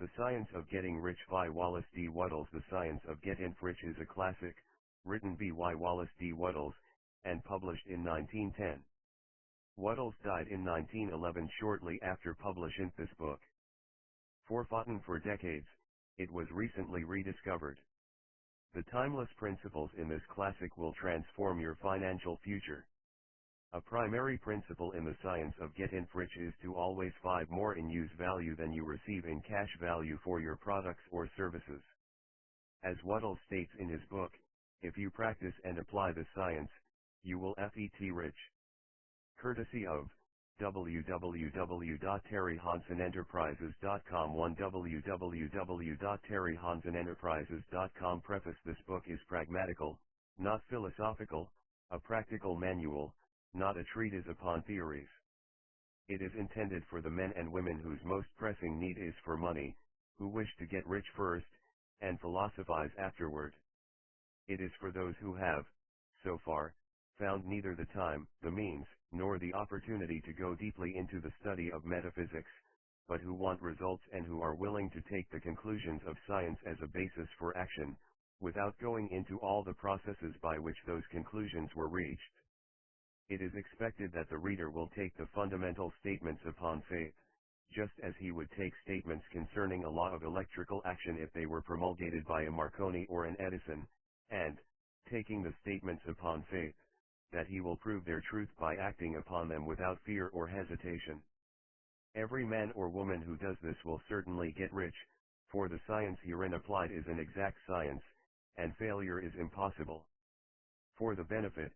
The Science of Getting Rich by Wallace D. Wattles. The Science of Getting Rich is a classic, written by Wallace D. Wattles, and published in 1910. Wattles died in 1911 shortly after publishing this book. Forgotten for decades, it was recently rediscovered. The timeless principles in this classic will transform your financial future. A primary principle in the science of getting rich is to always find more in use value than you receive in cash value for your products or services. As Wattles states in his book, if you practice and apply the science, you will get rich. Courtesy of www.terryhansenenterprises.com 1 www.terryhansenenterprises.com Preface. This book is pragmatical, not philosophical, a practical manual, not a treatise upon theories. It is intended for the men and women whose most pressing need is for money, who wish to get rich first, and philosophize afterward. It is for those who have, so far, found neither the time, the means, nor the opportunity to go deeply into the study of metaphysics, but who want results and who are willing to take the conclusions of science as a basis for action, without going into all the processes by which those conclusions were reached. It is expected that the reader will take the fundamental statements upon faith, just as he would take statements concerning a law of electrical action if they were promulgated by a Marconi or an Edison, and, taking the statements upon faith, that he will prove their truth by acting upon them without fear or hesitation. Every man or woman who does this will certainly get rich, for the science herein applied is an exact science, and failure is impossible. For the benefit,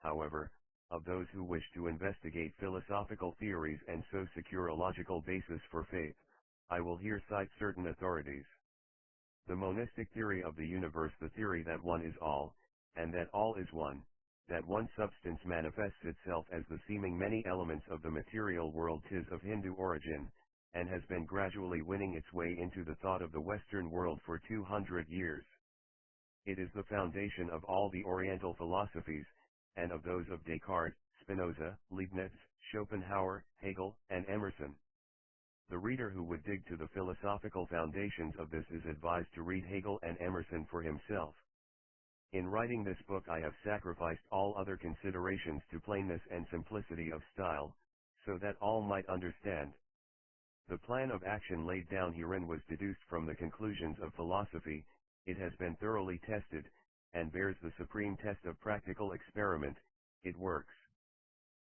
however, of those who wish to investigate philosophical theories and so secure a logical basis for faith, I will here cite certain authorities. The monistic theory of the universe, the theory that one is all, and that all is one, that one substance manifests itself as the seeming many elements of the material world, 'tis of Hindu origin, and has been gradually winning its way into the thought of the Western world for 200 years. It is the foundation of all the Oriental philosophies, and of those of Descartes, Spinoza, Leibniz, Schopenhauer, Hegel, and Emerson. The reader who would dig to the philosophical foundations of this is advised to read Hegel and Emerson for himself. In writing this book I have sacrificed all other considerations to plainness and simplicity of style, so that all might understand. The plan of action laid down herein was deduced from the conclusions of philosophy. It has been thoroughly tested, and bears the supreme test of practical experiment. It works.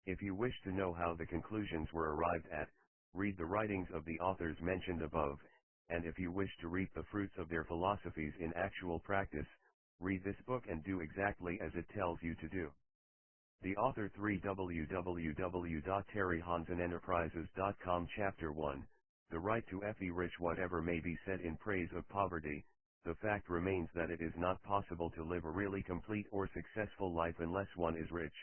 If you wish to know how the conclusions were arrived at, read the writings of the authors mentioned above, and if you wish to reap the fruits of their philosophies in actual practice, read this book and do exactly as it tells you to do. The author 3 www.terryhansenenterprises.com Chapter 1, The Right to Be Rich. Whatever may be said in praise of poverty, the fact remains that it is not possible to live a really complete or successful life unless one is rich.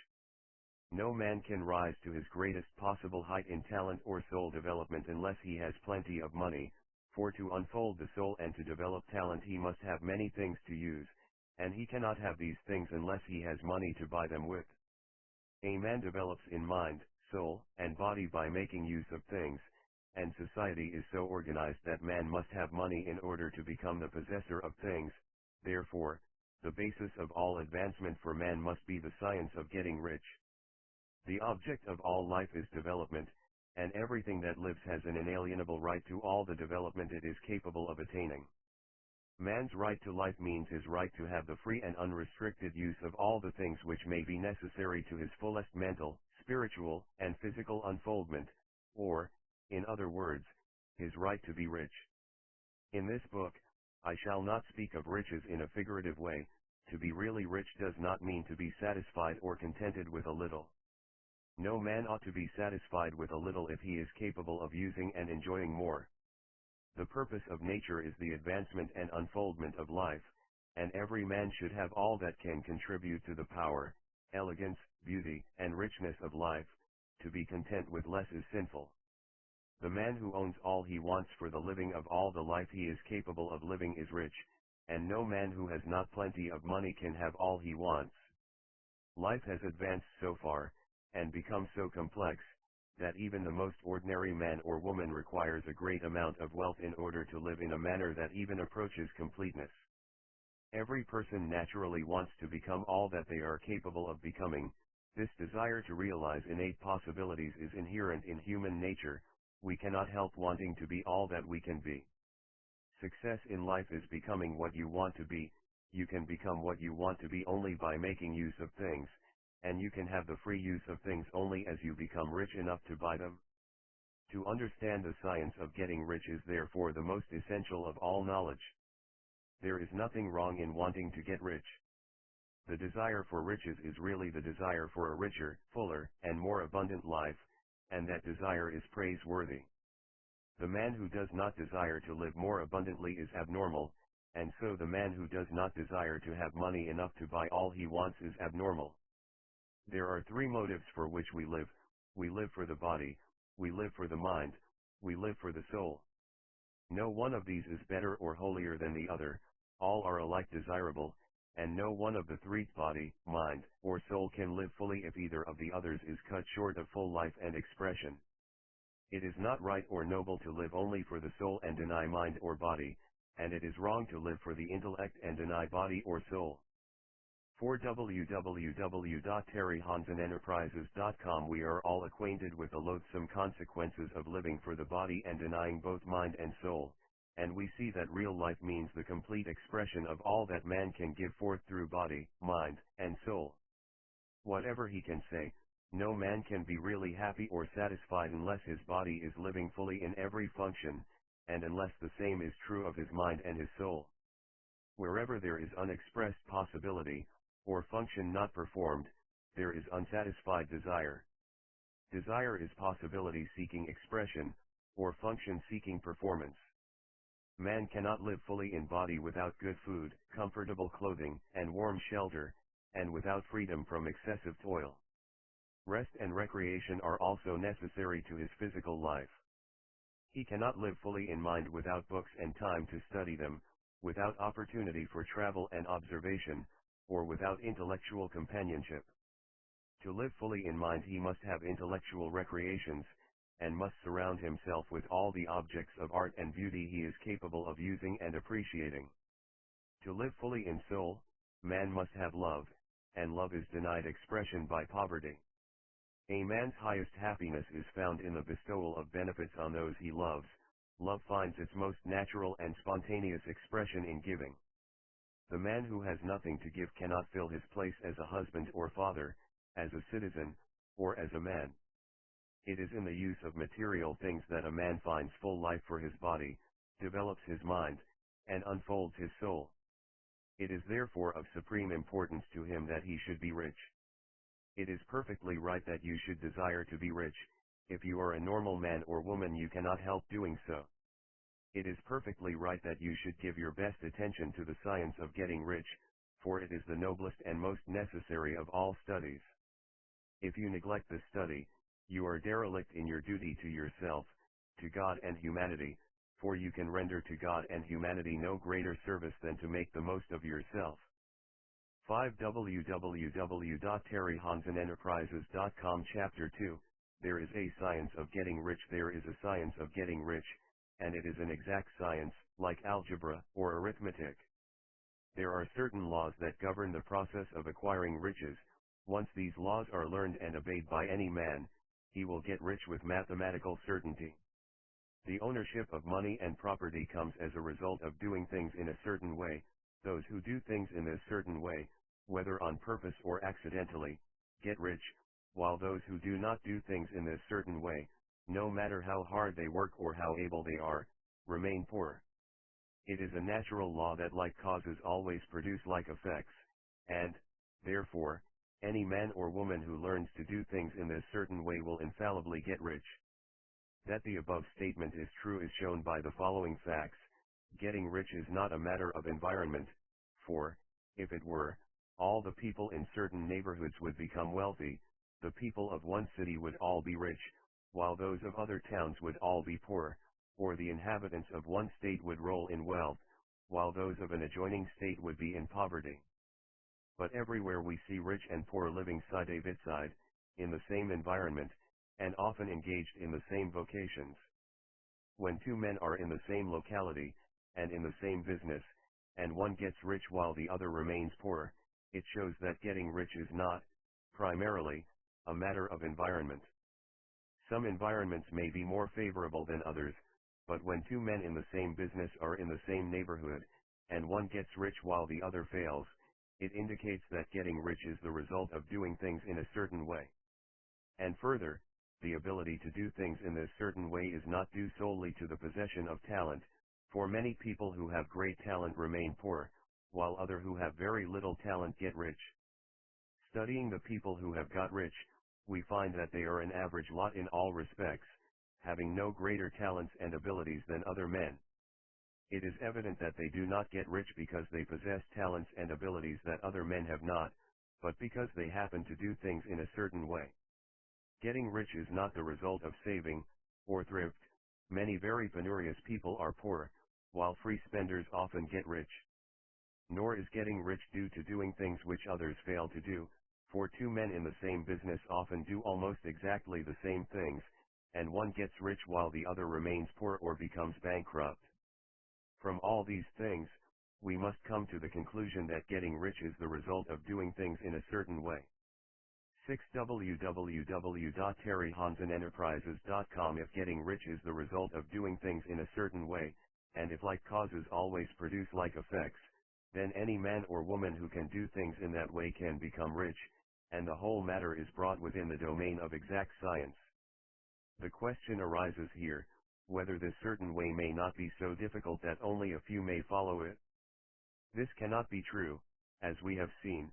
No man can rise to his greatest possible height in talent or soul development unless he has plenty of money, for to unfold the soul and to develop talent he must have many things to use, and he cannot have these things unless he has money to buy them with. A man develops in mind, soul, and body by making use of things, and society is so organized that man must have money in order to become the possessor of things. Therefore, the basis of all advancement for man must be the science of getting rich. The object of all life is development, and everything that lives has an inalienable right to all the development it is capable of attaining. Man's right to life means his right to have the free and unrestricted use of all the things which may be necessary to his fullest mental, spiritual, and physical unfoldment, or, in other words, his right to be rich. In this book, I shall not speak of riches in a figurative way. To be really rich does not mean to be satisfied or contented with a little. No man ought to be satisfied with a little if he is capable of using and enjoying more. The purpose of nature is the advancement and unfoldment of life, and every man should have all that can contribute to the power, elegance, beauty, and richness of life. To be content with less is sinful. The man who owns all he wants for the living of all the life he is capable of living is rich, and no man who has not plenty of money can have all he wants. Life has advanced so far, and become so complex, that even the most ordinary man or woman requires a great amount of wealth in order to live in a manner that even approaches completeness. Every person naturally wants to become all that they are capable of becoming. This desire to realize innate possibilities is inherent in human nature. We cannot help wanting to be all that we can be. Success in life is becoming what you want to be. You can become what you want to be only by making use of things, and you can have the free use of things only as you become rich enough to buy them. To understand the science of getting rich is therefore the most essential of all knowledge. There is nothing wrong in wanting to get rich. The desire for riches is really the desire for a richer, fuller, and more abundant life, and that desire is praiseworthy. The man who does not desire to live more abundantly is abnormal, and so the man who does not desire to have money enough to buy all he wants is abnormal. There are three motives for which we live. We live for the body, we live for the mind, we live for the soul. No one of these is better or holier than the other, all are alike desirable, and no one of the three, body, mind, or soul, can live fully if either of the others is cut short of full life and expression. It is not right or noble to live only for the soul and deny mind or body, and it is wrong to live for the intellect and deny body or soul. For www.terryhansenenterprises.com, we are all acquainted with the loathsome consequences of living for the body and denying both mind and soul, and we see that real life means the complete expression of all that man can give forth through body, mind, and soul. Whatever he can say, no man can be really happy or satisfied unless his body is living fully in every function, and unless the same is true of his mind and his soul. Wherever there is unexpressed possibility, or function not performed, there is unsatisfied desire. Desire is possibility seeking expression, or function seeking performance. Man cannot live fully in body without good food, comfortable clothing, and warm shelter, and without freedom from excessive toil. Rest and recreation are also necessary to his physical life. He cannot live fully in mind without books and time to study them, without opportunity for travel and observation, or without intellectual companionship. To live fully in mind he must have intellectual recreations, and must surround himself with all the objects of art and beauty he is capable of using and appreciating. To live fully in soul, man must have love, and love is denied expression by poverty. A man's highest happiness is found in the bestowal of benefits on those he loves. Love finds its most natural and spontaneous expression in giving. The man who has nothing to give cannot fill his place as a husband or father, as a citizen, or as a man. It is in the use of material things that a man finds full life for his body, develops his mind, and unfolds his soul. It is therefore of supreme importance to him that he should be rich. It is perfectly right that you should desire to be rich. If you are a normal man or woman you cannot help doing so. It is perfectly right that you should give your best attention to the science of getting rich, for it is the noblest and most necessary of all studies. If you neglect this study, you are derelict in your duty to yourself, to God and humanity, for you can render to God and humanity no greater service than to make the most of yourself. 5. www.terryhansenenterprises.com Chapter 2. There is a science of getting rich. There is a science of getting rich, and it is an exact science, like algebra or arithmetic. There are certain laws that govern the process of acquiring riches. Once these laws are learned and obeyed by any man, he will get rich with mathematical certainty. The ownership of money and property comes as a result of doing things in a certain way. Those who do things in this certain way, whether on purpose or accidentally, get rich, while those who do not do things in this certain way, no matter how hard they work or how able they are, remain poor. It is a natural law that like causes always produce like effects, and, therefore, any man or woman who learns to do things in this certain way will infallibly get rich. That the above statement is true is shown by the following facts. Getting rich is not a matter of environment, for, if it were, all the people in certain neighborhoods would become wealthy, the people of one city would all be rich, while those of other towns would all be poor, or the inhabitants of one state would roll in wealth, while those of an adjoining state would be in poverty. But everywhere we see rich and poor living side by side, in the same environment, and often engaged in the same vocations. When two men are in the same locality, and in the same business, and one gets rich while the other remains poor, it shows that getting rich is not, primarily, a matter of environment. Some environments may be more favorable than others, but when two men in the same business are in the same neighborhood, and one gets rich while the other fails, it indicates that getting rich is the result of doing things in a certain way. And further, the ability to do things in this certain way is not due solely to the possession of talent, for many people who have great talent remain poor, while others who have very little talent get rich. Studying the people who have got rich, we find that they are an average lot in all respects, having no greater talents and abilities than other men. It is evident that they do not get rich because they possess talents and abilities that other men have not, but because they happen to do things in a certain way. Getting rich is not the result of saving, or thrift. Many very penurious people are poor, while free spenders often get rich. Nor is getting rich due to doing things which others fail to do, for two men in the same business often do almost exactly the same things, and one gets rich while the other remains poor or becomes bankrupt. From all these things, we must come to the conclusion that getting rich is the result of doing things in a certain way. 6. www.terryhansenenterprises.com. If getting rich is the result of doing things in a certain way, and if like causes always produce like effects, then any man or woman who can do things in that way can become rich, and the whole matter is brought within the domain of exact science. The question arises here, whether this certain way may not be so difficult that only a few may follow it. This cannot be true, as we have seen,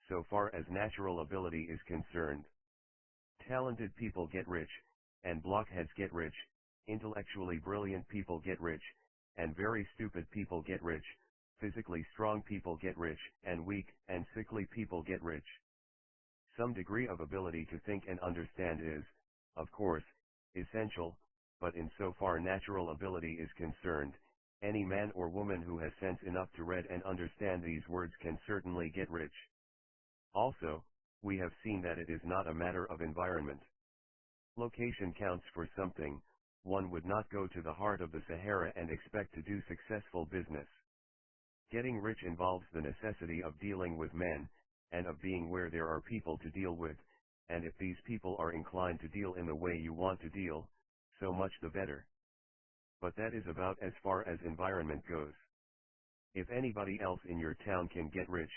so far as natural ability is concerned. Talented people get rich, and blockheads get rich, intellectually brilliant people get rich, and very stupid people get rich, physically strong people get rich, and weak and sickly people get rich. Some degree of ability to think and understand is, of course, essential, but in so far natural ability is concerned, any man or woman who has sense enough to read and understand these words can certainly get rich. Also, we have seen that it is not a matter of environment. Location counts for something. One would not go to the heart of the Sahara and expect to do successful business. Getting rich involves the necessity of dealing with men, and of being where there are people to deal with, and if these people are inclined to deal in the way you want to deal, so much the better. But that is about as far as environment goes. If anybody else in your town can get rich,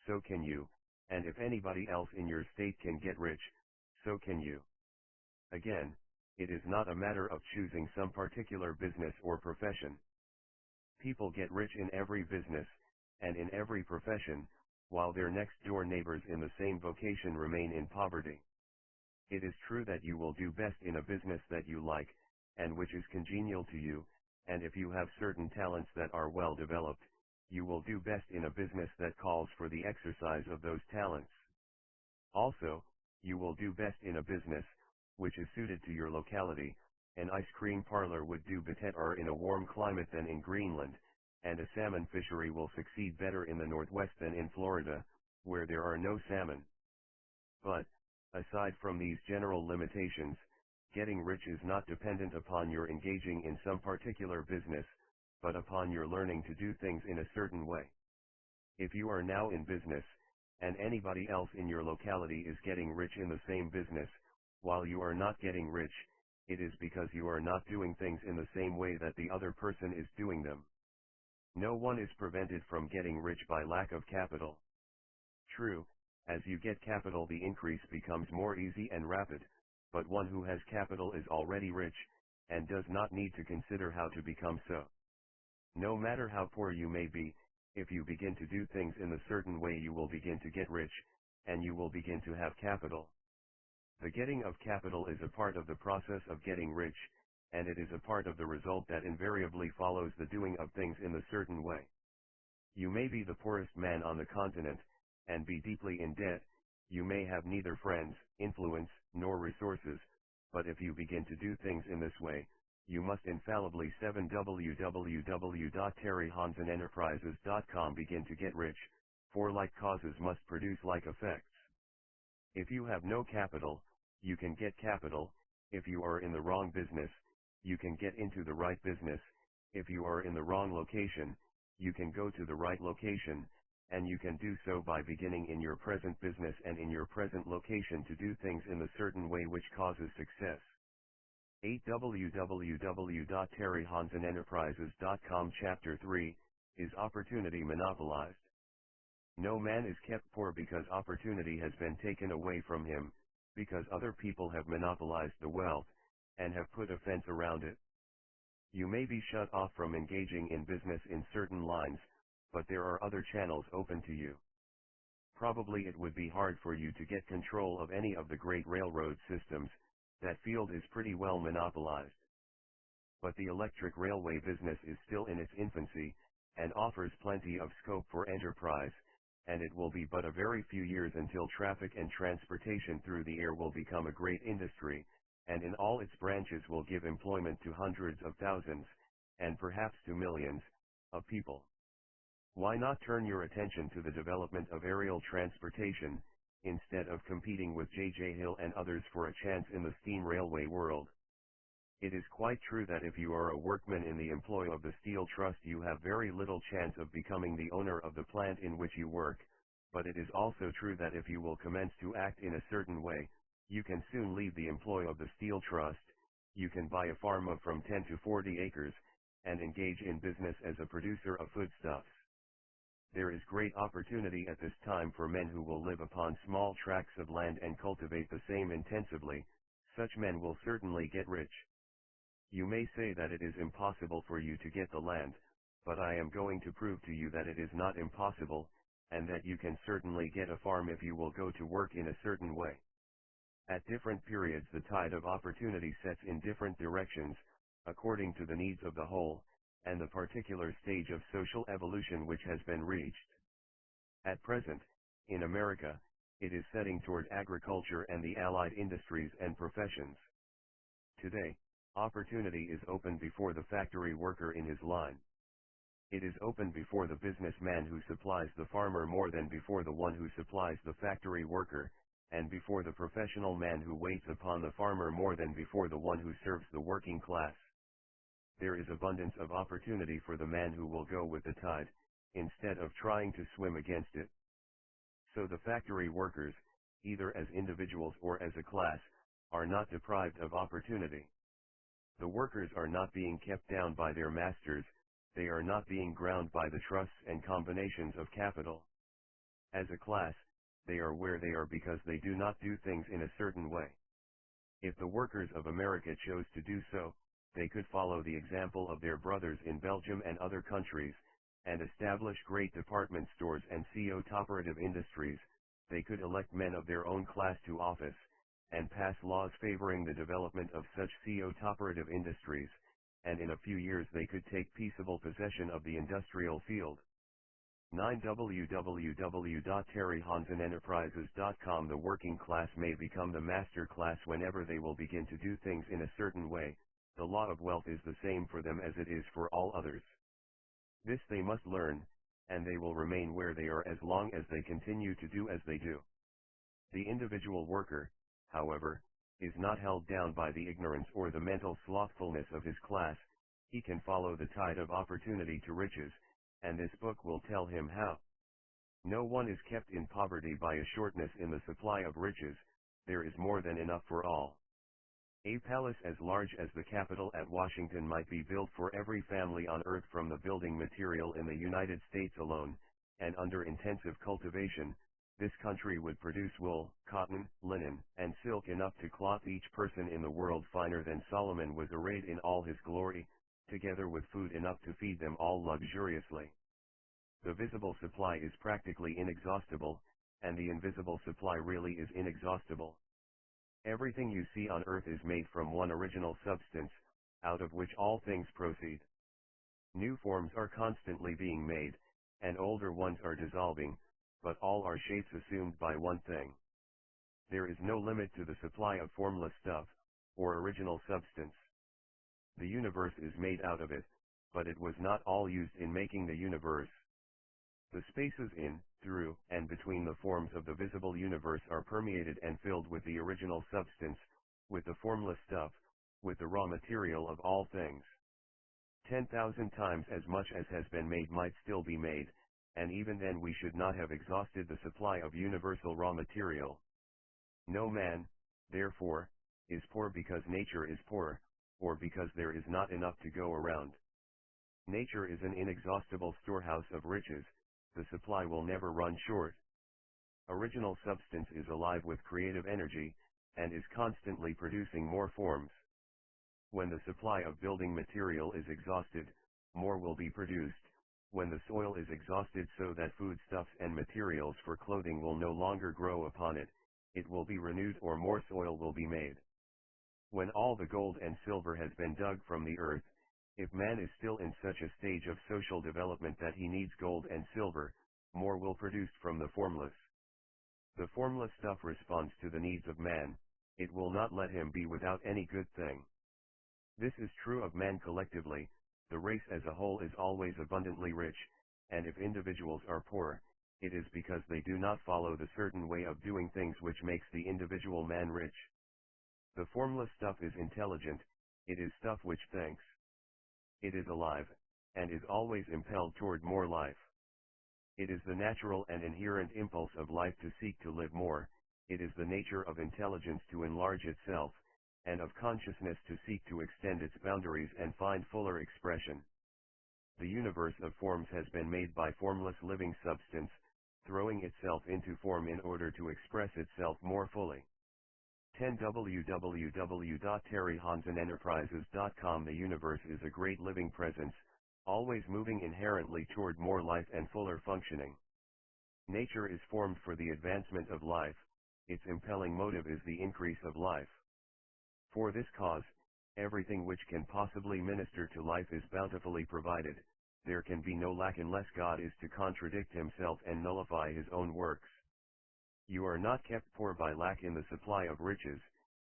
so can you, and if anybody else in your state can get rich, so can you. Again, it is not a matter of choosing some particular business or profession. People get rich in every business, and in every profession, while their next-door neighbors in the same vocation remain in poverty. It is true that you will do best in a business that you like, and which is congenial to you, and if you have certain talents that are well developed, you will do best in a business that calls for the exercise of those talents. Also, you will do best in a business which is suited to your locality. An ice cream parlor would do better in a warm climate than in Greenland, and a salmon fishery will succeed better in the Northwest than in Florida, where there are no salmon. But, aside from these general limitations, getting rich is not dependent upon your engaging in some particular business, but upon your learning to do things in a certain way. If you are now in business, and anybody else in your locality is getting rich in the same business, while you are not getting rich, it is because you are not doing things in the same way that the other person is doing them. No one is prevented from getting rich by lack of capital. True, as you get capital the increase becomes more easy and rapid, but one who has capital is already rich, and does not need to consider how to become so. No matter how poor you may be, if you begin to do things in a certain way you will begin to get rich, and you will begin to have capital. The getting of capital is a part of the process of getting rich, and it is a part of the result that invariably follows the doing of things in a certain way. You may be the poorest man on the continent, and be deeply in debt. You may have neither friends, influence, nor resources, but if you begin to do things in this way, you must infallibly 7 www.terryhansenenterprises.com begin to get rich, for like causes must produce like effects. If you have no capital, you can get capital, If you are in the wrong business, you can get into the right business. If you are in the wrong location, you can go to the right location, and you can do so by beginning in your present business and in your present location to do things in the certain way which causes success. 8 www.terryhansenenterprises.com Chapter 3, Is Opportunity Monopolized? No man is kept poor because opportunity has been taken away from him, because other people have monopolized the wealth, and have put a fence around it. You may be shut off from engaging in business in certain lines, but there are other channels open to you. Probably it would be hard for you to get control of any of the great railroad systems. That field is pretty well monopolized. But the electric railway business is still in its infancy, and offers plenty of scope for enterprise, and it will be but a very few years until traffic and transportation through the air will become a great industry, and in all its branches will give employment to hundreds of thousands, and perhaps to millions, of people. Why not turn your attention to the development of aerial transportation, instead of competing with J.J. Hill and others for a chance in the steam railway world? It is quite true that if you are a workman in the employ of the Steel Trust you have very little chance of becoming the owner of the plant in which you work, but it is also true that if you will commence to act in a certain way, you can soon leave the employ of the Steel Trust. You can buy a farm of from 10 to 40 acres, and engage in business as a producer of foodstuffs. There is great opportunity at this time for men who will live upon small tracts of land and cultivate the same intensively. Such men will certainly get rich. You may say that it is impossible for you to get the land, but I am going to prove to you that it is not impossible, and that you can certainly get a farm if you will go to work in a certain way. At different periods the tide of opportunity sets in different directions, according to the needs of the whole, and the particular stage of social evolution which has been reached. At present, in America, it is setting toward agriculture and the allied industries and professions. Today, opportunity is open before the factory worker in his line. It is open before the businessman who supplies the farmer more than before the one who supplies the factory worker, and before the professional man who waits upon the farmer more than before the one who serves the working class. There is abundance of opportunity for the man who will go with the tide, instead of trying to swim against it. So the factory workers, either as individuals or as a class, are not deprived of opportunity. The workers are not being kept down by their masters, they are not being ground by the trusts and combinations of capital. As a class, they are where they are because they do not do things in a certain way. If the workers of America chose to do so, they could follow the example of their brothers in Belgium and other countries, and establish great department stores and co-operative industries. They could elect men of their own class to office, and pass laws favoring the development of such co-operative industries, and in a few years they could take peaceable possession of the industrial field. 9 www.terryhansenenterprises.com The working class may become the master class whenever they will begin to do things in a certain way. The law of wealth is the same for them as it is for all others. This they must learn, and they will remain where they are as long as they continue to do as they do. The individual worker, however, is not held down by the ignorance or the mental slothfulness of his class. He can follow the tide of opportunity to riches, and this book will tell him how. No one is kept in poverty by a shortness in the supply of riches. There is more than enough for all. A palace as large as the Capitol at Washington might be built for every family on earth from the building material in the United States alone, and under intensive cultivation, this country would produce wool, cotton, linen, and silk enough to clothe each person in the world finer than Solomon was arrayed in all his glory, together with food enough to feed them all luxuriously. The visible supply is practically inexhaustible, and the invisible supply really is inexhaustible. Everything you see on earth is made from one original substance, out of which all things proceed. New forms are constantly being made, and older ones are dissolving, but all are shapes assumed by one thing. There is no limit to the supply of formless stuff, or original substance. The universe is made out of it, but it was not all used in making the universe. The spaces in, through, and between the forms of the visible universe are permeated and filled with the original substance, with the formless stuff, with the raw material of all things. 10,000 times as much as has been made might still be made, and even then we should not have exhausted the supply of universal raw material. No man, therefore, is poor because nature is poor, or because there is not enough to go around. Nature is an inexhaustible storehouse of riches, the supply will never run short. Original substance is alive with creative energy, and is constantly producing more forms. When the supply of building material is exhausted, more will be produced. When the soil is exhausted so that foodstuffs and materials for clothing will no longer grow upon it, it will be renewed or more soil will be made. When all the gold and silver has been dug from the earth, if man is still in such a stage of social development that he needs gold and silver, more will produce from the formless. The formless stuff responds to the needs of man, it will not let him be without any good thing. This is true of man collectively, the race as a whole is always abundantly rich, and if individuals are poor, it is because they do not follow the certain way of doing things which makes the individual man rich. The formless stuff is intelligent, it is stuff which thinks. It is alive, and is always impelled toward more life. It is the natural and inherent impulse of life to seek to live more, it is the nature of intelligence to enlarge itself, and of consciousness to seek to extend its boundaries and find fuller expression. The universe of forms has been made by formless living substance, throwing itself into form in order to express itself more fully. 10 www.terryhansenenterprises.com The universe is a great living presence, always moving inherently toward more life and fuller functioning. Nature is formed for the advancement of life, its impelling motive is the increase of life. For this cause, everything which can possibly minister to life is bountifully provided, there can be no lack unless God is to contradict himself and nullify his own works. You are not kept poor by lack in the supply of riches,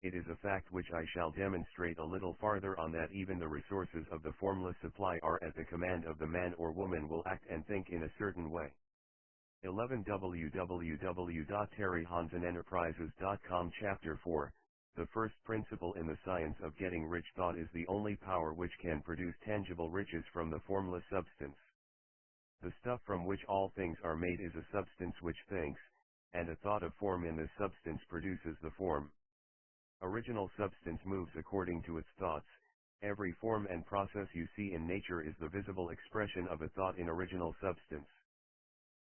it is a fact which I shall demonstrate a little farther on that even the resources of the formless supply are at the command of the man or woman will act and think in a certain way. 11 www.terryhansenenterprises.com Chapter 4 The first principle in the science of getting rich thought is the only power which can produce tangible riches from the formless substance. The stuff from which all things are made is a substance which thinks, and a thought of form in this substance produces the form. Original substance moves according to its thoughts. Every form and process you see in nature is the visible expression of a thought in original substance.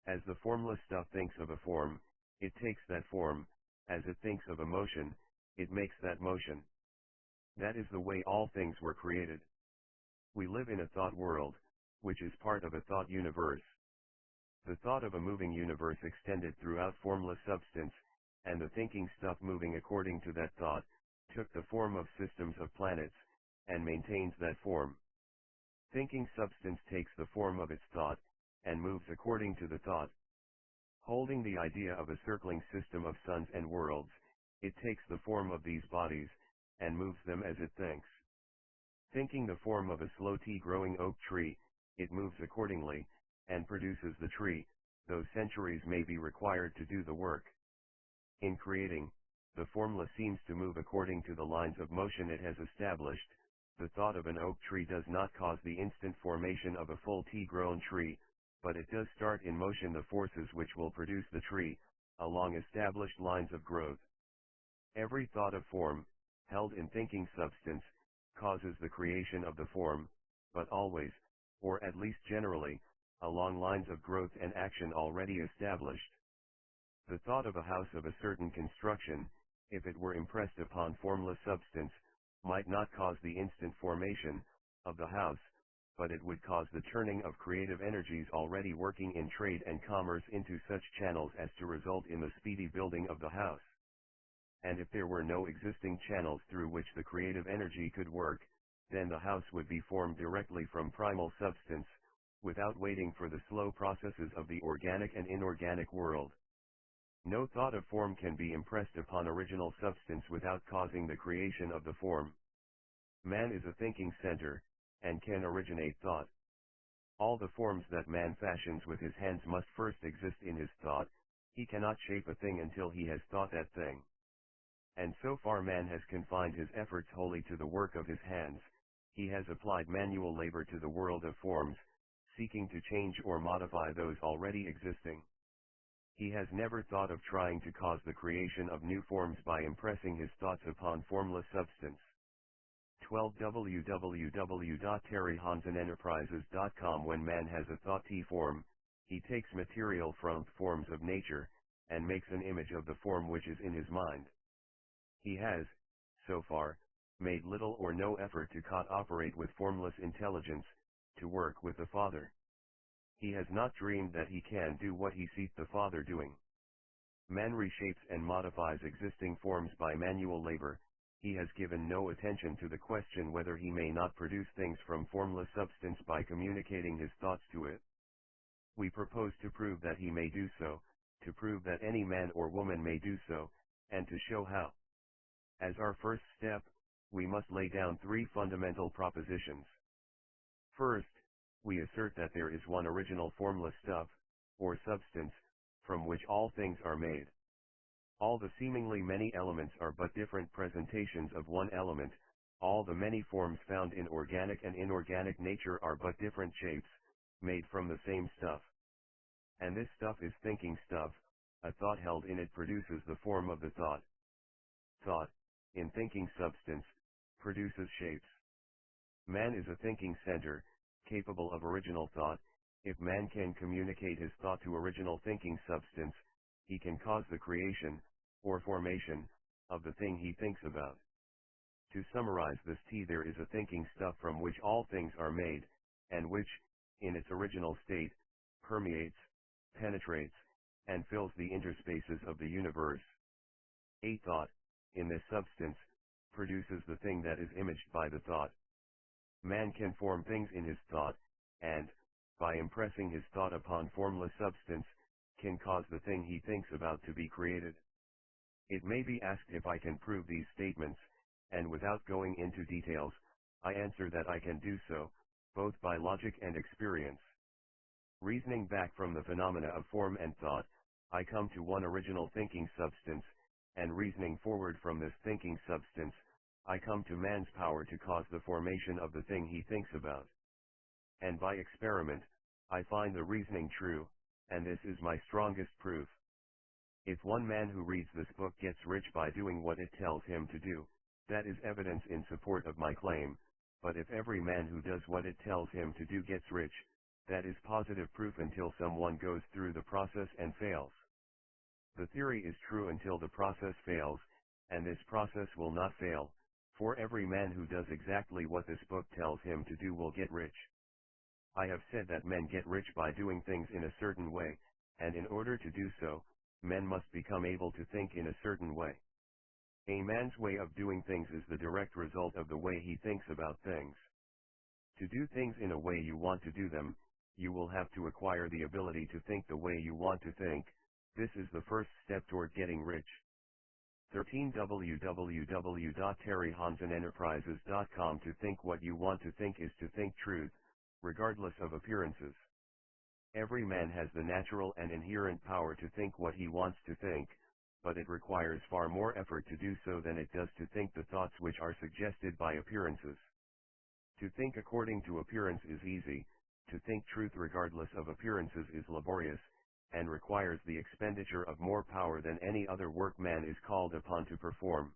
As the formless stuff thinks of a form, it takes that form, as it thinks of a motion, it makes that motion. That is the way all things were created. We live in a thought world, which is part of a thought universe. The thought of a moving universe extended throughout formless substance, and the thinking stuff moving according to that thought, took the form of systems of planets, and maintains that form. Thinking substance takes the form of its thought, and moves according to the thought. Holding the idea of a circling system of suns and worlds, it takes the form of these bodies, and moves them as it thinks. Thinking the form of a slow tea-growing oak tree, it moves accordingly, and produces the tree, though centuries may be required to do the work. In creating, the formless seems to move according to the lines of motion it has established. The thought of an oak tree does not cause the instant formation of a full tea-grown tree, but it does start in motion the forces which will produce the tree, along established lines of growth. Every thought of form, held in thinking substance, causes the creation of the form, but always, or at least generally, along lines of growth and action already established. The thought of a house of a certain construction, if it were impressed upon formless substance, might not cause the instant formation of the house, but it would cause the turning of creative energies already working in trade and commerce into such channels as to result in the speedy building of the house. And if there were no existing channels through which the creative energy could work, then the house would be formed directly from primal substance, without waiting for the slow processes of the organic and inorganic world. No thought of form can be impressed upon original substance without causing the creation of the form. Man is a thinking center, and can originate thought. All the forms that man fashions with his hands must first exist in his thought, he cannot shape a thing until he has thought that thing. And so far man has confined his efforts wholly to the work of his hands. He has applied manual labor to the world of forms, seeking to change or modify those already existing. He has never thought of trying to cause the creation of new forms by impressing his thoughts upon formless substance. 12 www.terryhansenenterprises.com When man has a thought form, he takes material from forms of nature, and makes an image of the form which is in his mind. He has, so far, made little or no effort to cooperate with formless intelligence, to work with the Father. He has not dreamed that he can do what he sees the Father doing. Man reshapes and modifies existing forms by manual labor. He has given no attention to the question whether he may not produce things from formless substance by communicating his thoughts to it. We propose to prove that he may do so, to prove that any man or woman may do so, and to show how. As our first step, we must lay down three fundamental propositions. First, we assert that there is one original formless stuff, or substance, from which all things are made. All the seemingly many elements are but different presentations of one element, all the many forms found in organic and inorganic nature are but different shapes, made from the same stuff. And this stuff is thinking stuff. A thought held in it produces the form of the thought. Thought, in thinking substance, produces shapes. Man is a thinking center, capable of original thought. If man can communicate his thought to original thinking substance, he can cause the creation, or formation, of the thing he thinks about. To summarize this there is a thinking stuff from which all things are made, and which, in its original state, permeates, penetrates, and fills the interspaces of the universe. A thought, in this substance, produces the thing that is imaged by the thought. Man can form things in his thought, and, by impressing his thought upon formless substance, can cause the thing he thinks about to be created. It may be asked if I can prove these statements, and without going into details, I answer that I can do so, both by logic and experience. Reasoning back from the phenomena of form and thought, I come to one original thinking substance, and reasoning forward from this thinking substance, I come to man's power to cause the formation of the thing he thinks about. And by experiment, I find the reasoning true, and this is my strongest proof. If one man who reads this book gets rich by doing what it tells him to do, that is evidence in support of my claim, but if every man who does what it tells him to do gets rich, that is positive proof until someone goes through the process and fails. The theory is true until the process fails, and this process will not fail, for every man who does exactly what this book tells him to do will get rich. I have said that men get rich by doing things in a certain way, and in order to do so, men must become able to think in a certain way. A man's way of doing things is the direct result of the way he thinks about things. To do things in a way you want to do them, you will have to acquire the ability to think the way you want to think. This is the first step toward getting rich. 13 www.terryhansenenterprises.com To think what you want to think is to think truth, regardless of appearances. Every man has the natural and inherent power to think what he wants to think, but it requires far more effort to do so than it does to think the thoughts which are suggested by appearances. To think according to appearance is easy, to think truth regardless of appearances is laborious, and requires the expenditure of more power than any other work man is called upon to perform.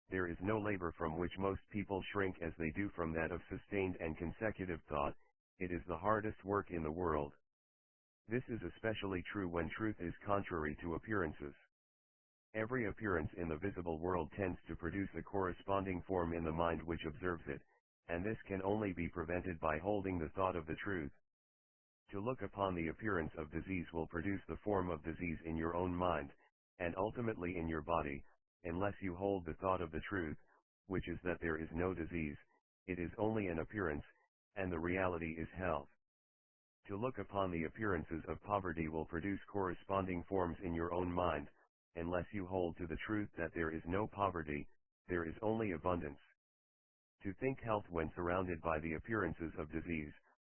There is no labor from which most people shrink as they do from that of sustained and consecutive thought. It is the hardest work in the world. This is especially true when truth is contrary to appearances. Every appearance in the visible world tends to produce a corresponding form in the mind which observes it, and this can only be prevented by holding the thought of the truth. To look upon the appearance of disease will produce the form of disease in your own mind, and ultimately in your body, unless you hold the thought of the truth, which is that there is no disease, it is only an appearance, and the reality is health. To look upon the appearances of poverty will produce corresponding forms in your own mind, unless you hold to the truth that there is no poverty, there is only abundance. To think health when surrounded by the appearances of disease,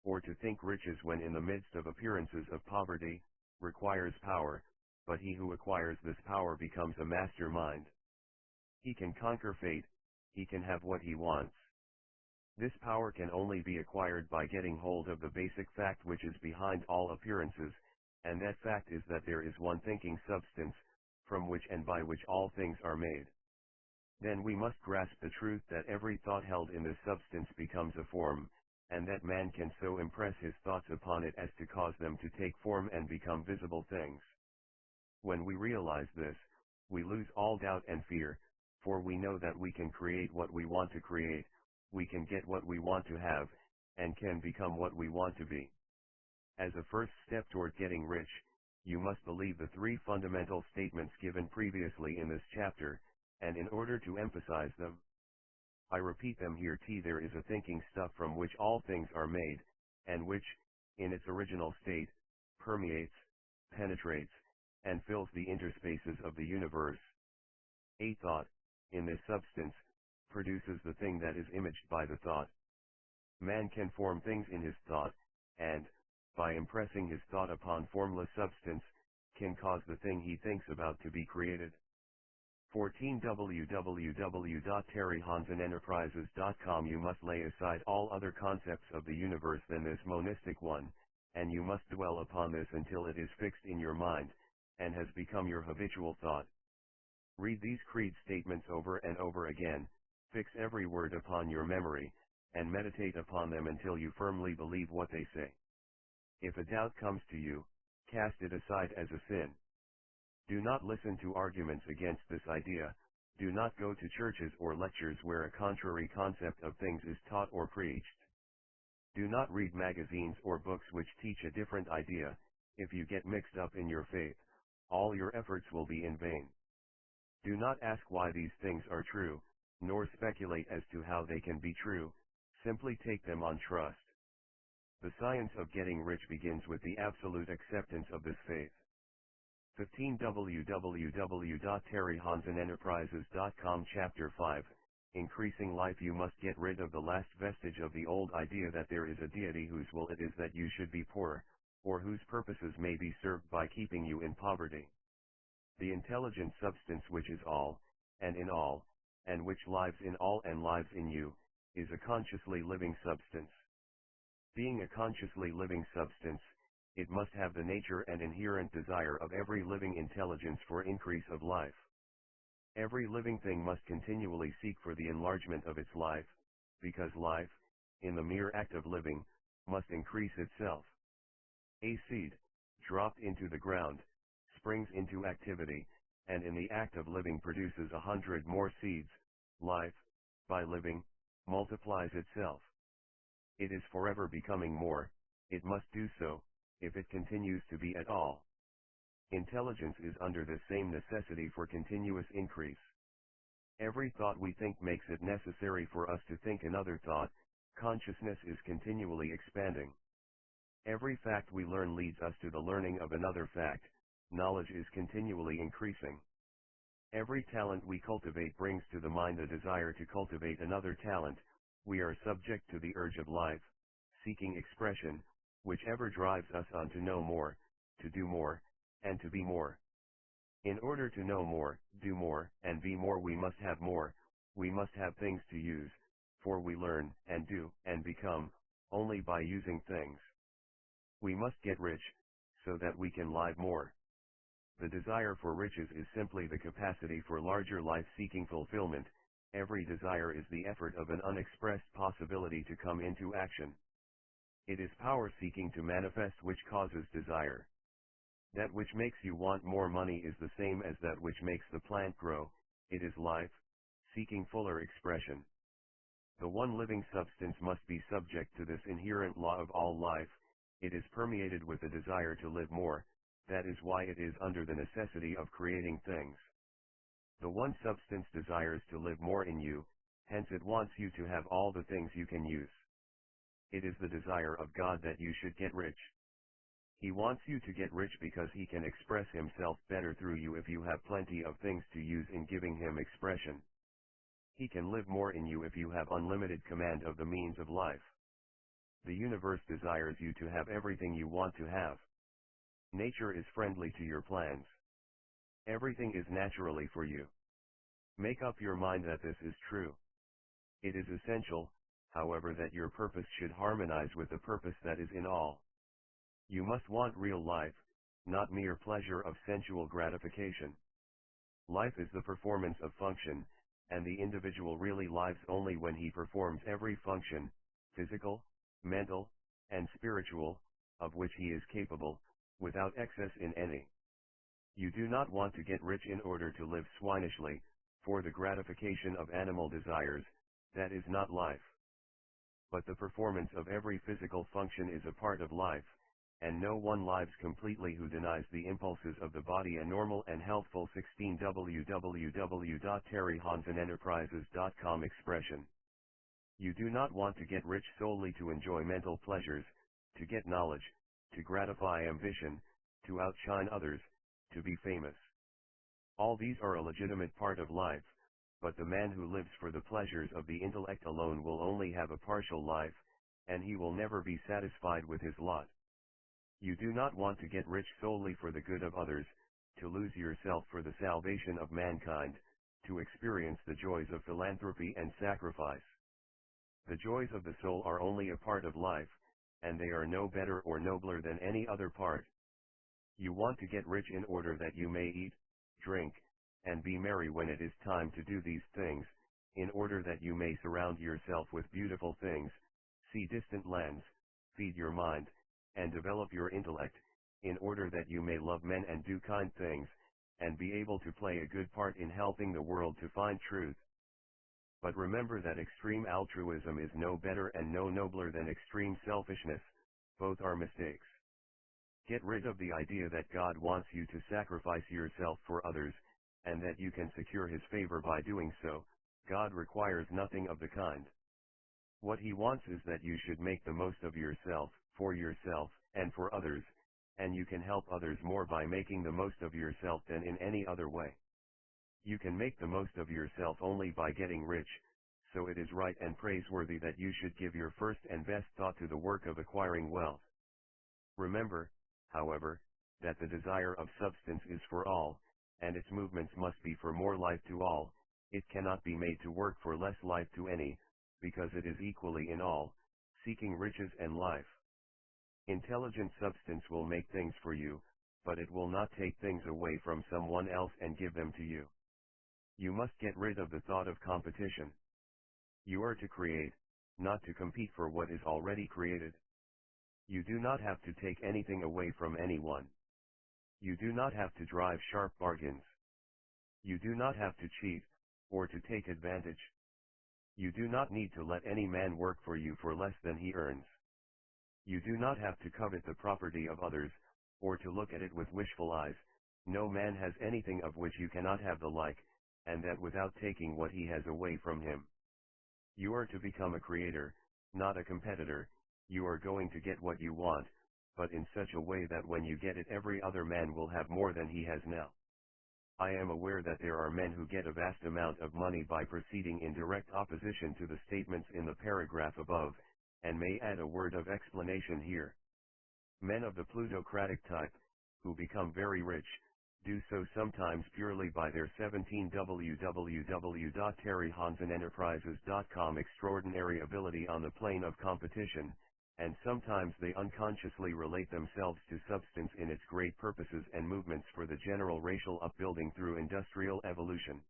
or to think riches when in the midst of appearances of poverty, requires power, but he who acquires this power becomes a master mind. He can conquer fate, he can have what he wants. This power can only be acquired by getting hold of the basic fact which is behind all appearances, and that fact is that there is one thinking substance, from which and by which all things are made. Then we must grasp the truth that every thought held in this substance becomes a form, and that man can so impress his thoughts upon it as to cause them to take form and become visible things. When we realize this, we lose all doubt and fear, for we know that we can create what we want to create, we can get what we want to have, and can become what we want to be. As a first step toward getting rich, you must believe the three fundamental statements given previously in this chapter, and in order to emphasize them, I repeat them here. There is a thinking stuff from which all things are made, and which, in its original state, permeates, penetrates, and fills the interspaces of the universe. A thought, in this substance, produces the thing that is imaged by the thought. Man can form things in his thought, and, by impressing his thought upon formless substance, can cause the thing he thinks about to be created. 14 www.terryhansenenterprises.com. You must lay aside all other concepts of the universe than this monistic one, and you must dwell upon this until it is fixed in your mind, and has become your habitual thought. Read these creed statements over and over again, fix every word upon your memory, and meditate upon them until you firmly believe what they say. If a doubt comes to you, cast it aside as a sin. Do not listen to arguments against this idea, do not go to churches or lectures where a contrary concept of things is taught or preached. Do not read magazines or books which teach a different idea. If you get mixed up in your faith, all your efforts will be in vain. Do not ask why these things are true, nor speculate as to how they can be true, simply take them on trust. The science of getting rich begins with the absolute acceptance of this faith. 15 www.terryhansenenterprises.com. Chapter 5, Increasing Life. You must get rid of the last vestige of the old idea that there is a deity whose will it is that you should be poor, or whose purposes may be served by keeping you in poverty. The intelligent substance which is all, and in all, and which lives in all and lives in you, is a consciously living substance. Being a consciously living substance, it must have the nature and inherent desire of every living intelligence for increase of life. Every living thing must continually seek for the enlargement of its life, because life, in the mere act of living, must increase itself. A seed, dropped into the ground, springs into activity, and in the act of living produces 100 more seeds. Life, by living, multiplies itself. It is forever becoming more, it must do so, if it continues to be at all. Intelligence is under this same necessity for continuous increase. Every thought we think makes it necessary for us to think another thought. Consciousness is continually expanding. Every fact we learn leads us to the learning of another fact. Knowledge is continually increasing. Every talent we cultivate brings to the mind a desire to cultivate another talent. We are subject to the urge of life, seeking expression, which ever drives us on to know more, to do more, and to be more. In order to know more, do more, and be more, we must have more. We must have things to use, for we learn, and do, and become, only by using things. We must get rich, so that we can live more. The desire for riches is simply the capacity for larger life-seeking fulfillment. Every desire is the effort of an unexpressed possibility to come into action. It is power seeking to manifest which causes desire. That which makes you want more money is the same as that which makes the plant grow. It is life, seeking fuller expression. The one living substance must be subject to this inherent law of all life. It is permeated with the desire to live more. That is why it is under the necessity of creating things. The one substance desires to live more in you, hence it wants you to have all the things you can use. It is the desire of God that you should get rich. He wants you to get rich because he can express himself better through you if you have plenty of things to use in giving him expression. He can live more in you if you have unlimited command of the means of life. The universe desires you to have everything you want to have. Nature is friendly to your plans. Everything is naturally for you. Make up your mind that this is true. It is essential, however, that your purpose should harmonize with the purpose that is in all. You must want real life, not mere pleasure of sensual gratification. Life is the performance of function, and the individual really lives only when he performs every function, physical, mental, and spiritual, of which he is capable, without excess in any. You do not want to get rich in order to live swinishly, for the gratification of animal desires. That is not life. But the performance of every physical function is a part of life, and no one lives completely who denies the impulses of the body a normal and healthful 16 www.terryhansenenterprises.com expression. You do not want to get rich solely to enjoy mental pleasures, to get knowledge, to gratify ambition, to outshine others, to be famous. All these are a legitimate part of life, but the man who lives for the pleasures of the intellect alone will only have a partial life, and he will never be satisfied with his lot. You do not want to get rich solely for the good of others, to lose yourself for the salvation of mankind, to experience the joys of philanthropy and sacrifice. The joys of the soul are only a part of life, and they are no better or nobler than any other part. You want to get rich in order that you may eat, drink, and be merry when it is time to do these things, in order that you may surround yourself with beautiful things, see distant lands, feed your mind, and develop your intellect, in order that you may love men and do kind things, and be able to play a good part in helping the world to find truth. But remember that extreme altruism is no better and no nobler than extreme selfishness. Both are mistakes. Get rid of the idea that God wants you to sacrifice yourself for others, and that you can secure His favor by doing so. God requires nothing of the kind. What He wants is that you should make the most of yourself, for yourself, and for others, and you can help others more by making the most of yourself than in any other way. You can make the most of yourself only by getting rich, so it is right and praiseworthy that you should give your first and best thought to the work of acquiring wealth. Remember, however, that the desire of substance is for all, and its movements must be for more life to all. It cannot be made to work for less life to any, because it is equally in all, seeking riches and life. Intelligent substance will make things for you, but it will not take things away from someone else and give them to you. You must get rid of the thought of competition. You are to create, not to compete for what is already created. You do not have to take anything away from anyone. You do not have to drive sharp bargains. You do not have to cheat, or to take advantage. You do not need to let any man work for you for less than he earns. You do not have to covet the property of others, or to look at it with wishful eyes. No man has anything of which you cannot have the like, and that without taking what he has away from him. You are to become a creator, not a competitor. You are going to get what you want, but in such a way that when you get it every other man will have more than he has now. I am aware that there are men who get a vast amount of money by proceeding in direct opposition to the statements in the paragraph above, and may add a word of explanation here. Men of the plutocratic type, who become very rich, do so sometimes purely by their 17 www.terryhansenenterprises.com extraordinary ability on the plane of competition, and sometimes they unconsciously relate themselves to substance in its great purposes and movements for the general racial upbuilding through industrial evolution.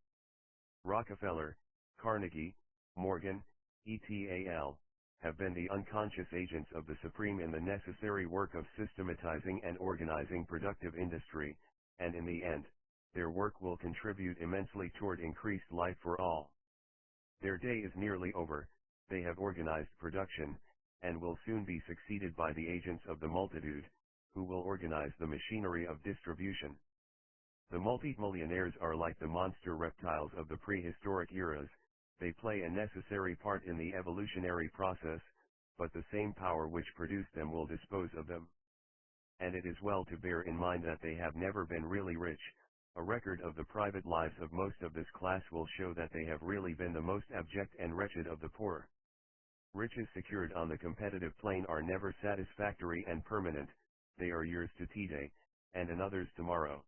Rockefeller, Carnegie, Morgan, et.al. have been the unconscious agents of the supreme in the necessary work of systematizing and organizing productive industry, and in the end, their work will contribute immensely toward increased life for all. Their day is nearly over. They have organized production, and will soon be succeeded by the agents of the multitude, who will organize the machinery of distribution. The multimillionaires are like the monster reptiles of the prehistoric eras. They play a necessary part in the evolutionary process, but the same power which produced them will dispose of them. And it is well to bear in mind that they have never been really rich. A record of the private lives of most of this class will show that they have really been the most abject and wretched of the poor. Riches secured on the competitive plane are never satisfactory and permanent. They are yours today, and another's tomorrow.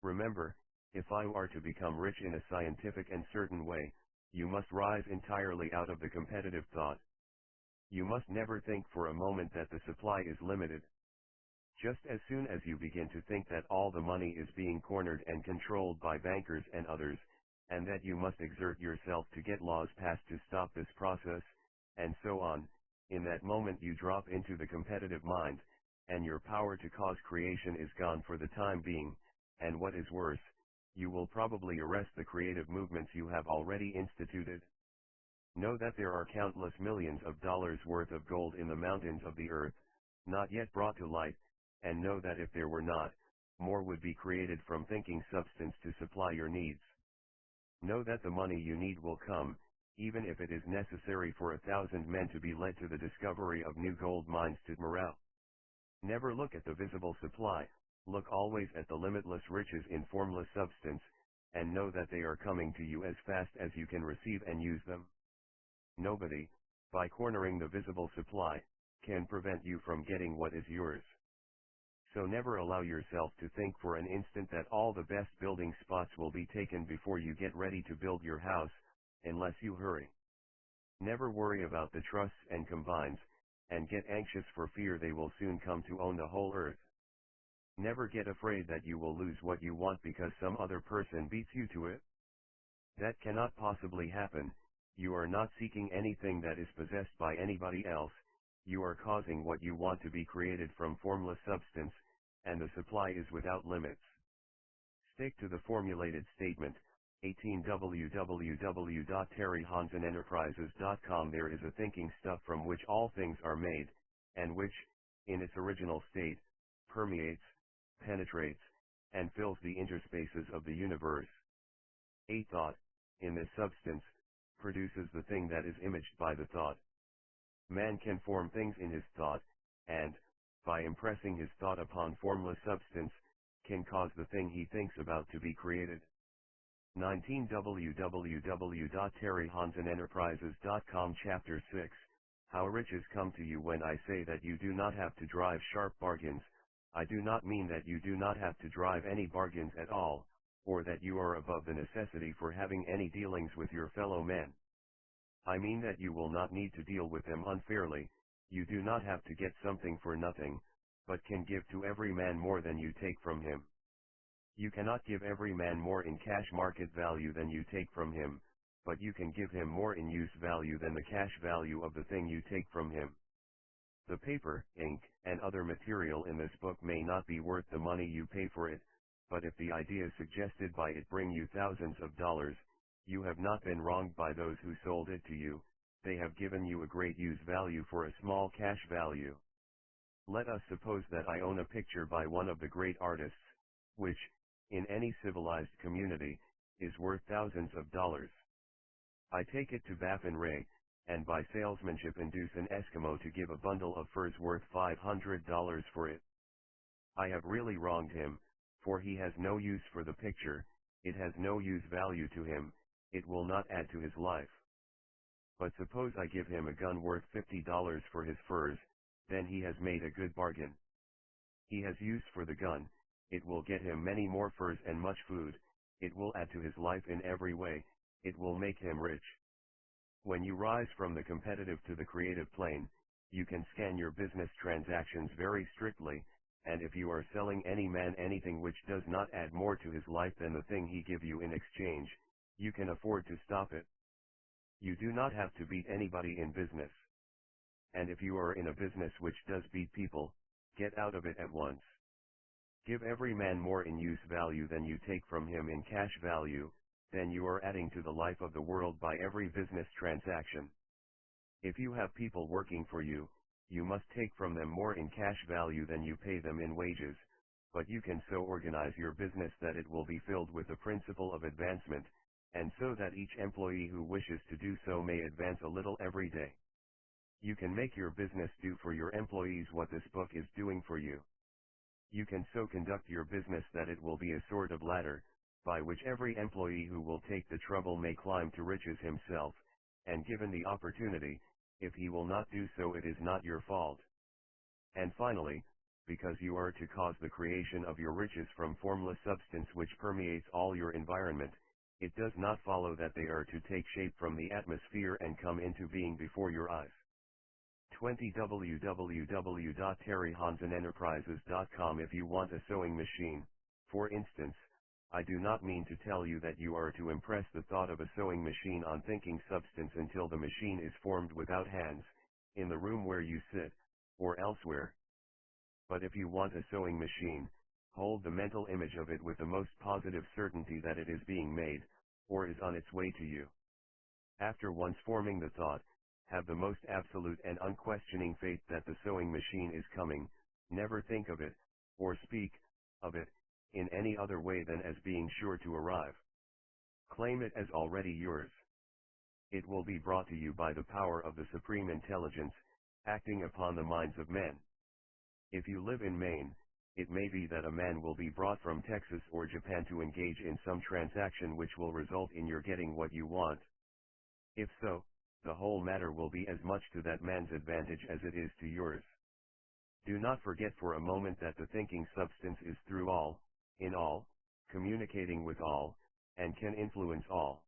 Remember, If I are to become rich in a scientific and certain way, you must rise entirely out of the competitive thought. You must never think for a moment that the supply is limited. Just as soon as you begin to think that all the money is being cornered and controlled by bankers and others, and that you must exert yourself to get laws passed to stop this process, and so on, in that moment you drop into the competitive mind, and your power to cause creation is gone for the time being, and what is worse, you will probably arrest the creative movements you have already instituted. Know that there are countless millions of dollars worth of gold in the mountains of the earth, not yet brought to light, and know that if there were not, more would be created from thinking substance to supply your needs. Know that the money you need will come, even if it is necessary for 1,000 men to be led to the discovery of new gold mines to morale. Never look at the visible supply, look always at the limitless riches in formless substance, and know that they are coming to you as fast as you can receive and use them. Nobody, by cornering the visible supply, can prevent you from getting what is yours. So never allow yourself to think for an instant that all the best building spots will be taken before you get ready to build your house, unless you hurry. Never worry about the trusts and combines, and get anxious for fear they will soon come to own the whole earth. Never get afraid that you will lose what you want because some other person beats you to it. That cannot possibly happen. You are not seeking anything that is possessed by anybody else. You are causing what you want to be created from formless substance, and the supply is without limits. Stick to the formulated statement. 18 www.terryhansenenterprises.com. There is a thinking stuff from which all things are made, and which, in its original state, permeates, penetrates, and fills the interspaces of the universe. A thought, in this substance, produces the thing that is imaged by the thought. Man can form things in his thought, and, by impressing his thought upon formless substance, can cause the thing he thinks about to be created. 19 www.terryhansenenterprises.com. Chapter 6, How Riches Come to You. When I say that you do not have to drive sharp bargains, I do not mean that you do not have to drive any bargains at all, or that you are above the necessity for having any dealings with your fellow men. I mean that you will not need to deal with them unfairly. You do not have to get something for nothing, but can give to every man more than you take from him. You cannot give every man more in cash market value than you take from him, but you can give him more in use value than the cash value of the thing you take from him. The paper, ink, and other material in this book may not be worth the money you pay for it, but if the ideas suggested by it bring you thousands of dollars, you have not been wronged by those who sold it to you. They have given you a great use value for a small cash value. Let us suppose that I own a picture by one of the great artists, which, in any civilized community, is worth thousands of dollars. I take it to Baffin Ray, and by salesmanship induce an Eskimo to give a bundle of furs worth $500 for it. I have really wronged him, for he has no use for the picture, it has no use value to him, it will not add to his life. But suppose I give him a gun worth $50 for his furs, then he has made a good bargain. He has use for the gun, it will get him many more furs and much food, it will add to his life in every way, it will make him rich. When you rise from the competitive to the creative plane, you can scan your business transactions very strictly, and if you are selling any man anything which does not add more to his life than the thing he give you in exchange, you can afford to stop it. You do not have to beat anybody in business. And if you are in a business which does beat people, get out of it at once. Give every man more in use value than you take from him in cash value, then you are adding to the life of the world by every business transaction. If you have people working for you, you must take from them more in cash value than you pay them in wages, but you can so organize your business that it will be filled with the principle of advancement, and so that each employee who wishes to do so may advance a little every day. You can make your business do for your employees what this book is doing for you. You can so conduct your business that it will be a sort of ladder, by which every employee who will take the trouble may climb to riches himself, and given the opportunity, if he will not do so it is not your fault. And finally, because you are to cause the creation of your riches from formless substance which permeates all your environment, it does not follow that they are to take shape from the atmosphere and come into being before your eyes. 20 www.terryhansenenterprises.com. If you want a sewing machine, for instance, I do not mean to tell you that you are to impress the thought of a sewing machine on thinking substance until the machine is formed without hands, in the room where you sit, or elsewhere. But if you want a sewing machine, hold the mental image of it with the most positive certainty that it is being made, or is on its way to you. After once forming the thought, have the most absolute and unquestioning faith that the sewing machine is coming. Never think of it, or speak of it, in any other way than as being sure to arrive. Claim it as already yours. It will be brought to you by the power of the Supreme Intelligence, acting upon the minds of men. If you live in Maine, it may be that a man will be brought from Texas or Japan to engage in some transaction which will result in your getting what you want. If so, the whole matter will be as much to that man's advantage as it is to yours. Do not forget for a moment that the thinking substance is through all, in all, communicating with all, and can influence all.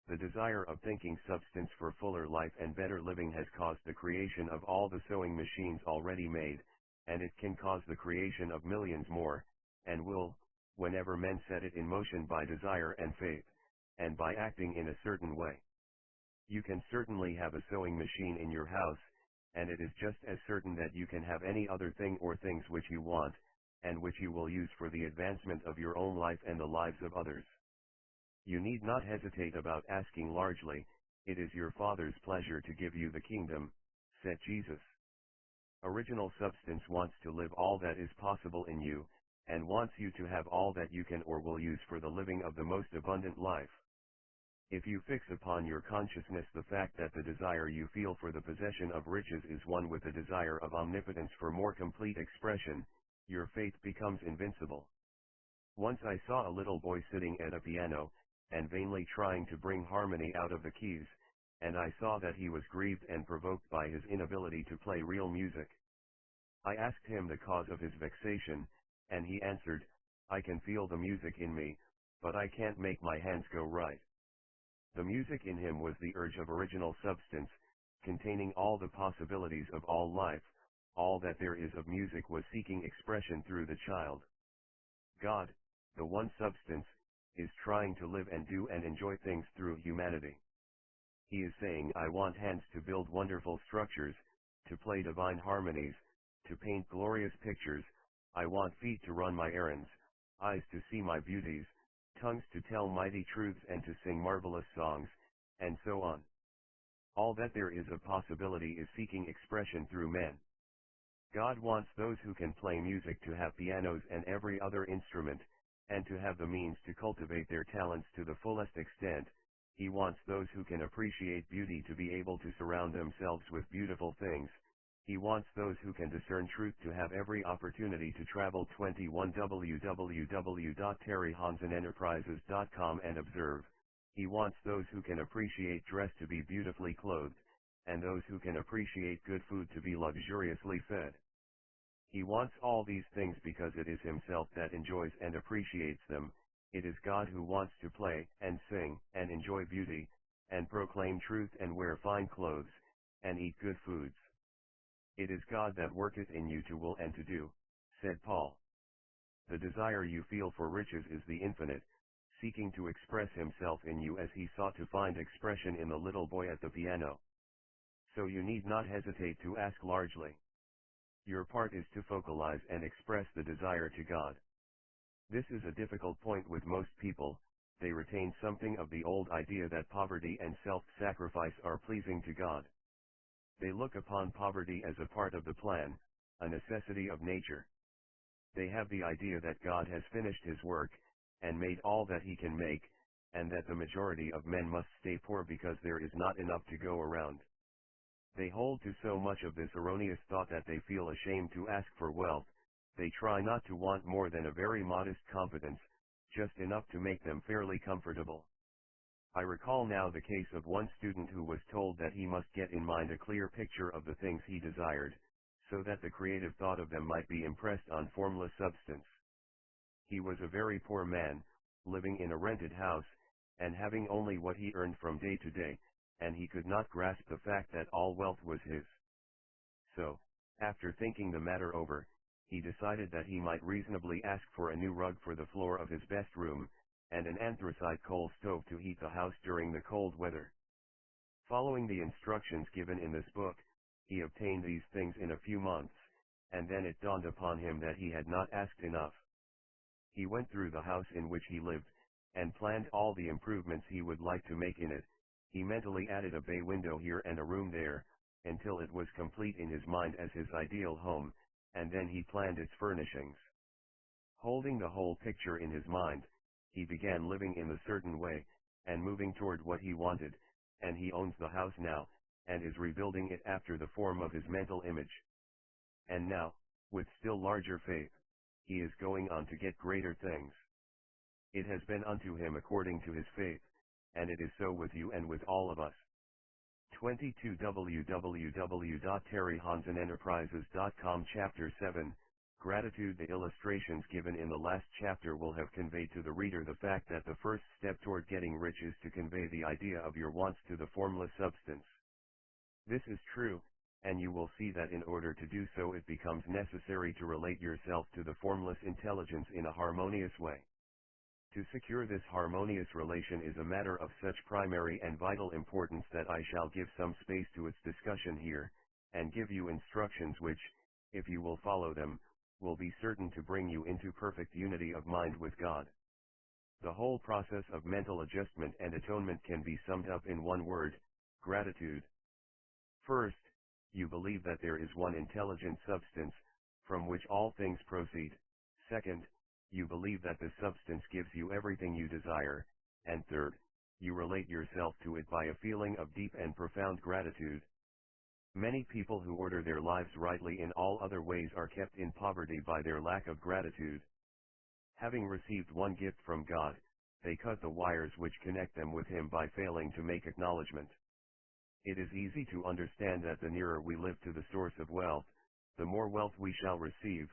The desire of thinking substance for fuller life and better living has caused the creation of all the sewing machines already made, and it can cause the creation of millions more, and will, whenever men set it in motion by desire and faith, and by acting in a certain way. You can certainly have a sewing machine in your house, and it is just as certain that you can have any other thing or things which you want, and which you will use for the advancement of your own life and the lives of others. You need not hesitate about asking largely. It is your Father's pleasure to give you the kingdom, said Jesus. Original substance wants to live all that is possible in you, and wants you to have all that you can or will use for the living of the most abundant life. If you fix upon your consciousness the fact that the desire you feel for the possession of riches is one with the desire of omnipotence for more complete expression, your faith becomes invincible. Once I saw a little boy sitting at a piano, and vainly trying to bring harmony out of the keys, and I saw that he was grieved and provoked by his inability to play real music. I asked him the cause of his vexation, and he answered, I can feel the music in me, but I can't make my hands go right. The music in him was the urge of original substance, containing all the possibilities of all life. All that there is of music was seeking expression through the child. God, the one substance, is trying to live and do and enjoy things through humanity. He is saying, I want hands to build wonderful structures, to play divine harmonies, to paint glorious pictures. I want feet to run my errands, eyes to see my beauties, tongues to tell mighty truths and to sing marvelous songs, and so on. All that there is of possibility is seeking expression through men. God wants those who can play music to have pianos and every other instrument, and to have the means to cultivate their talents to the fullest extent. He wants those who can appreciate beauty to be able to surround themselves with beautiful things. He wants those who can discern truth to have every opportunity to travel. 21 www.terryhansenenterprises.com and observe. He wants those who can appreciate dress to be beautifully clothed, and those who can appreciate good food to be luxuriously fed. He wants all these things because it is himself that enjoys and appreciates them. It is God who wants to play, and sing, and enjoy beauty, and proclaim truth and wear fine clothes, and eat good foods. It is God that worketh in you to will and to do, said Paul. The desire you feel for riches is the infinite, seeking to express himself in you as he sought to find expression in the little boy at the piano. So you need not hesitate to ask largely. Your part is to focalize and express the desire to God. This is a difficult point with most people. They retain something of the old idea that poverty and self-sacrifice are pleasing to God. They look upon poverty as a part of the plan, a necessity of nature. They have the idea that God has finished his work, and made all that he can make, and that the majority of men must stay poor because there is not enough to go around. They hold to so much of this erroneous thought that they feel ashamed to ask for wealth. They try not to want more than a very modest competence, just enough to make them fairly comfortable. I recall now the case of one student who was told that he must get in mind a clear picture of the things he desired, so that the creative thought of them might be impressed on formless substance. He was a very poor man, living in a rented house, and having only what he earned from day to day, and he could not grasp the fact that all wealth was his. So, after thinking the matter over, he decided that he might reasonably ask for a new rug for the floor of his best room, and an anthracite coal stove to heat the house during the cold weather. Following the instructions given in this book, he obtained these things in a few months, and then it dawned upon him that he had not asked enough. He went through the house in which he lived, and planned all the improvements he would like to make in it. He mentally added a bay window here and a room there, until it was complete in his mind as his ideal home, and then he planned its furnishings. Holding the whole picture in his mind, he began living in a certain way, and moving toward what he wanted, and he owns the house now, and is rebuilding it after the form of his mental image. And now, with still larger faith, he is going on to get greater things. It has been unto him according to his faith, and it is so with you and with all of us. 22 www.terryhansenenterprises.com Chapter 7, Gratitude. The illustrations given in the last chapter will have conveyed to the reader the fact that the first step toward getting rich is to convey the idea of your wants to the formless substance. This is true, and you will see that in order to do so it becomes necessary to relate yourself to the formless intelligence in a harmonious way. To secure this harmonious relation is a matter of such primary and vital importance that I shall give some space to its discussion here, and give you instructions which, if you will follow them, will be certain to bring you into perfect unity of mind with God. The whole process of mental adjustment and atonement can be summed up in one word: gratitude. First, you believe that there is one intelligent substance, from which all things proceed. Second, you believe that the substance gives you everything you desire, and third, you relate yourself to it by a feeling of deep and profound gratitude. Many people who order their lives rightly in all other ways are kept in poverty by their lack of gratitude. Having received one gift from God, they cut the wires which connect them with Him by failing to make acknowledgement. It is easy to understand that the nearer we live to the source of wealth, the more wealth we shall receive,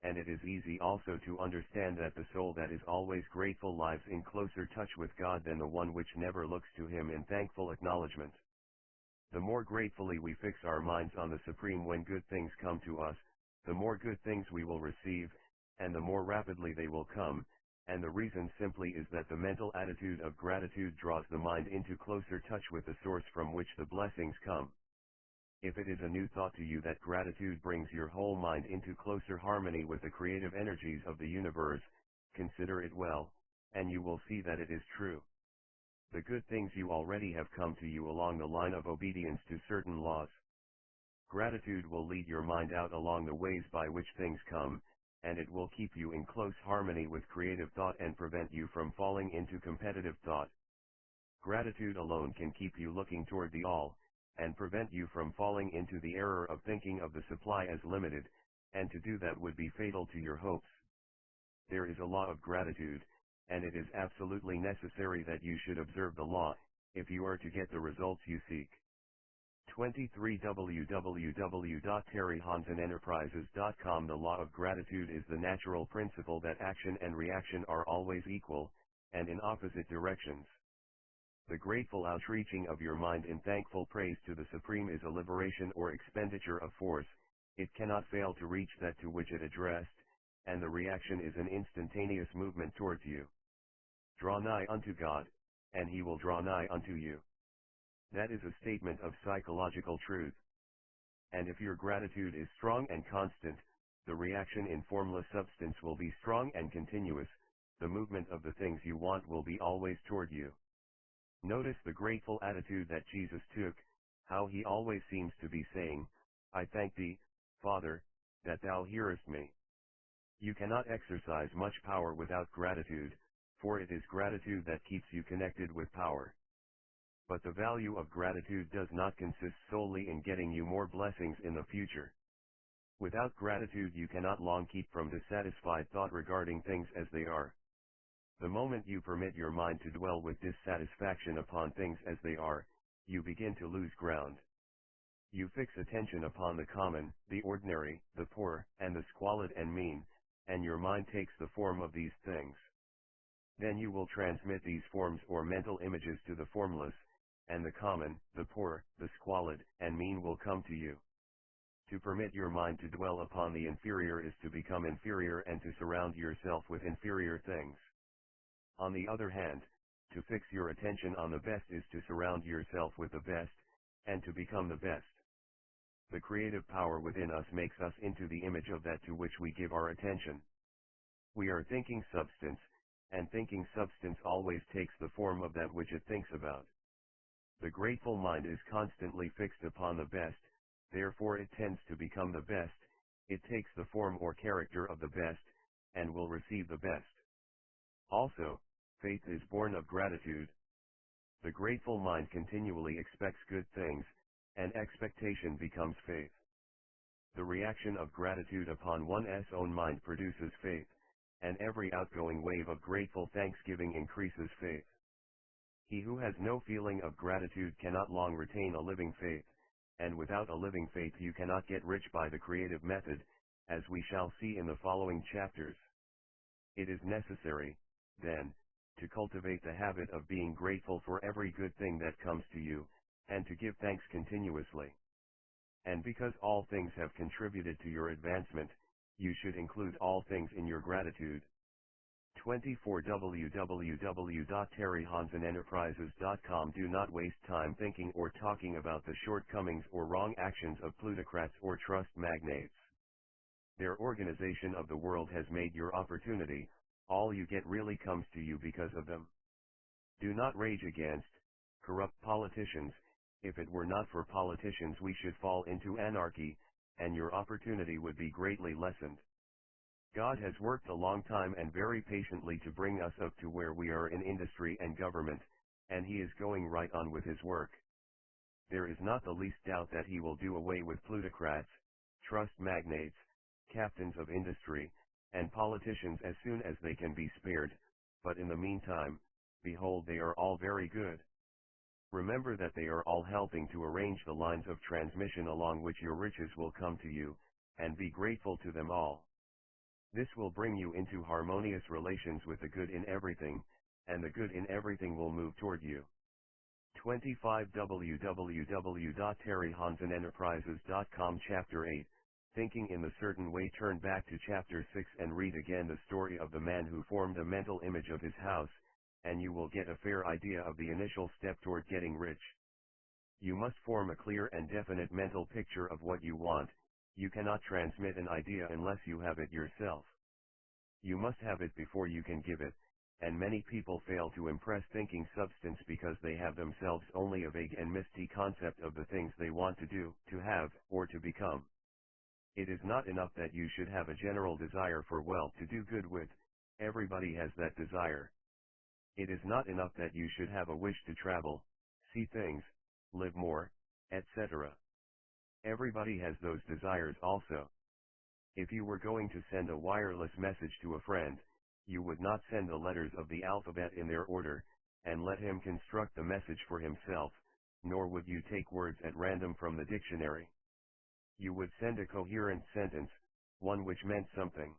and it is easy also to understand that the soul that is always grateful lives in closer touch with God than the one which never looks to Him in thankful acknowledgement. The more gratefully we fix our minds on the Supreme when good things come to us, the more good things we will receive, and the more rapidly they will come, and the reason simply is that the mental attitude of gratitude draws the mind into closer touch with the source from which the blessings come. If it is a new thought to you that gratitude brings your whole mind into closer harmony with the creative energies of the universe, consider it well, and you will see that it is true. The good things you already have come to you along the line of obedience to certain laws. Gratitude will lead your mind out along the ways by which things come, and it will keep you in close harmony with creative thought and prevent you from falling into competitive thought. Gratitude alone can keep you looking toward the all, and prevent you from falling into the error of thinking of the supply as limited, and to do that would be fatal to your hopes. There is a law of gratitude, and it is absolutely necessary that you should observe the law, if you are to get the results you seek. 23 www.terryhansenenterprises.com The law of gratitude is the natural principle that action and reaction are always equal, and in opposite directions. The grateful outreaching of your mind in thankful praise to the Supreme is a liberation or expenditure of force. It cannot fail to reach that to which it addressed, and the reaction is an instantaneous movement towards you. Draw nigh unto God, and He will draw nigh unto you. That is a statement of psychological truth. And if your gratitude is strong and constant, the reaction in formless substance will be strong and continuous. The movement of the things you want will be always toward you. Notice the grateful attitude that Jesus took, how He always seems to be saying, I thank Thee, Father, that Thou hearest me. You cannot exercise much power without gratitude, for it is gratitude that keeps you connected with power. But the value of gratitude does not consist solely in getting you more blessings in the future. Without gratitude you cannot long keep from dissatisfied thought regarding things as they are. The moment you permit your mind to dwell with dissatisfaction upon things as they are, you begin to lose ground. You fix attention upon the common, the ordinary, the poor, and the squalid and mean, and your mind takes the form of these things. Then you will transmit these forms or mental images to the formless, and the common, the poor, the squalid, and mean will come to you. To permit your mind to dwell upon the inferior is to become inferior and to surround yourself with inferior things. On the other hand, to fix your attention on the best is to surround yourself with the best, and to become the best. The creative power within us makes us into the image of that to which we give our attention. We are thinking substance, and thinking substance always takes the form of that which it thinks about. The grateful mind is constantly fixed upon the best, therefore it tends to become the best, it takes the form or character of the best, and will receive the best. Also, faith is born of gratitude. The grateful mind continually expects good things, and expectation becomes faith. The reaction of gratitude upon one's own mind produces faith, and every outgoing wave of grateful thanksgiving increases faith. He who has no feeling of gratitude cannot long retain a living faith, and without a living faith you cannot get rich by the creative method, as we shall see in the following chapters. It is necessary, then, to cultivate the habit of being grateful for every good thing that comes to you, and to give thanks continuously. And because all things have contributed to your advancement, you should include all things in your gratitude. 24 www.terryhansenenterprises.com. Do not waste time thinking or talking about the shortcomings or wrong actions of plutocrats or trust magnates. Their organization of the world has made your opportunity, all you get really comes to you because of them. Do not rage against corrupt politicians. If it were not for politicians we should fall into anarchy, and your opportunity would be greatly lessened. God has worked a long time and very patiently to bring us up to where we are in industry and government, and he is going right on with his work. There is not the least doubt that he will do away with plutocrats, trust magnates, captains of industry, and politicians as soon as they can be spared, but in the meantime, behold, they are all very good. Remember that they are all helping to arrange the lines of transmission along which your riches will come to you, and be grateful to them all. This will bring you into harmonious relations with the good in everything, and the good in everything will move toward you. 25 www.terryhansenenterprises.com. Chapter 8, Thinking in the Certain Way. Turn back to Chapter 6 and read again the story of the man who formed a mental image of his house, and you will get a fair idea of the initial step toward getting rich. You must form a clear and definite mental picture of what you want. You cannot transmit an idea unless you have it yourself. You must have it before you can give it, and many people fail to impress thinking substance because they have themselves only a vague and misty concept of the things they want to do, to have, or to become. It is not enough that you should have a general desire for wealth to do good with. Everybody has that desire. It is not enough that you should have a wish to travel, see things, live more, etc. Everybody has those desires also. If you were going to send a wireless message to a friend, you would not send the letters of the alphabet in their order, and let him construct the message for himself, nor would you take words at random from the dictionary. You would send a coherent sentence, one which meant something.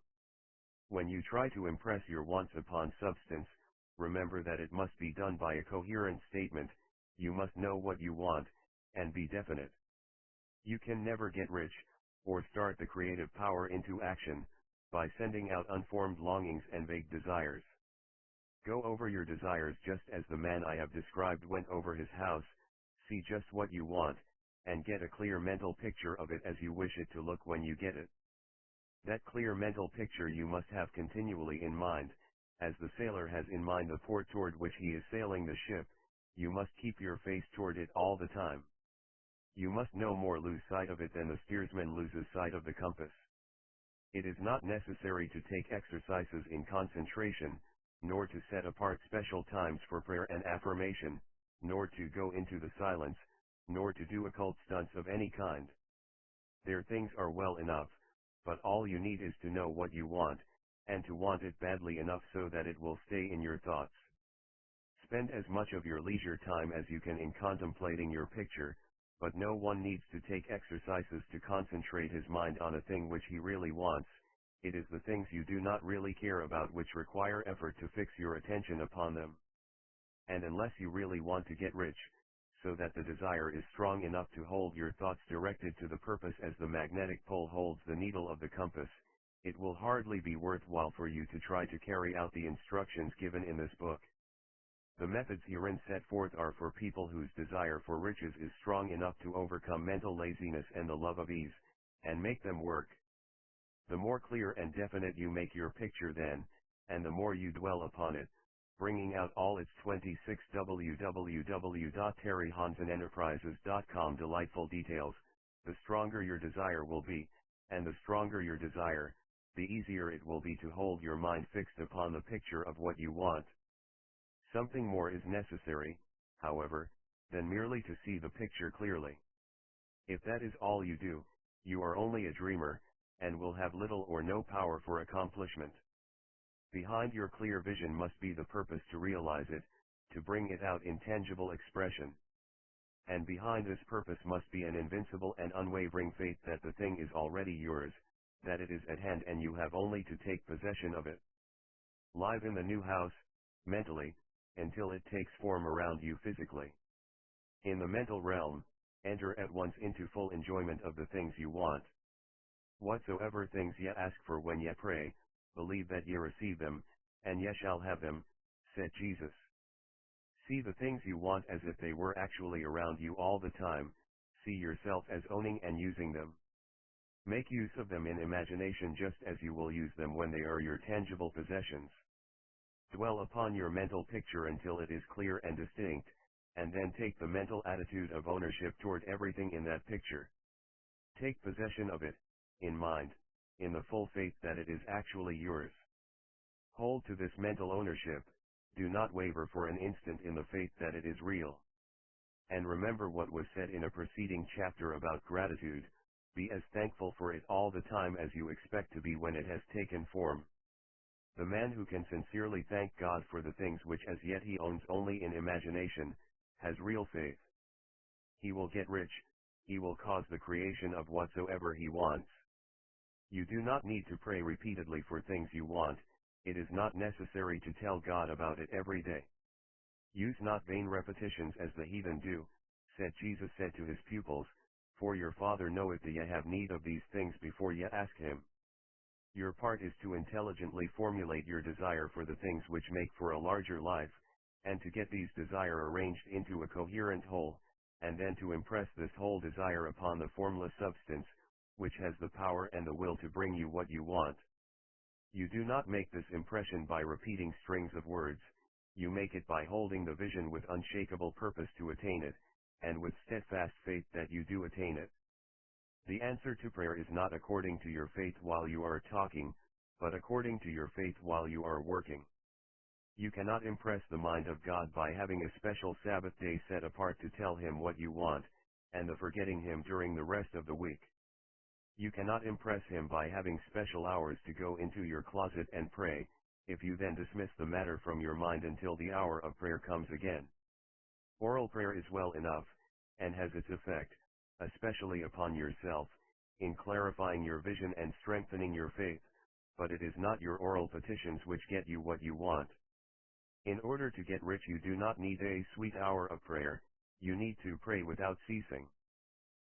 When you try to impress your wants upon substance, remember that it must be done by a coherent statement. You must know what you want, and be definite. You can never get rich, or start the creative power into action, by sending out unformed longings and vague desires. Go over your desires just as the man I have described went over his house, see just what you want, and get a clear mental picture of it as you wish it to look when you get it. That clear mental picture you must have continually in mind, as the sailor has in mind the port toward which he is sailing the ship. You must keep your face toward it all the time. You must no more lose sight of it than the steersman loses sight of the compass. It is not necessary to take exercises in concentration, nor to set apart special times for prayer and affirmation, nor to go into the silence, nor to do occult stunts of any kind. Their things are well enough, but all you need is to know what you want, and to want it badly enough so that it will stay in your thoughts. Spend as much of your leisure time as you can in contemplating your picture, but no one needs to take exercises to concentrate his mind on a thing which he really wants. It is the things you do not really care about which require effort to fix your attention upon them. And unless you really want to get rich, so that the desire is strong enough to hold your thoughts directed to the purpose as the magnetic pole holds the needle of the compass, it will hardly be worthwhile for you to try to carry out the instructions given in this book. The methods herein set forth are for people whose desire for riches is strong enough to overcome mental laziness and the love of ease, and make them work. The more clear and definite you make your picture then, and the more you dwell upon it, bringing out all its 26 www.terryhansenenterprises.com delightful details, the stronger your desire will be, and the stronger your desire, the easier it will be to hold your mind fixed upon the picture of what you want. Something more is necessary, however, than merely to see the picture clearly. If that is all you do, you are only a dreamer, and will have little or no power for accomplishment. Behind your clear vision must be the purpose to realize it, to bring it out in tangible expression. And behind this purpose must be an invincible and unwavering faith that the thing is already yours, that it is at hand and you have only to take possession of it. Live in the new house, mentally, until it takes form around you physically. In the mental realm, enter at once into full enjoyment of the things you want. Whatsoever things ye ask for when ye pray, believe that ye receive them, and ye shall have them, said Jesus. See the things you want as if they were actually around you all the time, see yourself as owning and using them. Make use of them in imagination just as you will use them when they are your tangible possessions. Dwell upon your mental picture until it is clear and distinct, and then take the mental attitude of ownership toward everything in that picture. Take possession of it, in mind, in the full faith that it is actually yours. Hold to this mental ownership, do not waver for an instant in the faith that it is real. And remember what was said in a preceding chapter about gratitude, be as thankful for it all the time as you expect to be when it has taken form. The man who can sincerely thank God for the things which as yet he owns only in imagination, has real faith. He will get rich, he will cause the creation of whatsoever he wants. You do not need to pray repeatedly for things you want, it is not necessary to tell God about it every day. Use not vain repetitions as the heathen do, said Jesus said to his pupils, for your Father knoweth that ye have need of these things before ye ask him. Your part is to intelligently formulate your desire for the things which make for a larger life, and to get these desire arranged into a coherent whole, and then to impress this whole desire upon the formless substance, which has the power and the will to bring you what you want. You do not make this impression by repeating strings of words, you make it by holding the vision with unshakable purpose to attain it, and with steadfast faith that you do attain it. The answer to prayer is not according to your faith while you are talking, but according to your faith while you are working. You cannot impress the mind of God by having a special Sabbath day set apart to tell him what you want, and the forgetting him during the rest of the week. You cannot impress him by having special hours to go into your closet and pray, if you then dismiss the matter from your mind until the hour of prayer comes again. Oral prayer is well enough, and has its effect, especially upon yourself, in clarifying your vision and strengthening your faith, but it is not your oral petitions which get you what you want. In order to get rich you do not need a sweet hour of prayer, you need to pray without ceasing.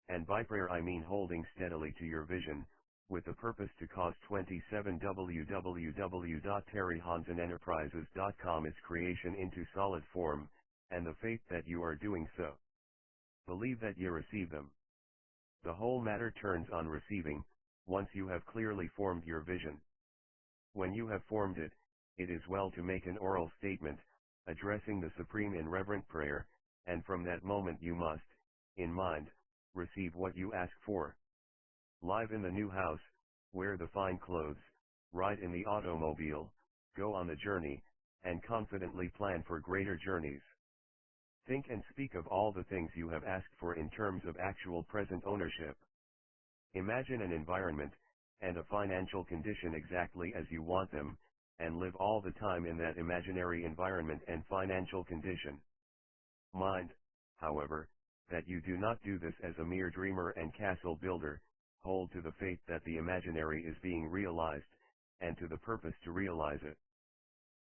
And by prayer I mean holding steadily to your vision, with the purpose to cause 27 www.terryhansenenterprises.com its creation into solid form, and the faith that you are doing so. Believe that ye receive them. The whole matter turns on receiving, once you have clearly formed your vision. When you have formed it, it is well to make an oral statement, addressing the Supreme in reverent prayer, and from that moment you must, in mind, receive what you ask for. Live in the new house, wear the fine clothes, ride in the automobile, go on the journey, and confidently plan for greater journeys. Think and speak of all the things you have asked for in terms of actual present ownership. Imagine an environment, and a financial condition exactly as you want them, and live all the time in that imaginary environment and financial condition. Mind, however, that you do not do this as a mere dreamer and castle builder. Hold to the faith that the imaginary is being realized, and to the purpose to realize it.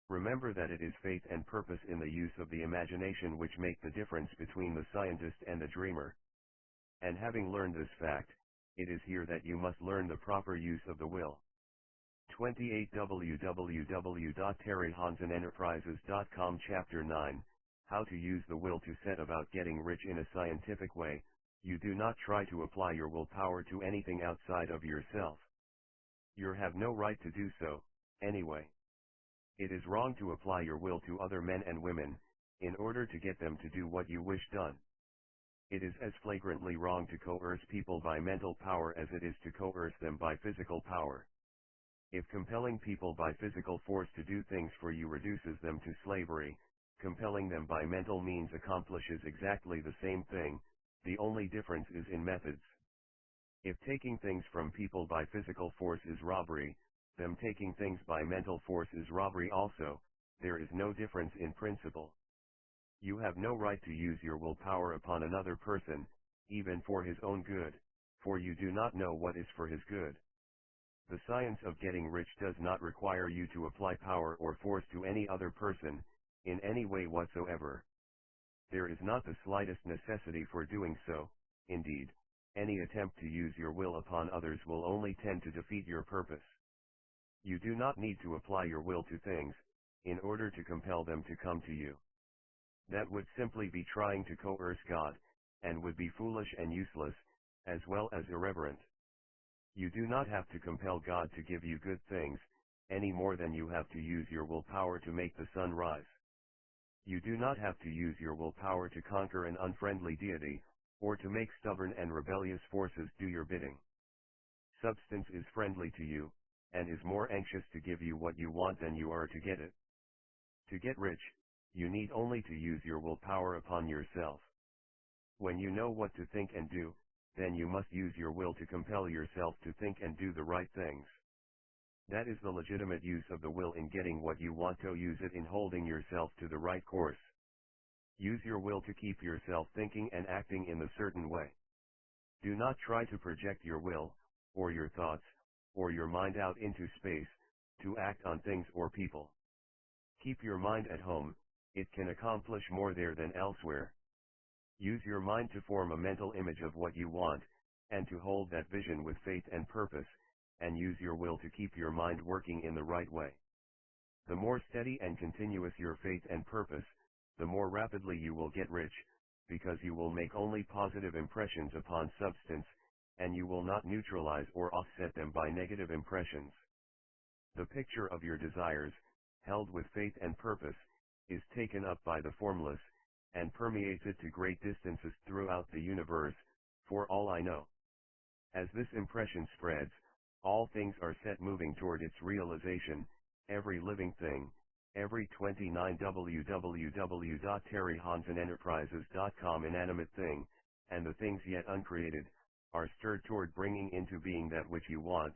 Remember that it is faith and purpose in the use of the imagination which make the difference between the scientist and the dreamer. And having learned this fact, it is here that you must learn the proper use of the will. 28 www.terryhansenenterprises.com Chapter 9, How to use the will to set about getting rich in a scientific way. You do not try to apply your willpower to anything outside of yourself. You have no right to do so, anyway. It is wrong to apply your will to other men and women, in order to get them to do what you wish done. It is as flagrantly wrong to coerce people by mental power as it is to coerce them by physical power. If compelling people by physical force to do things for you reduces them to slavery, compelling them by mental means accomplishes exactly the same thing. The only difference is in methods. If taking things from people by physical force is robbery, them taking things by mental force is robbery also. There is no difference in principle. You have no right to use your willpower upon another person, even for his own good, for you do not know what is for his good. The science of getting rich does not require you to apply power or force to any other person, in any way whatsoever. There is not the slightest necessity for doing so. Indeed, any attempt to use your will upon others will only tend to defeat your purpose. You do not need to apply your will to things, in order to compel them to come to you. That would simply be trying to coerce God, and would be foolish and useless, as well as irreverent. You do not have to compel God to give you good things, any more than you have to use your willpower to make the sun rise. You do not have to use your willpower to conquer an unfriendly deity, or to make stubborn and rebellious forces do your bidding. Substance is friendly to you, and is more anxious to give you what you want than you are to get it. To get rich, you need only to use your willpower upon yourself. When you know what to think and do, then you must use your will to compel yourself to think and do the right things. That is the legitimate use of the will in getting what you want to use it in holding yourself to the right course. Use your will to keep yourself thinking and acting in a certain way. Do not try to project your will, or your thoughts, or your mind out into space, to act on things or people. Keep your mind at home, it can accomplish more there than elsewhere. Use your mind to form a mental image of what you want, and to hold that vision with faith and purpose, and use your will to keep your mind working in the right way. The more steady and continuous your faith and purpose, the more rapidly you will get rich, because you will make only positive impressions upon substance, and you will not neutralize or offset them by negative impressions. The picture of your desires, held with faith and purpose, is taken up by the formless, and permeates it to great distances throughout the universe, for all I know. As this impression spreads, all things are set moving toward its realization, every living thing, every 29 www.terryhansenenterprises.com inanimate thing, and the things yet uncreated, are stirred toward bringing into being that which you want.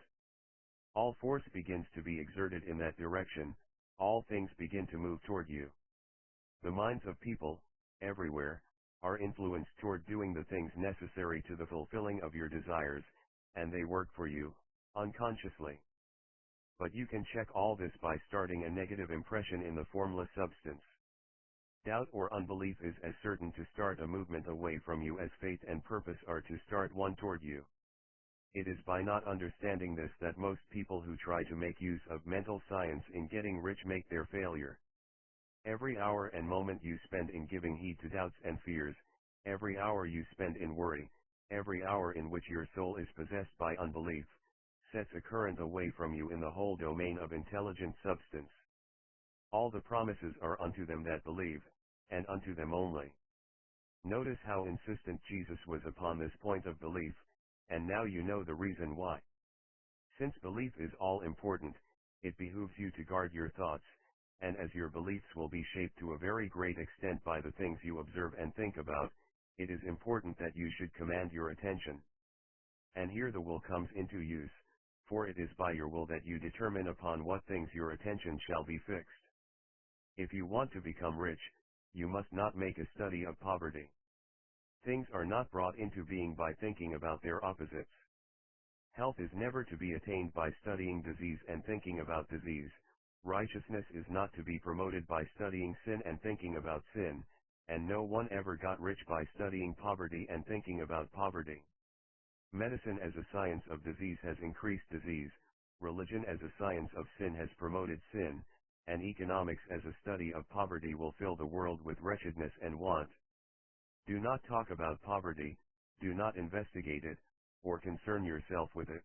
All force begins to be exerted in that direction, all things begin to move toward you. The minds of people, everywhere, are influenced toward doing the things necessary to the fulfilling of your desires, and they work for you, unconsciously. But you can check all this by starting a negative impression in the formless substance. Doubt or unbelief is as certain to start a movement away from you as faith and purpose are to start one toward you. It is by not understanding this that most people who try to make use of mental science in getting rich make their failure. Every hour and moment you spend in giving heed to doubts and fears, every hour you spend in worry, every hour in which your soul is possessed by unbelief, sets a current away from you in the whole domain of intelligent substance. All the promises are unto them that believe, and unto them only. Notice how insistent Jesus was upon this point of belief, and now you know the reason why. Since belief is all important, it behooves you to guard your thoughts, and as your beliefs will be shaped to a very great extent by the things you observe and think about, it is important that you should command your attention. And here the will comes into use, for it is by your will that you determine upon what things your attention shall be fixed. If you want to become rich, you must not make a study of poverty. Things are not brought into being by thinking about their opposites. Health is never to be attained by studying disease and thinking about disease. Righteousness is not to be promoted by studying sin and thinking about sin, and no one ever got rich by studying poverty and thinking about poverty. Medicine as a science of disease has increased disease, religion as a science of sin has promoted sin, and economics as a study of poverty will fill the world with wretchedness and want. Do not talk about poverty, do not investigate it, or concern yourself with it.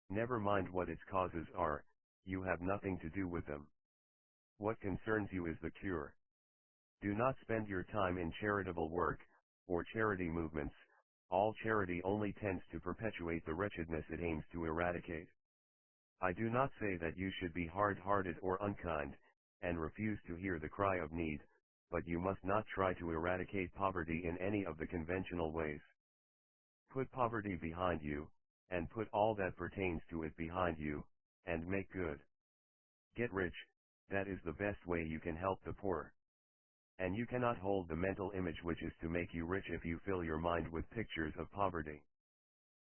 Never mind what its causes are, you have nothing to do with them. What concerns you is the cure. Do not spend your time in charitable work, or charity movements. All charity only tends to perpetuate the wretchedness it aims to eradicate. I do not say that you should be hard-hearted or unkind, and refuse to hear the cry of need, but you must not try to eradicate poverty in any of the conventional ways. Put poverty behind you, and put all that pertains to it behind you, and make good. Get rich, that is the best way you can help the poor. And you cannot hold the mental image which is to make you rich if you fill your mind with pictures of poverty.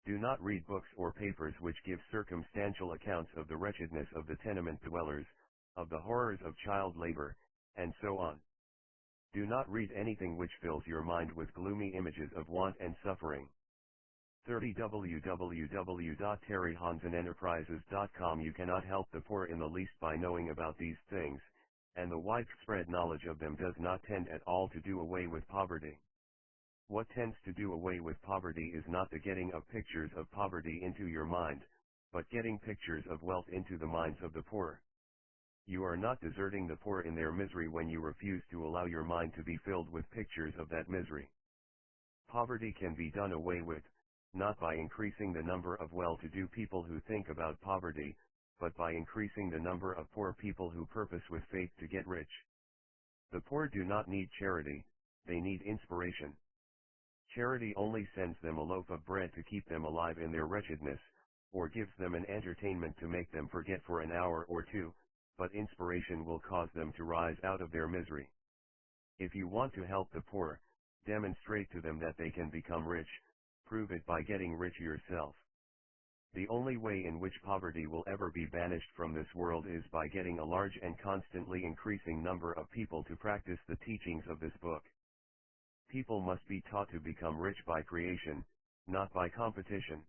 Do not read books or papers which give circumstantial accounts of the wretchedness of the tenement dwellers, of the horrors of child labor, and so on. Do not read anything which fills your mind with gloomy images of want and suffering. 30 www.terryhansenenterprises.com. You cannot help the poor in the least by knowing about these things, and the widespread knowledge of them does not tend at all to do away with poverty. What tends to do away with poverty is not the getting of pictures of poverty into your mind, but getting pictures of wealth into the minds of the poor. You are not deserting the poor in their misery when you refuse to allow your mind to be filled with pictures of that misery. Poverty can be done away with, not by increasing the number of well-to-do people who think about poverty, but by increasing the number of poor people who purpose with faith to get rich. The poor do not need charity, they need inspiration. Charity only sends them a loaf of bread to keep them alive in their wretchedness, or gives them an entertainment to make them forget for an hour or two, but inspiration will cause them to rise out of their misery. If you want to help the poor, demonstrate to them that they can become rich, prove it by getting rich yourself. The only way in which poverty will ever be banished from this world is by getting a large and constantly increasing number of people to practice the teachings of this book. People must be taught to become rich by creation, not by competition.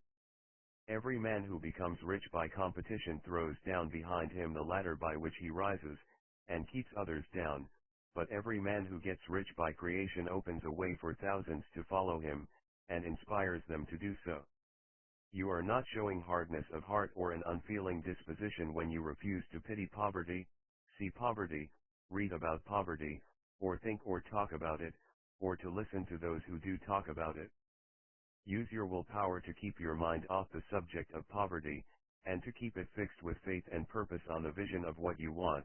Every man who becomes rich by competition throws down behind him the ladder by which he rises, and keeps others down, but every man who gets rich by creation opens a way for thousands to follow him, and inspires them to do so. You are not showing hardness of heart or an unfeeling disposition when you refuse to pity poverty, see poverty, read about poverty, or think or talk about it, or to listen to those who do talk about it. Use your willpower to keep your mind off the subject of poverty, and to keep it fixed with faith and purpose on the vision of what you want.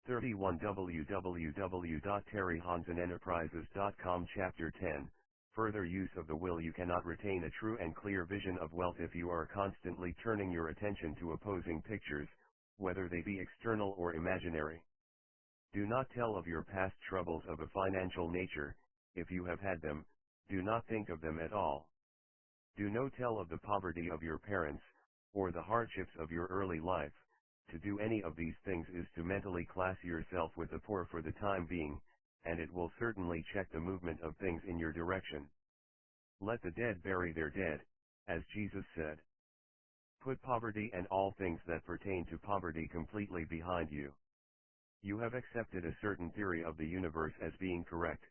31 www.terryhansenenterprises.com Chapter 10 Further use of the will. You cannot retain a true and clear vision of wealth if you are constantly turning your attention to opposing pictures, whether they be external or imaginary. Do not tell of your past troubles of a financial nature, if you have had them. Do not think of them at all. Do no tell of the poverty of your parents, or the hardships of your early life. To do any of these things is to mentally class yourself with the poor for the time being, and it will certainly check the movement of things in your direction. Let the dead bury their dead, as Jesus said. Put poverty and all things that pertain to poverty completely behind you. You have accepted a certain theory of the universe as being correct,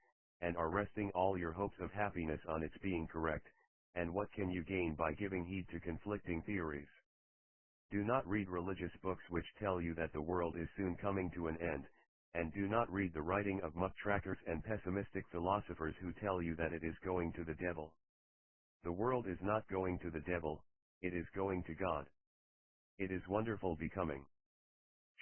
and are resting all your hopes of happiness on its being correct, and what can you gain by giving heed to conflicting theories? Do not read religious books which tell you that the world is soon coming to an end, and do not read the writing of mucktrackers and pessimistic philosophers who tell you that it is going to the devil. The world is not going to the devil, it is going to God. It is wonderful becoming.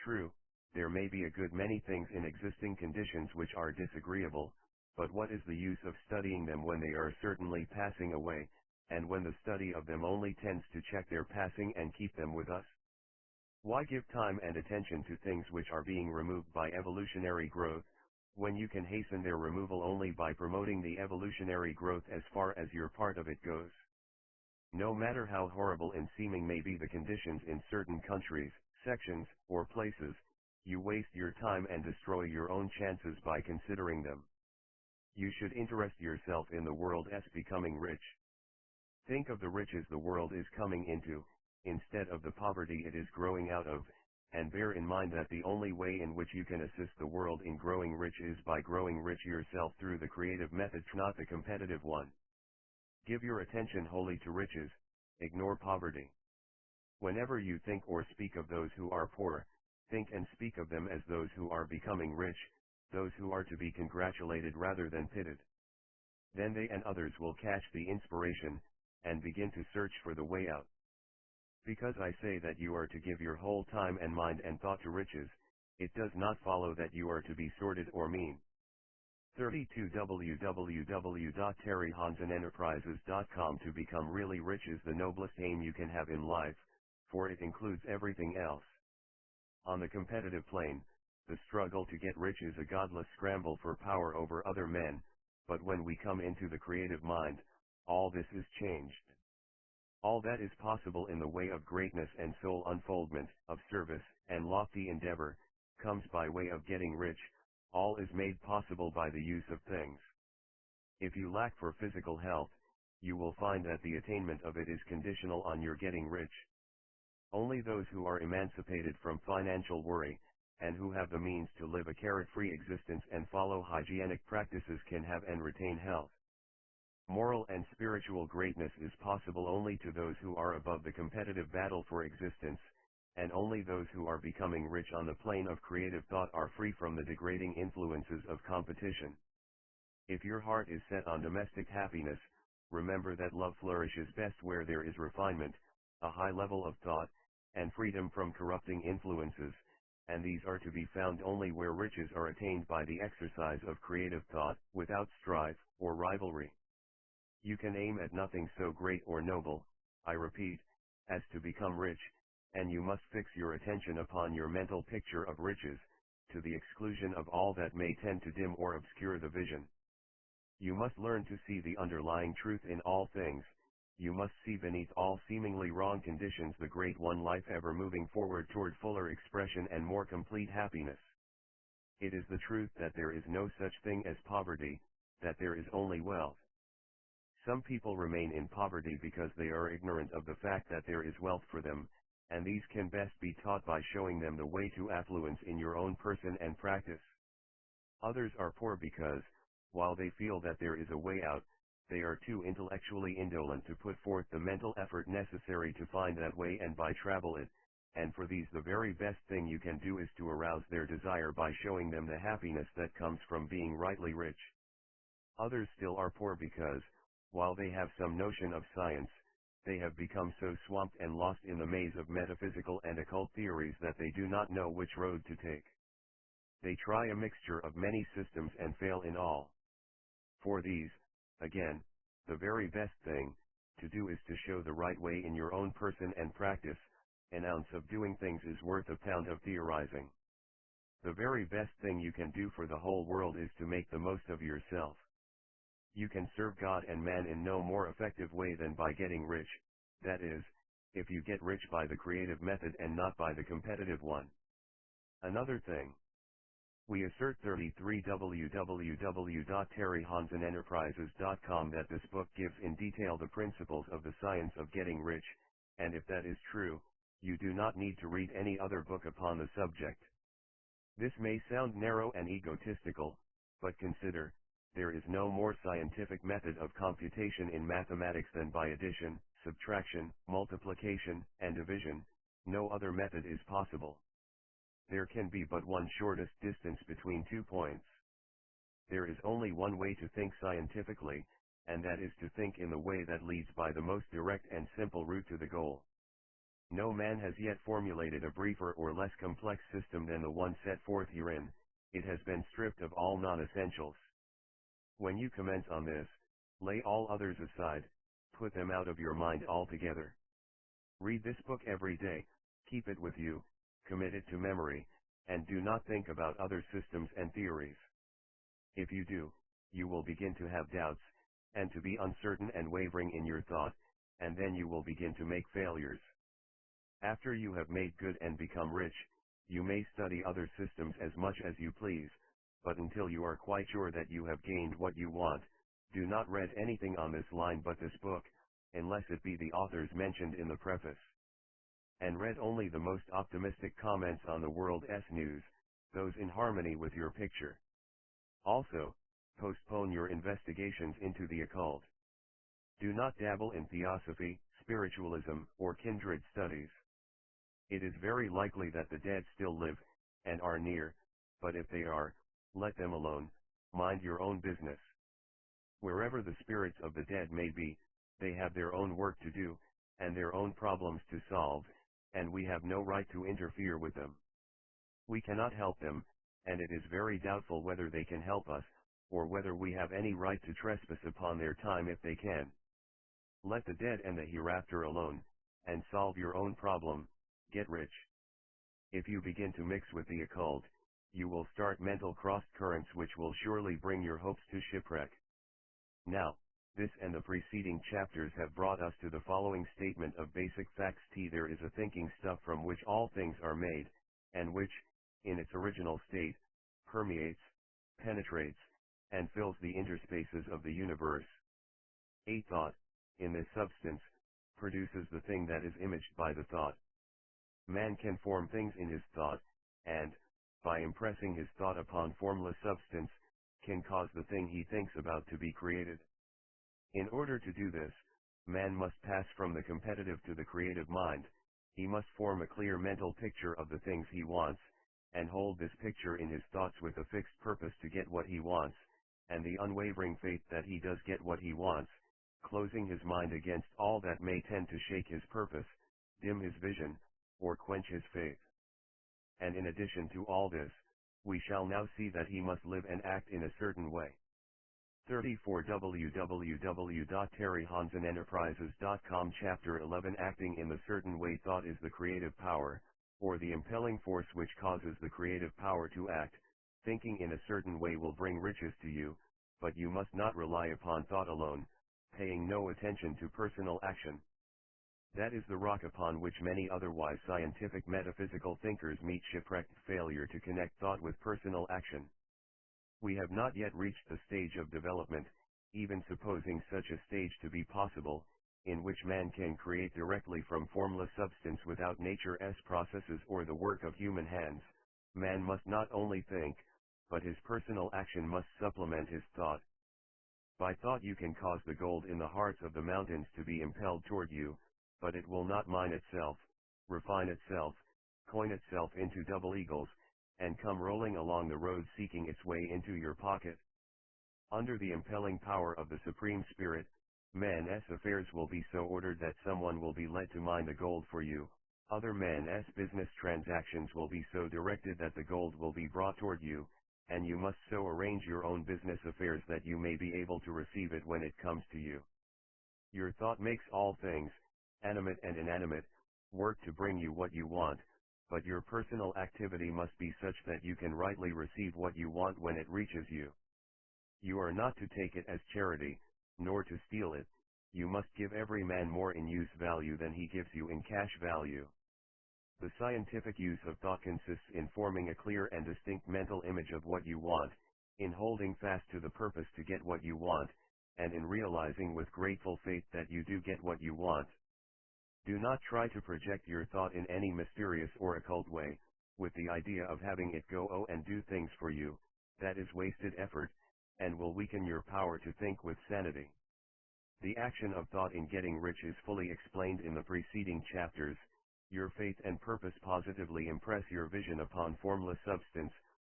True, there may be a good many things in existing conditions which are disagreeable, but what is the use of studying them when they are certainly passing away, and when the study of them only tends to check their passing and keep them with us? Why give time and attention to things which are being removed by evolutionary growth, when you can hasten their removal only by promoting the evolutionary growth as far as your part of it goes. No matter how horrible in seeming may be the conditions in certain countries, sections, or places, you waste your time and destroy your own chances by considering them. You should interest yourself in the world as becoming rich. Think of the riches the world is coming into, instead of the poverty it is growing out of, and bear in mind that the only way in which you can assist the world in growing rich is by growing rich yourself through the creative method, not the competitive one. Give your attention wholly to riches, ignore poverty. Whenever you think or speak of those who are poor, think and speak of them as those who are becoming rich, those who are to be congratulated rather than pitied. Then they and others will catch the inspiration, and begin to search for the way out. Because I say that you are to give your whole time and mind and thought to riches, it does not follow that you are to be sordid or mean. 32 www.terryhansenenterprises.com. To become really rich is the noblest aim you can have in life, for it includes everything else. On the competitive plane, the struggle to get rich is a godless scramble for power over other men, but when we come into the creative mind, all this is changed. All that is possible in the way of greatness and soul unfoldment, of service, and lofty endeavor, comes by way of getting rich. All is made possible by the use of things. If you lack for physical health, you will find that the attainment of it is conditional on your getting rich. Only those who are emancipated from financial worry, and who have the means to live a carrot-free existence and follow hygienic practices can have and retain health. Moral and spiritual greatness is possible only to those who are above the competitive battle for existence, and only those who are becoming rich on the plane of creative thought are free from the degrading influences of competition. If your heart is set on domestic happiness, remember that love flourishes best where there is refinement, a high level of thought, and freedom from corrupting influences, and these are to be found only where riches are attained by the exercise of creative thought, without strife or rivalry. You can aim at nothing so great or noble, I repeat, as to become rich, and you must fix your attention upon your mental picture of riches, to the exclusion of all that may tend to dim or obscure the vision. You must learn to see the underlying truth in all things. You must see beneath all seemingly wrong conditions the great one, life ever moving forward toward fuller expression and more complete happiness. It is the truth that there is no such thing as poverty, that there is only wealth. Some people remain in poverty because they are ignorant of the fact that there is wealth for them, and these can best be taught by showing them the way to affluence in your own person and practice. Others are poor because, while they feel that there is a way out, they are too intellectually indolent to put forth the mental effort necessary to find that way and by travel it, and for these the very best thing you can do is to arouse their desire by showing them the happiness that comes from being rightly rich. Others still are poor because, while they have some notion of science, they have become so swamped and lost in the maze of metaphysical and occult theories that they do not know which road to take. They try a mixture of many systems and fail in all. For these, again, the very best thing to do is to show the right way in your own person and practice. An ounce of doing things is worth a pound of theorizing. The very best thing you can do for the whole world is to make the most of yourself. You can serve God and man in no more effective way than by getting rich, that is, if you get rich by the creative method and not by the competitive one. Another thing. We assert 33 www.terryhansenenterprises.com that this book gives in detail the principles of the science of getting rich, and if that is true, you do not need to read any other book upon the subject. This may sound narrow and egotistical, but consider, there is no more scientific method of computation in mathematics than by addition, subtraction, multiplication, and division. No other method is possible. There can be but one shortest distance between 2 points. There is only one way to think scientifically, and that is to think in the way that leads by the most direct and simple route to the goal. No man has yet formulated a briefer or less complex system than the one set forth herein. It has been stripped of all non-essentials. When you commence on this, lay all others aside, put them out of your mind altogether. Read this book every day, keep it with you, commit it to memory, and do not think about other systems and theories. If you do, you will begin to have doubts, and to be uncertain and wavering in your thought, and then you will begin to make failures. After you have made good and become rich, you may study other systems as much as you please, but until you are quite sure that you have gained what you want, do not read anything on this line but this book, unless it be the authors mentioned in the preface. And read only the most optimistic comments on the world's news, those in harmony with your picture. Also, postpone your investigations into the occult. Do not dabble in theosophy, spiritualism, or kindred studies. It is very likely that the dead still live, and are near, but if they are, let them alone, mind your own business. Wherever the spirits of the dead may be, they have their own work to do, and their own problems to solve, and we have no right to interfere with them. We cannot help them, and it is very doubtful whether they can help us, or whether we have any right to trespass upon their time if they can. Let the dead and the hereafter alone, and solve your own problem, get rich. If you begin to mix with the occult, you will start mental cross-currents which will surely bring your hopes to shipwreck. Now, this and the preceding chapters have brought us to the following statement of basic facts. There is a thinking stuff from which all things are made, and which, in its original state, permeates, penetrates, and fills the interspaces of the universe. A thought, in this substance, produces the thing that is imaged by the thought. Man can form things in his thought, and, by impressing his thought upon formless substance, can cause the thing he thinks about to be created. In order to do this, man must pass from the competitive to the creative mind. He must form a clear mental picture of the things he wants, and hold this picture in his thoughts with a fixed purpose to get what he wants, and the unwavering faith that he does get what he wants, closing his mind against all that may tend to shake his purpose, dim his vision, or quench his faith. And in addition to all this, we shall now see that he must live and act in a certain way. 34 www.terryhansenenterprises.com Chapter 11 Acting in the Certain Way. Thought is the creative power, or the impelling force which causes the creative power to act. Thinking in a certain way will bring riches to you, but you must not rely upon thought alone, paying no attention to personal action. That is the rock upon which many otherwise scientific metaphysical thinkers meet shipwrecked failure to connect thought with personal action. We have not yet reached the stage of development, even supposing such a stage to be possible, in which man can create directly from formless substance without nature's processes or the work of human hands. Man must not only think, but his personal action must supplement his thought. By thought you can cause the gold in the hearts of the mountains to be impelled toward you, but it will not mine itself, refine itself, coin itself into double eagles, and come rolling along the road seeking its way into your pocket. Under the impelling power of the Supreme Spirit, man's affairs will be so ordered that someone will be led to mine the gold for you. Other man's business transactions will be so directed that the gold will be brought toward you, and you must so arrange your own business affairs that you may be able to receive it when it comes to you. Your thought makes all things, animate and inanimate, work to bring you what you want, but your personal activity must be such that you can rightly receive what you want when it reaches you. You are not to take it as charity, nor to steal it. You must give every man more in use value than he gives you in cash value. The scientific use of thought consists in forming a clear and distinct mental image of what you want, in holding fast to the purpose to get what you want, and in realizing with grateful faith that you do get what you want. Do not try to project your thought in any mysterious or occult way, with the idea of having it go and do things for you. That is wasted effort, and will weaken your power to think with sanity. The action of thought in getting rich is fully explained in the preceding chapters. Your faith and purpose positively impress your vision upon formless substance,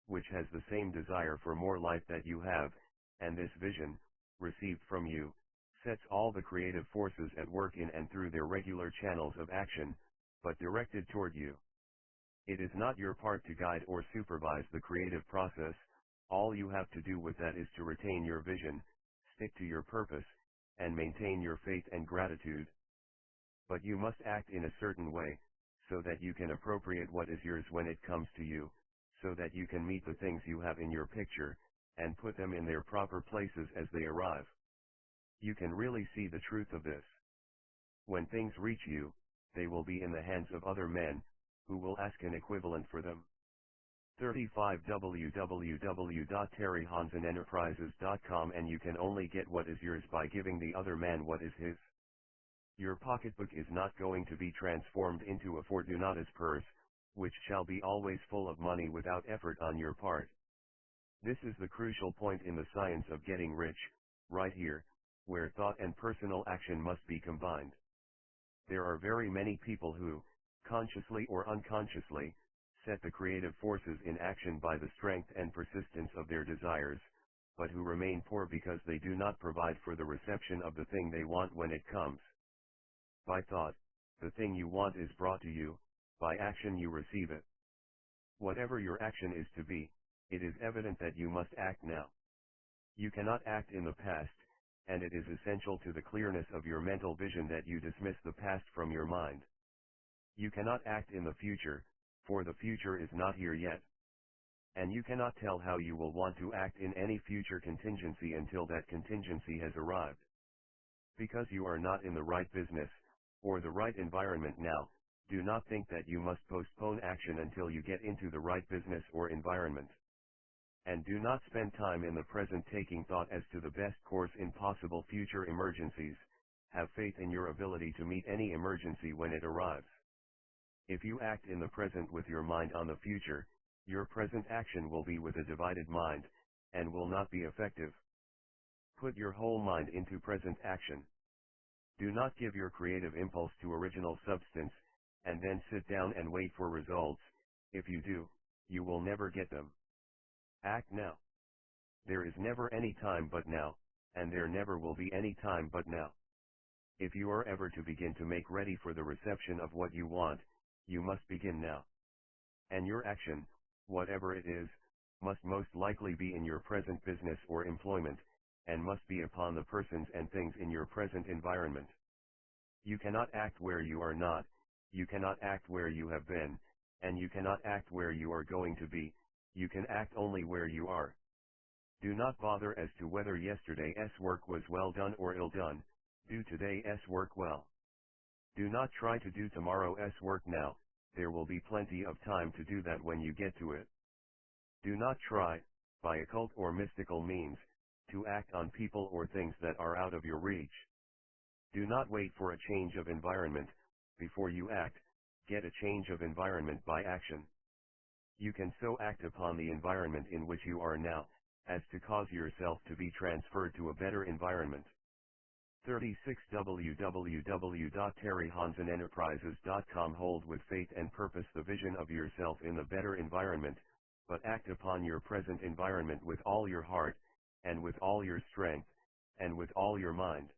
which has the same desire for more life that you have, and this vision, received from you, sets all the creative forces at work in and through their regular channels of action, but directed toward you. It is not your part to guide or supervise the creative process. All you have to do with that is to retain your vision, stick to your purpose, and maintain your faith and gratitude. But you must act in a certain way, so that you can appropriate what is yours when it comes to you, so that you can meet the things you have in your picture, and put them in their proper places as they arrive. You can really see the truth of this. When things reach you, they will be in the hands of other men, who will ask an equivalent for them. 35 www.terryhansenenterprises.com And you can only get what is yours by giving the other man what is his. Your pocketbook is not going to be transformed into a Fortunatus purse, which shall be always full of money without effort on your part. This is the crucial point in the science of getting rich, right here, where thought and personal action must be combined. There are very many people who, consciously or unconsciously, set the creative forces in action by the strength and persistence of their desires, but who remain poor because they do not provide for the reception of the thing they want when it comes. By thought, the thing you want is brought to you, by action you receive it. Whatever your action is to be, it is evident that you must act now. You cannot act in the past, and it is essential to the clearness of your mental vision that you dismiss the past from your mind. You cannot act in the future, for the future is not here yet. And you cannot tell how you will want to act in any future contingency until that contingency has arrived. Because you are not in the right business, or the right environment now, do not think that you must postpone action until you get into the right business or environment. And do not spend time in the present taking thought as to the best course in possible future emergencies. Have faith in your ability to meet any emergency when it arrives. If you act in the present with your mind on the future, your present action will be with a divided mind, and will not be effective. Put your whole mind into present action. Do not give your creative impulse to original substance, and then sit down and wait for results. If you do, you will never get them. Act now. There is never any time but now, and there never will be any time but now. If you are ever to begin to make ready for the reception of what you want, you must begin now. And your action, whatever it is, must most likely be in your present business or employment, and must be upon the persons and things in your present environment. You cannot act where you are not, you cannot act where you have been, and you cannot act where you are going to be. You can act only where you are. Do not bother as to whether yesterday's work was well done or ill done. Do today's work well. Do not try to do tomorrow's work now. There will be plenty of time to do that when you get to it. Do not try, by occult or mystical means, to act on people or things that are out of your reach. Do not wait for a change of environment before you act. Get a change of environment by action. You can so act upon the environment in which you are now, as to cause yourself to be transferred to a better environment. 36 www.terryhansenenterprises.com Hold with faith and purpose the vision of yourself in the better environment, but act upon your present environment with all your heart, and with all your strength, and with all your mind.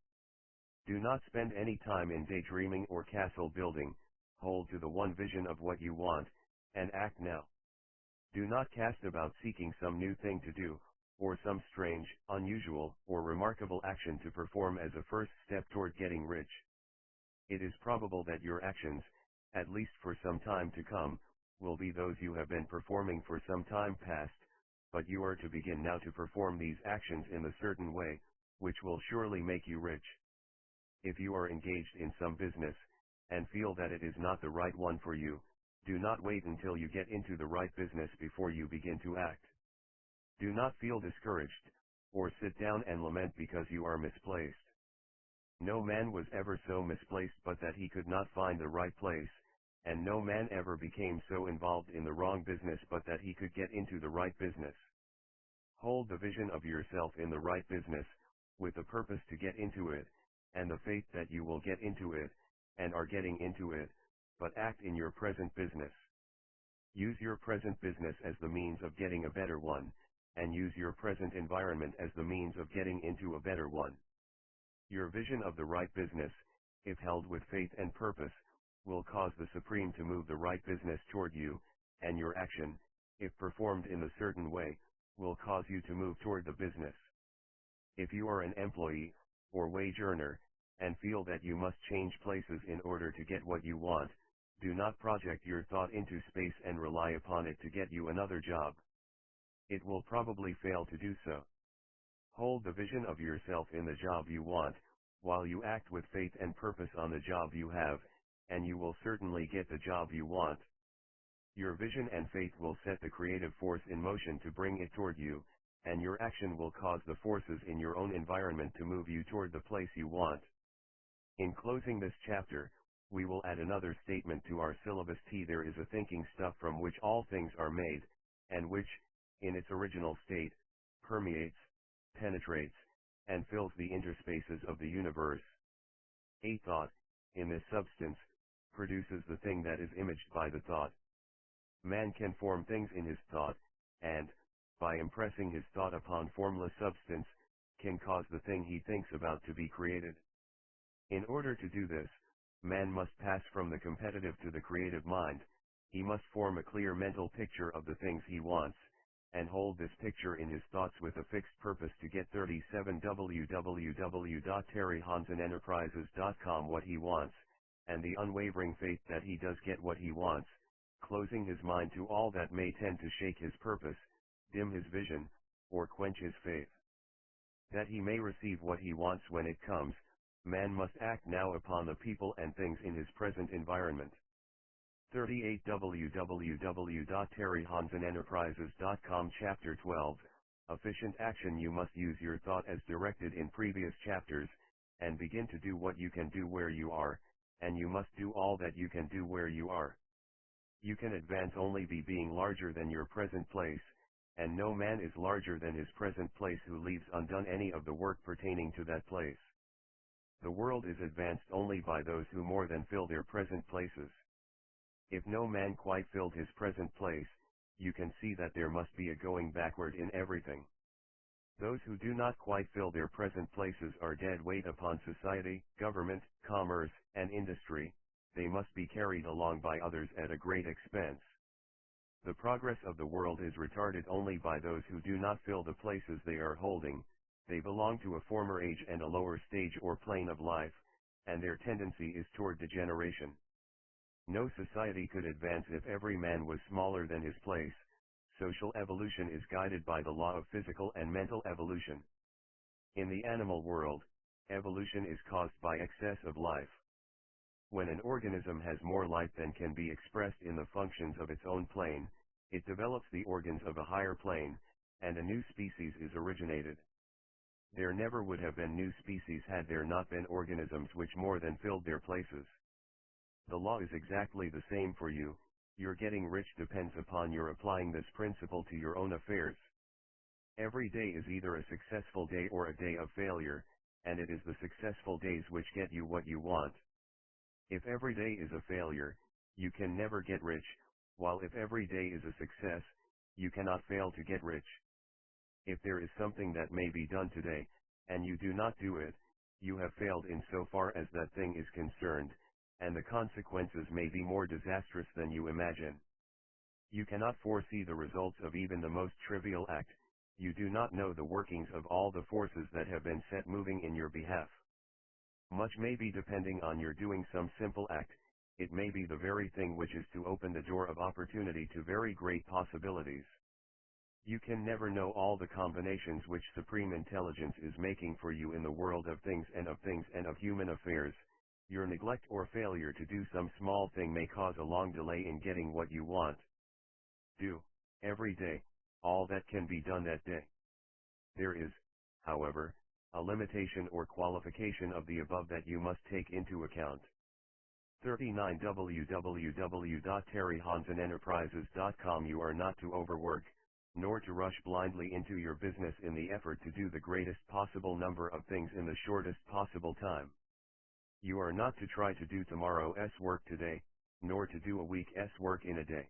Do not spend any time in daydreaming or castle building. Hold to the one vision of what you want, and act now. Do not cast about seeking some new thing to do, or some strange, unusual, or remarkable action to perform as a first step toward getting rich. It is probable that your actions, at least for some time to come, will be those you have been performing for some time past, but you are to begin now to perform these actions in a certain way, which will surely make you rich. If you are engaged in some business, and feel that it is not the right one for you, do not wait until you get into the right business before you begin to act. Do not feel discouraged, or sit down and lament because you are misplaced. No man was ever so misplaced but that he could not find the right place, and no man ever became so involved in the wrong business but that he could get into the right business. Hold the vision of yourself in the right business, with the purpose to get into it, and the faith that you will get into it, and are getting into it, but act in your present business. Use your present business as the means of getting a better one, and use your present environment as the means of getting into a better one. Your vision of the right business, if held with faith and purpose, will cause the Supreme to move the right business toward you, and your action, if performed in a certain way, will cause you to move toward the business. If you are an employee, or wage earner, and feel that you must change places in order to get what you want, do not project your thought into space and rely upon it to get you another job. it will probably fail to do so. Hold the vision of yourself in the job you want, while you act with faith and purpose on the job you have, and you will certainly get the job you want. Your vision and faith will set the creative force in motion to bring it toward you, and your action will cause the forces in your own environment to move you toward the place you want. In closing this chapter, we will add another statement to our syllabus. There is a thinking stuff from which all things are made, and which, in its original state, permeates, penetrates, and fills the interspaces of the universe. A thought, in this substance, produces the thing that is imaged by the thought. Man can form things in his thought, and, by impressing his thought upon formless substance, can cause the thing he thinks about to be created. In order to do this, man must pass from the competitive to the creative mind. He must form a clear mental picture of the things he wants, and hold this picture in his thoughts with a fixed purpose to get 37 www.terryhansenenterprises.com what he wants, and the unwavering faith that he does get what he wants, closing his mind to all that may tend to shake his purpose, dim his vision, or quench his faith. That he may receive what he wants when it comes, man must act now upon the people and things in his present environment. 38 www.terryhansenenterprises.com Chapter 12, Efficient Action. You must use your thought as directed in previous chapters, and begin to do what you can do where you are, and you must do all that you can do where you are. You can advance only by being larger than your present place, and no man is larger than his present place who leaves undone any of the work pertaining to that place. The world is advanced only by those who more than fill their present places. If no man quite filled his present place, you can see that there must be a going backward in everything. Those who do not quite fill their present places are dead weight upon society, government, commerce, and industry. They must be carried along by others at a great expense. The progress of the world is retarded only by those who do not fill the places they are holding. They belong to a former age and a lower stage or plane of life, and their tendency is toward degeneration. No society could advance if every man was smaller than his place. Social evolution is guided by the law of physical and mental evolution. In the animal world, evolution is caused by excess of life. When an organism has more life than can be expressed in the functions of its own plane, it develops the organs of a higher plane, and a new species is originated. There never would have been new species had there not been organisms which more than filled their places. The law is exactly the same for you. Your getting rich depends upon your applying this principle to your own affairs. Every day is either a successful day or a day of failure, and it is the successful days which get you what you want. If every day is a failure, you can never get rich, while if every day is a success, you cannot fail to get rich. If there is something that may be done today, and you do not do it, you have failed in so far as that thing is concerned, and the consequences may be more disastrous than you imagine. You cannot foresee the results of even the most trivial act. You do not know the workings of all the forces that have been set moving in your behalf. Much may be depending on your doing some simple act. It may be the very thing which is to open the door of opportunity to very great possibilities. You can never know all the combinations which Supreme Intelligence is making for you in the world of things and of human affairs. Your neglect or failure to do some small thing may cause a long delay in getting what you want. Do, every day, all that can be done that day. There is, however, a limitation or qualification of the above that you must take into account. 39 www.terryhansenenterprises.com You are not to overwork, nor to rush blindly into your business in the effort to do the greatest possible number of things in the shortest possible time. You are not to try to do tomorrow's work today, nor to do a week's work in a day.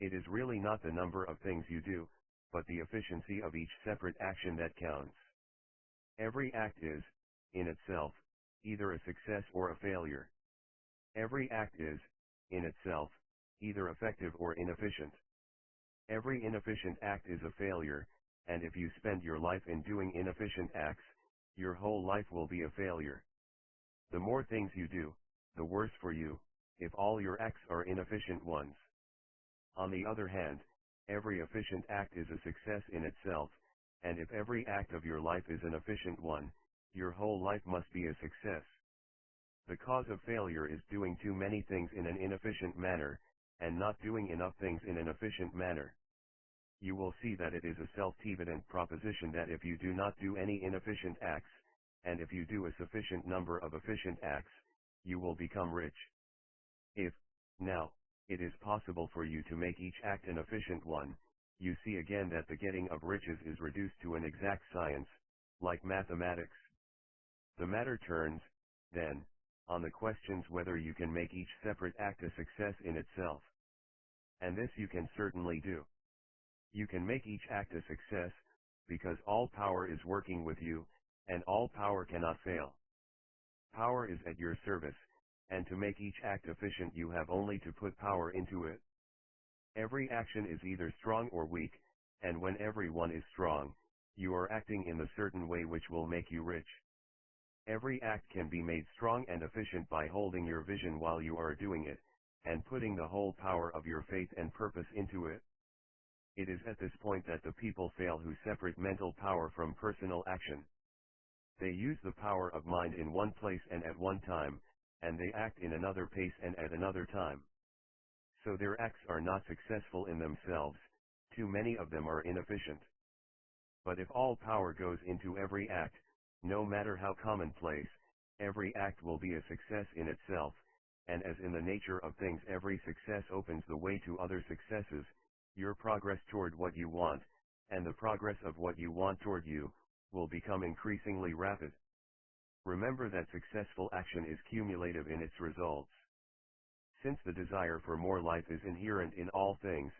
It is really not the number of things you do, but the efficiency of each separate action that counts. Every act is, in itself, either a success or a failure. Every act is, in itself, either effective or inefficient. Every inefficient act is a failure, and if you spend your life in doing inefficient acts, your whole life will be a failure. The more things you do, the worse for you, if all your acts are inefficient ones. On the other hand, Every efficient act is a success in itself, and if every act of your life is an efficient one, your whole life must be a success. The cause of failure is doing too many things in an inefficient manner, and not doing enough things in an efficient manner. You will see that it is a self-evident proposition that if you do not do any inefficient acts, and if you do a sufficient number of efficient acts, you will become rich. If, now, it is possible for you to make each act an efficient one, you see again that the getting of riches is reduced to an exact science, like mathematics. The matter turns, then, on the questions whether you can make each separate act a success in itself. And this you can certainly do. You can make each act a success, because all power is working with you, and all power cannot fail. Power is at your service, and to make each act efficient you have only to put power into it. Every action is either strong or weak, and when every one is strong, you are acting in the certain way which will make you rich. Every act can be made strong and efficient by holding your vision while you are doing it, and putting the whole power of your faith and purpose into it. It is at this point that the people fail who separate mental power from personal action. They use the power of mind in one place and at one time, and they act in another pace and at another time. So their acts are not successful in themselves, too many of them are inefficient. But if all power goes into every act, no matter how commonplace, every act will be a success in itself, and as in the nature of things every success opens the way to other successes, your progress toward what you want, and the progress of what you want toward you, will become increasingly rapid. Remember that successful action is cumulative in its results. Since the desire for more life is inherent in all things,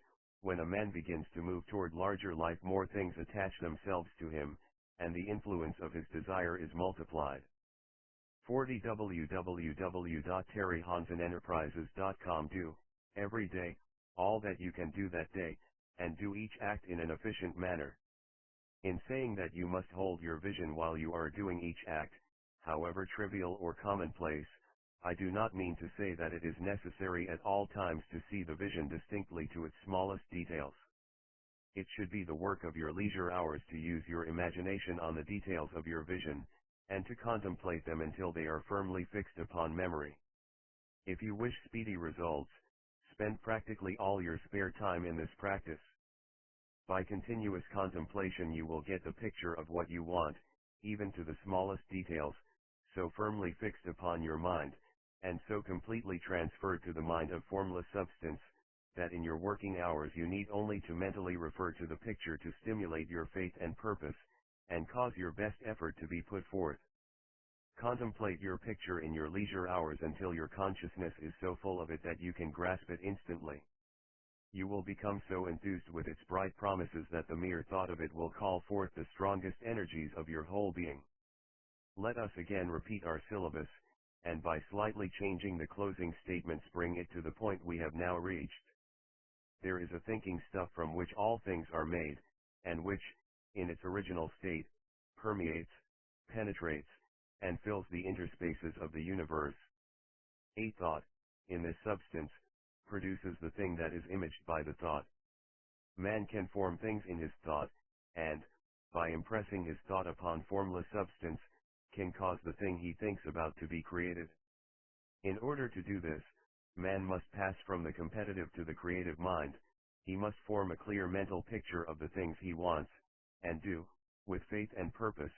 when a man begins to move toward larger life, more things attach themselves to him, and the influence of his desire is multiplied. 40 www.terryhansenenterprises.com. Do, every day, all that you can do that day, and do each act in an efficient manner. In saying that you must hold your vision while you are doing each act, however trivial or commonplace, I do not mean to say that it is necessary at all times to see the vision distinctly to its smallest details. It should be the work of your leisure hours to use your imagination on the details of your vision, and to contemplate them until they are firmly fixed upon memory. If you wish speedy results, spend practically all your spare time in this practice. By continuous contemplation you will get the picture of what you want, even to the smallest details, so firmly fixed upon your mind, and so completely transferred to the mind of formless substance, that in your working hours you need only to mentally refer to the picture to stimulate your faith and purpose, and cause your best effort to be put forth. Contemplate your picture in your leisure hours until your consciousness is so full of it that you can grasp it instantly. You will become so enthused with its bright promises that the mere thought of it will call forth the strongest energies of your whole being. Let us again repeat our syllabus, and by slightly changing the closing statements bring it to the point we have now reached. There is a thinking stuff from which all things are made, and which, in its original state, permeates, penetrates, and fills the interspaces of the universe. A thought, in this substance, produces the thing that is imaged by the thought. Man can form things in his thought, and, by impressing his thought upon formless substance, can cause the thing he thinks about to be created. In order to do this, man must pass from the competitive to the creative mind. He must form a clear mental picture of the things he wants, and do, with faith and purpose,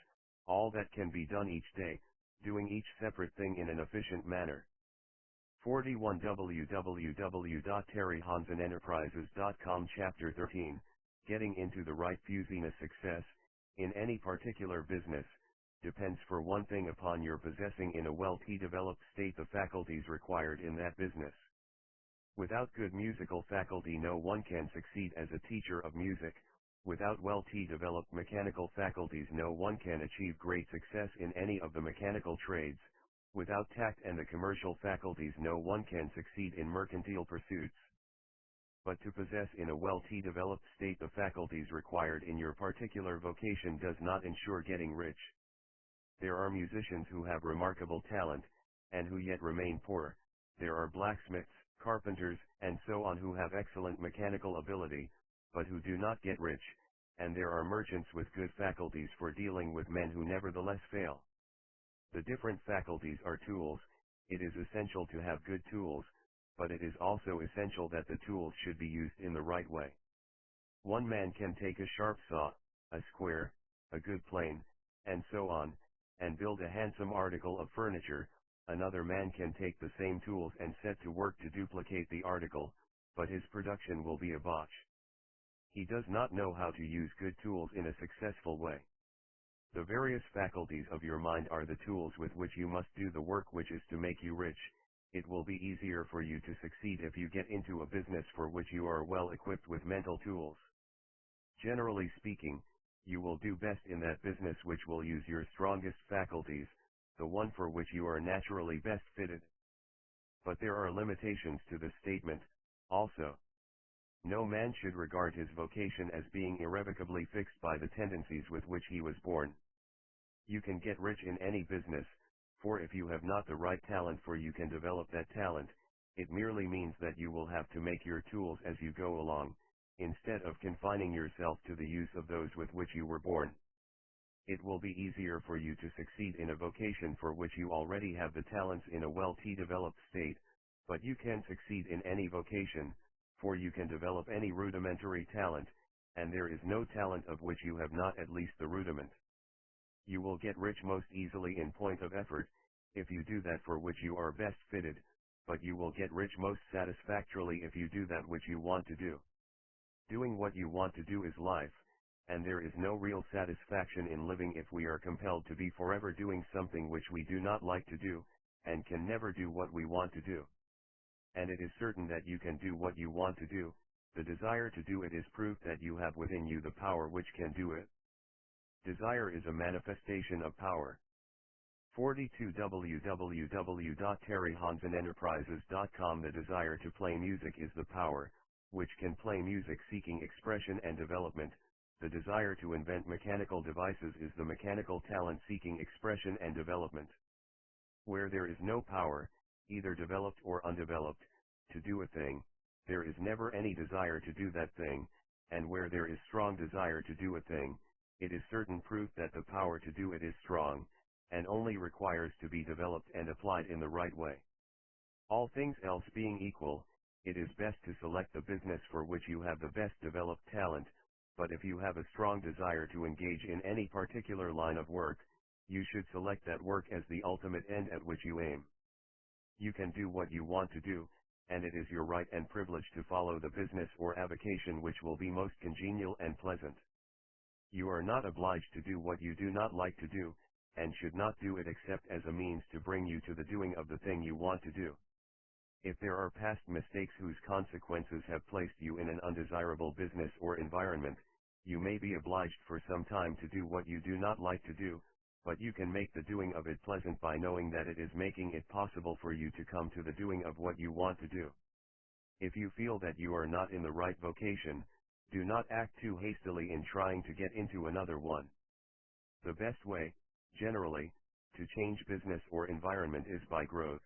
all that can be done each day, doing each separate thing in an efficient manner. 41 www.terryhansenenterprises.com. Chapter 13, Getting into the Right Fusiness. Success, in any particular business, depends for one thing upon your possessing in a well-developed state the faculties required in that business. Without good musical faculty no one can succeed as a teacher of music. Without well-developed mechanical faculties no one can achieve great success in any of the mechanical trades. Without tact and the commercial faculties no one can succeed in mercantile pursuits. But to possess in a well-developed state the faculties required in your particular vocation does not ensure getting rich. There are musicians who have remarkable talent, and who yet remain poor. There are blacksmiths, carpenters, and so on who have excellent mechanical ability, but who do not get rich, and there are merchants with good faculties for dealing with men who nevertheless fail. The different faculties are tools. It is essential to have good tools, but it is also essential that the tools should be used in the right way. One man can take a sharp saw, a square, a good plane, and so on, and build a handsome article of furniture. Another man can take the same tools and set to work to duplicate the article, but his production will be a botch. He does not know how to use good tools in a successful way. The various faculties of your mind are the tools with which you must do the work which is to make you rich. It will be easier for you to succeed if you get into a business for which you are well equipped with mental tools. Generally speaking, you will do best in that business which will use your strongest faculties, the one for which you are naturally best fitted. But there are limitations to this statement, also. No man should regard his vocation as being irrevocably fixed by the tendencies with which he was born. You can get rich in any business, for if you have not the right talent for you can develop that talent. It merely means that you will have to make your tools as you go along, instead of confining yourself to the use of those with which you were born. It will be easier for you to succeed in a vocation for which you already have the talents in a well-developed state, but you can succeed in any vocation, for you can develop any rudimentary talent, and there is no talent of which you have not at least the rudiment. You will get rich most easily in point of effort, if you do that for which you are best fitted, but you will get rich most satisfactorily if you do that which you want to do. Doing what you want to do is life, and there is no real satisfaction in living if we are compelled to be forever doing something which we do not like to do, and can never do what we want to do. And it is certain that you can do what you want to do. The desire to do it is proof that you have within you the power which can do it. Desire is a manifestation of power. 42 www.terryhansenenterprises.com The desire to play music is the power, which can play music seeking expression and development. The desire to invent mechanical devices is the mechanical talent seeking expression and development. Where there is no power, either developed or undeveloped, to do a thing, there is never any desire to do that thing, and where there is strong desire to do a thing, it is certain proof that the power to do it is strong, and only requires to be developed and applied in the right way. All things else being equal, it is best to select the business for which you have the best developed talent, but if you have a strong desire to engage in any particular line of work, you should select that work as the ultimate end at which you aim. You can do what you want to do, and it is your right and privilege to follow the business or avocation which will be most congenial and pleasant. You are not obliged to do what you do not like to do, and should not do it except as a means to bring you to the doing of the thing you want to do. If there are past mistakes whose consequences have placed you in an undesirable business or environment, you may be obliged for some time to do what you do not like to do, but you can make the doing of it pleasant by knowing that it is making it possible for you to come to the doing of what you want to do. If you feel that you are not in the right vocation, do not act too hastily in trying to get into another one. The best way, generally, to change business or environment is by growth.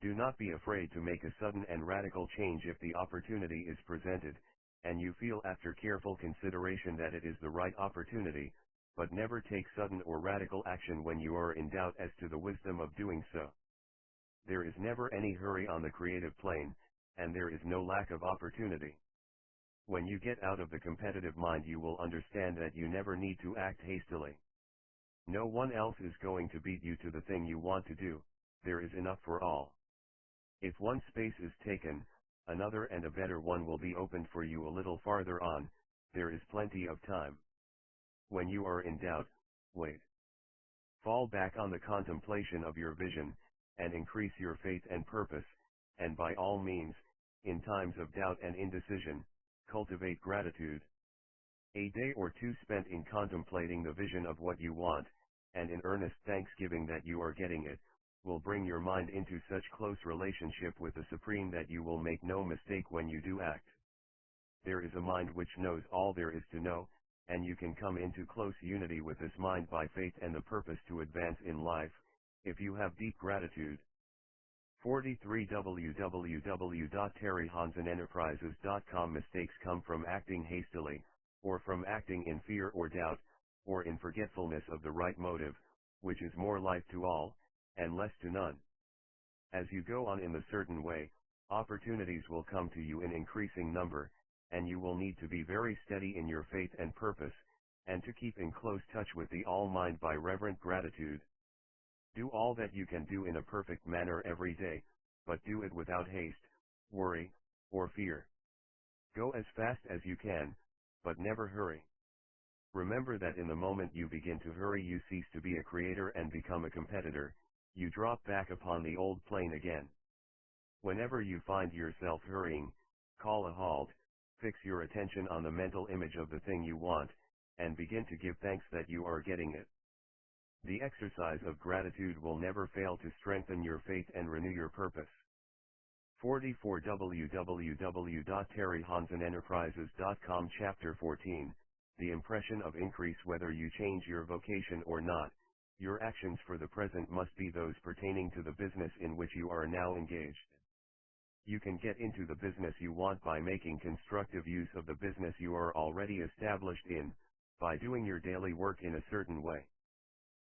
Do not be afraid to make a sudden and radical change if the opportunity is presented, and you feel after careful consideration that it is the right opportunity, but never take sudden or radical action when you are in doubt as to the wisdom of doing so. There is never any hurry on the creative plane, and there is no lack of opportunity. When you get out of the competitive mind you will understand that you never need to act hastily. No one else is going to beat you to the thing you want to do, there is enough for all. If one space is taken, another and a better one will be opened for you a little farther on, there is plenty of time. When you are in doubt, wait. Fall back on the contemplation of your vision, and increase your faith and purpose, and by all means, in times of doubt and indecision, cultivate gratitude. A day or two spent in contemplating the vision of what you want, and in earnest thanksgiving that you are getting it, will bring your mind into such close relationship with the Supreme that you will make no mistake when you do act. There is a mind which knows all there is to know, and you can come into close unity with this mind by faith and the purpose to advance in life, if you have deep gratitude. 43 www.terryhansenenterprises.com Mistakes come from acting hastily, or from acting in fear or doubt, or in forgetfulness of the right motive, which is more life to all, and less to none. As you go on in the certain way, opportunities will come to you in increasing number, and you will need to be very steady in your faith and purpose, and to keep in close touch with the All-Mind by reverent gratitude. Do all that you can do in a perfect manner every day, but do it without haste, worry, or fear. Go as fast as you can, but never hurry. Remember that in the moment you begin to hurry you cease to be a creator and become a competitor, you drop back upon the old plane again. Whenever you find yourself hurrying, call a halt, fix your attention on the mental image of the thing you want, and begin to give thanks that you are getting it. The exercise of gratitude will never fail to strengthen your faith and renew your purpose. 44 www.terryhansenenterprises.com Chapter 14, The Impression of Increase. Whether you change your vocation or not, your actions for the present must be those pertaining to the business in which you are now engaged. You can get into the business you want by making constructive use of the business you are already established in, by doing your daily work in a certain way.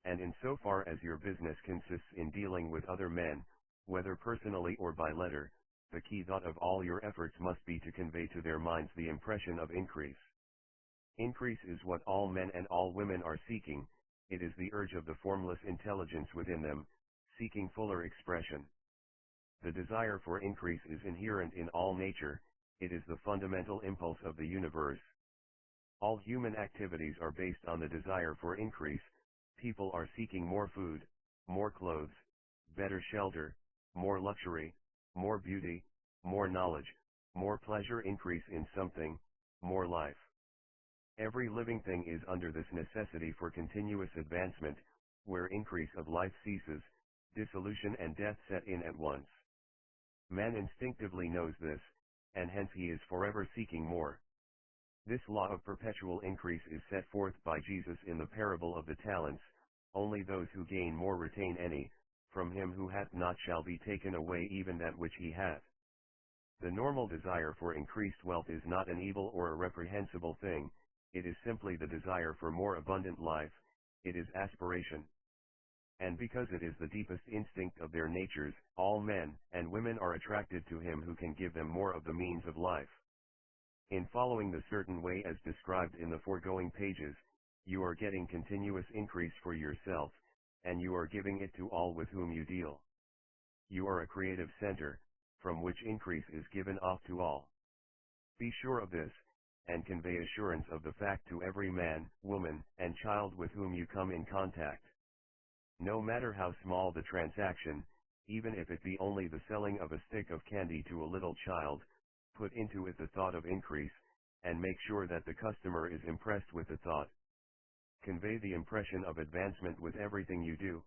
And insofar as your business consists in dealing with other men, whether personally or by letter, the key thought of all your efforts must be to convey to their minds the impression of increase. Increase is what all men and all women are seeking. It is the urge of the formless intelligence within them, seeking fuller expression. The desire for increase is inherent in all nature, it is the fundamental impulse of the universe. All human activities are based on the desire for increase. People are seeking more food, more clothes, better shelter, more luxury, more beauty, more knowledge, more pleasure, increase in something, more life. Every living thing is under this necessity for continuous advancement. Where increase of life ceases, dissolution and death set in at once. Man instinctively knows this, and hence he is forever seeking more. This law of perpetual increase is set forth by Jesus in the parable of the talents. Only those who gain more retain any. From him who hath not shall be taken away even that which he hath. The normal desire for increased wealth is not an evil or a reprehensible thing, it is simply the desire for more abundant life, it is aspiration. And because it is the deepest instinct of their natures, all men and women are attracted to him who can give them more of the means of life. In following the certain way as described in the foregoing pages, you are getting continuous increase for yourself, and you are giving it to all with whom you deal. You are a creative center, from which increase is given off to all. Be sure of this, and convey assurance of the fact to every man, woman, and child with whom you come in contact. No matter how small the transaction, even if it be only the selling of a stick of candy to a little child, put into it the thought of increase, and make sure that the customer is impressed with the thought. Convey the impression of advancement with everything you do,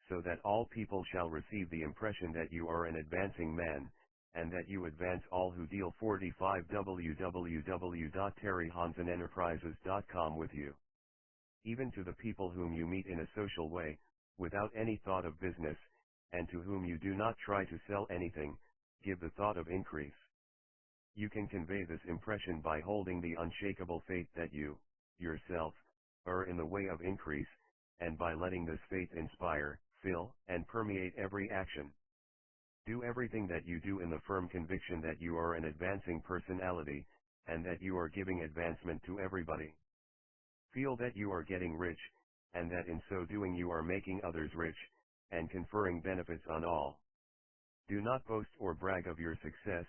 so that all people shall receive the impression that you are an advancing man, and that you advance all who deal. 45 www.terryhansenenterprises.com with you. Even to the people whom you meet in a social way, without any thought of business, and to whom you do not try to sell anything, give the thought of increase. You can convey this impression by holding the unshakable faith that you, yourself, are in the way of increase, and by letting this faith inspire, fill, and permeate every action. Do everything that you do in the firm conviction that you are an advancing personality, and that you are giving advancement to everybody. Feel that you are getting rich, and that in so doing you are making others rich, and conferring benefits on all. Do not boast or brag of your success,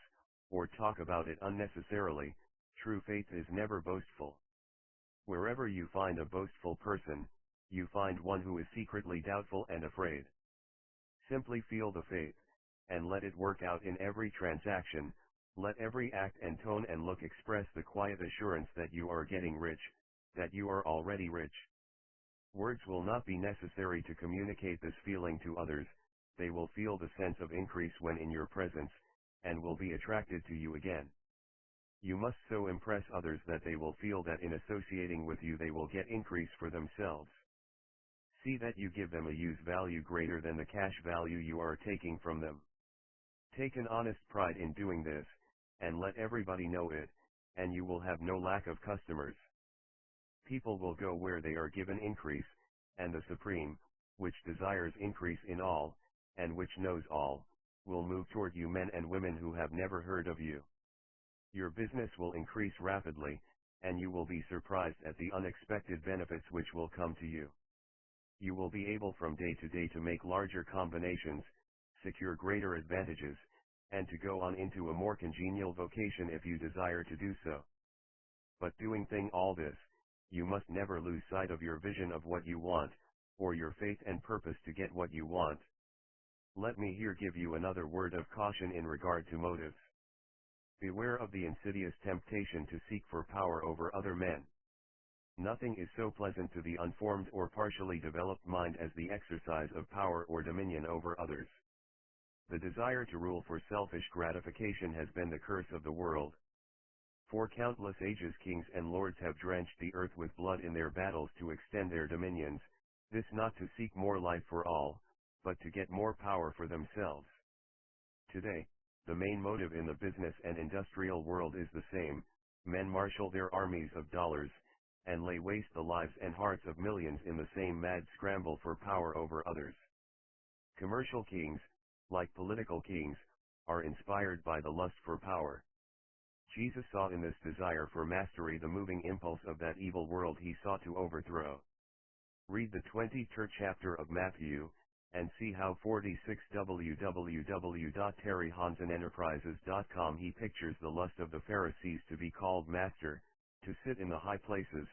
or talk about it unnecessarily. True faith is never boastful. Wherever you find a boastful person, you find one who is secretly doubtful and afraid. Simply feel the faith, and let it work out in every transaction. Let every act and tone and look express the quiet assurance that you are getting rich, that you are already rich. Words will not be necessary to communicate this feeling to others, they will feel the sense of increase when in your presence, and will be attracted to you again. You must so impress others that they will feel that in associating with you they will get increase for themselves. See that you give them a use value greater than the cash value you are taking from them. Take an honest pride in doing this, and let everybody know it, and you will have no lack of customers. People will go where they are given increase, and the Supreme, which desires increase in all, and which knows all, will move toward you men and women who have never heard of you. Your business will increase rapidly, and you will be surprised at the unexpected benefits which will come to you. You will be able from day to day to make larger combinations, secure greater advantages, and to go on into a more congenial vocation if you desire to do so. But doing all this, you must never lose sight of your vision of what you want, or your faith and purpose to get what you want. Let me here give you another word of caution in regard to motives. Beware of the insidious temptation to seek for power over other men. Nothing is so pleasant to the unformed or partially developed mind as the exercise of power or dominion over others. The desire to rule for selfish gratification has been the curse of the world. For countless ages kings and lords have drenched the earth with blood in their battles to extend their dominions, this not to seek more life for all, but to get more power for themselves. Today, the main motive in the business and industrial world is the same: men marshal their armies of dollars, and lay waste the lives and hearts of millions in the same mad scramble for power over others. Commercial kings, like political kings, are inspired by the lust for power. Jesus saw in this desire for mastery the moving impulse of that evil world he sought to overthrow. Read the 23rd chapter of Matthew, and see how 46 www.terryhansenenterprises.com he pictures the lust of the Pharisees to be called master, to sit in the high places,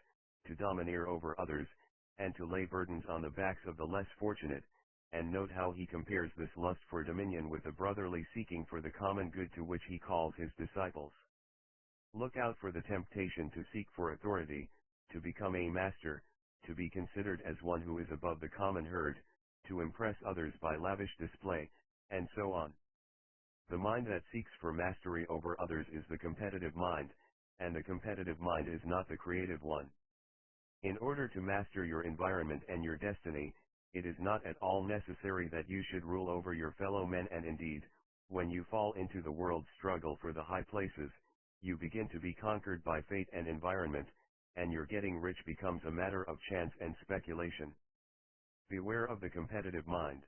to domineer over others, and to lay burdens on the backs of the less fortunate, and note how he compares this lust for dominion with the brotherly seeking for the common good to which he calls his disciples. Look out for the temptation to seek for authority, to become a master, to be considered as one who is above the common herd, to impress others by lavish display, and so on. The mind that seeks for mastery over others is the competitive mind, and the competitive mind is not the creative one. In order to master your environment and your destiny, it is not at all necessary that you should rule over your fellow men, and indeed, when you fall into the world's struggle for the high places, you begin to be conquered by fate and environment, and your getting rich becomes a matter of chance and speculation. Beware of the competitive mind.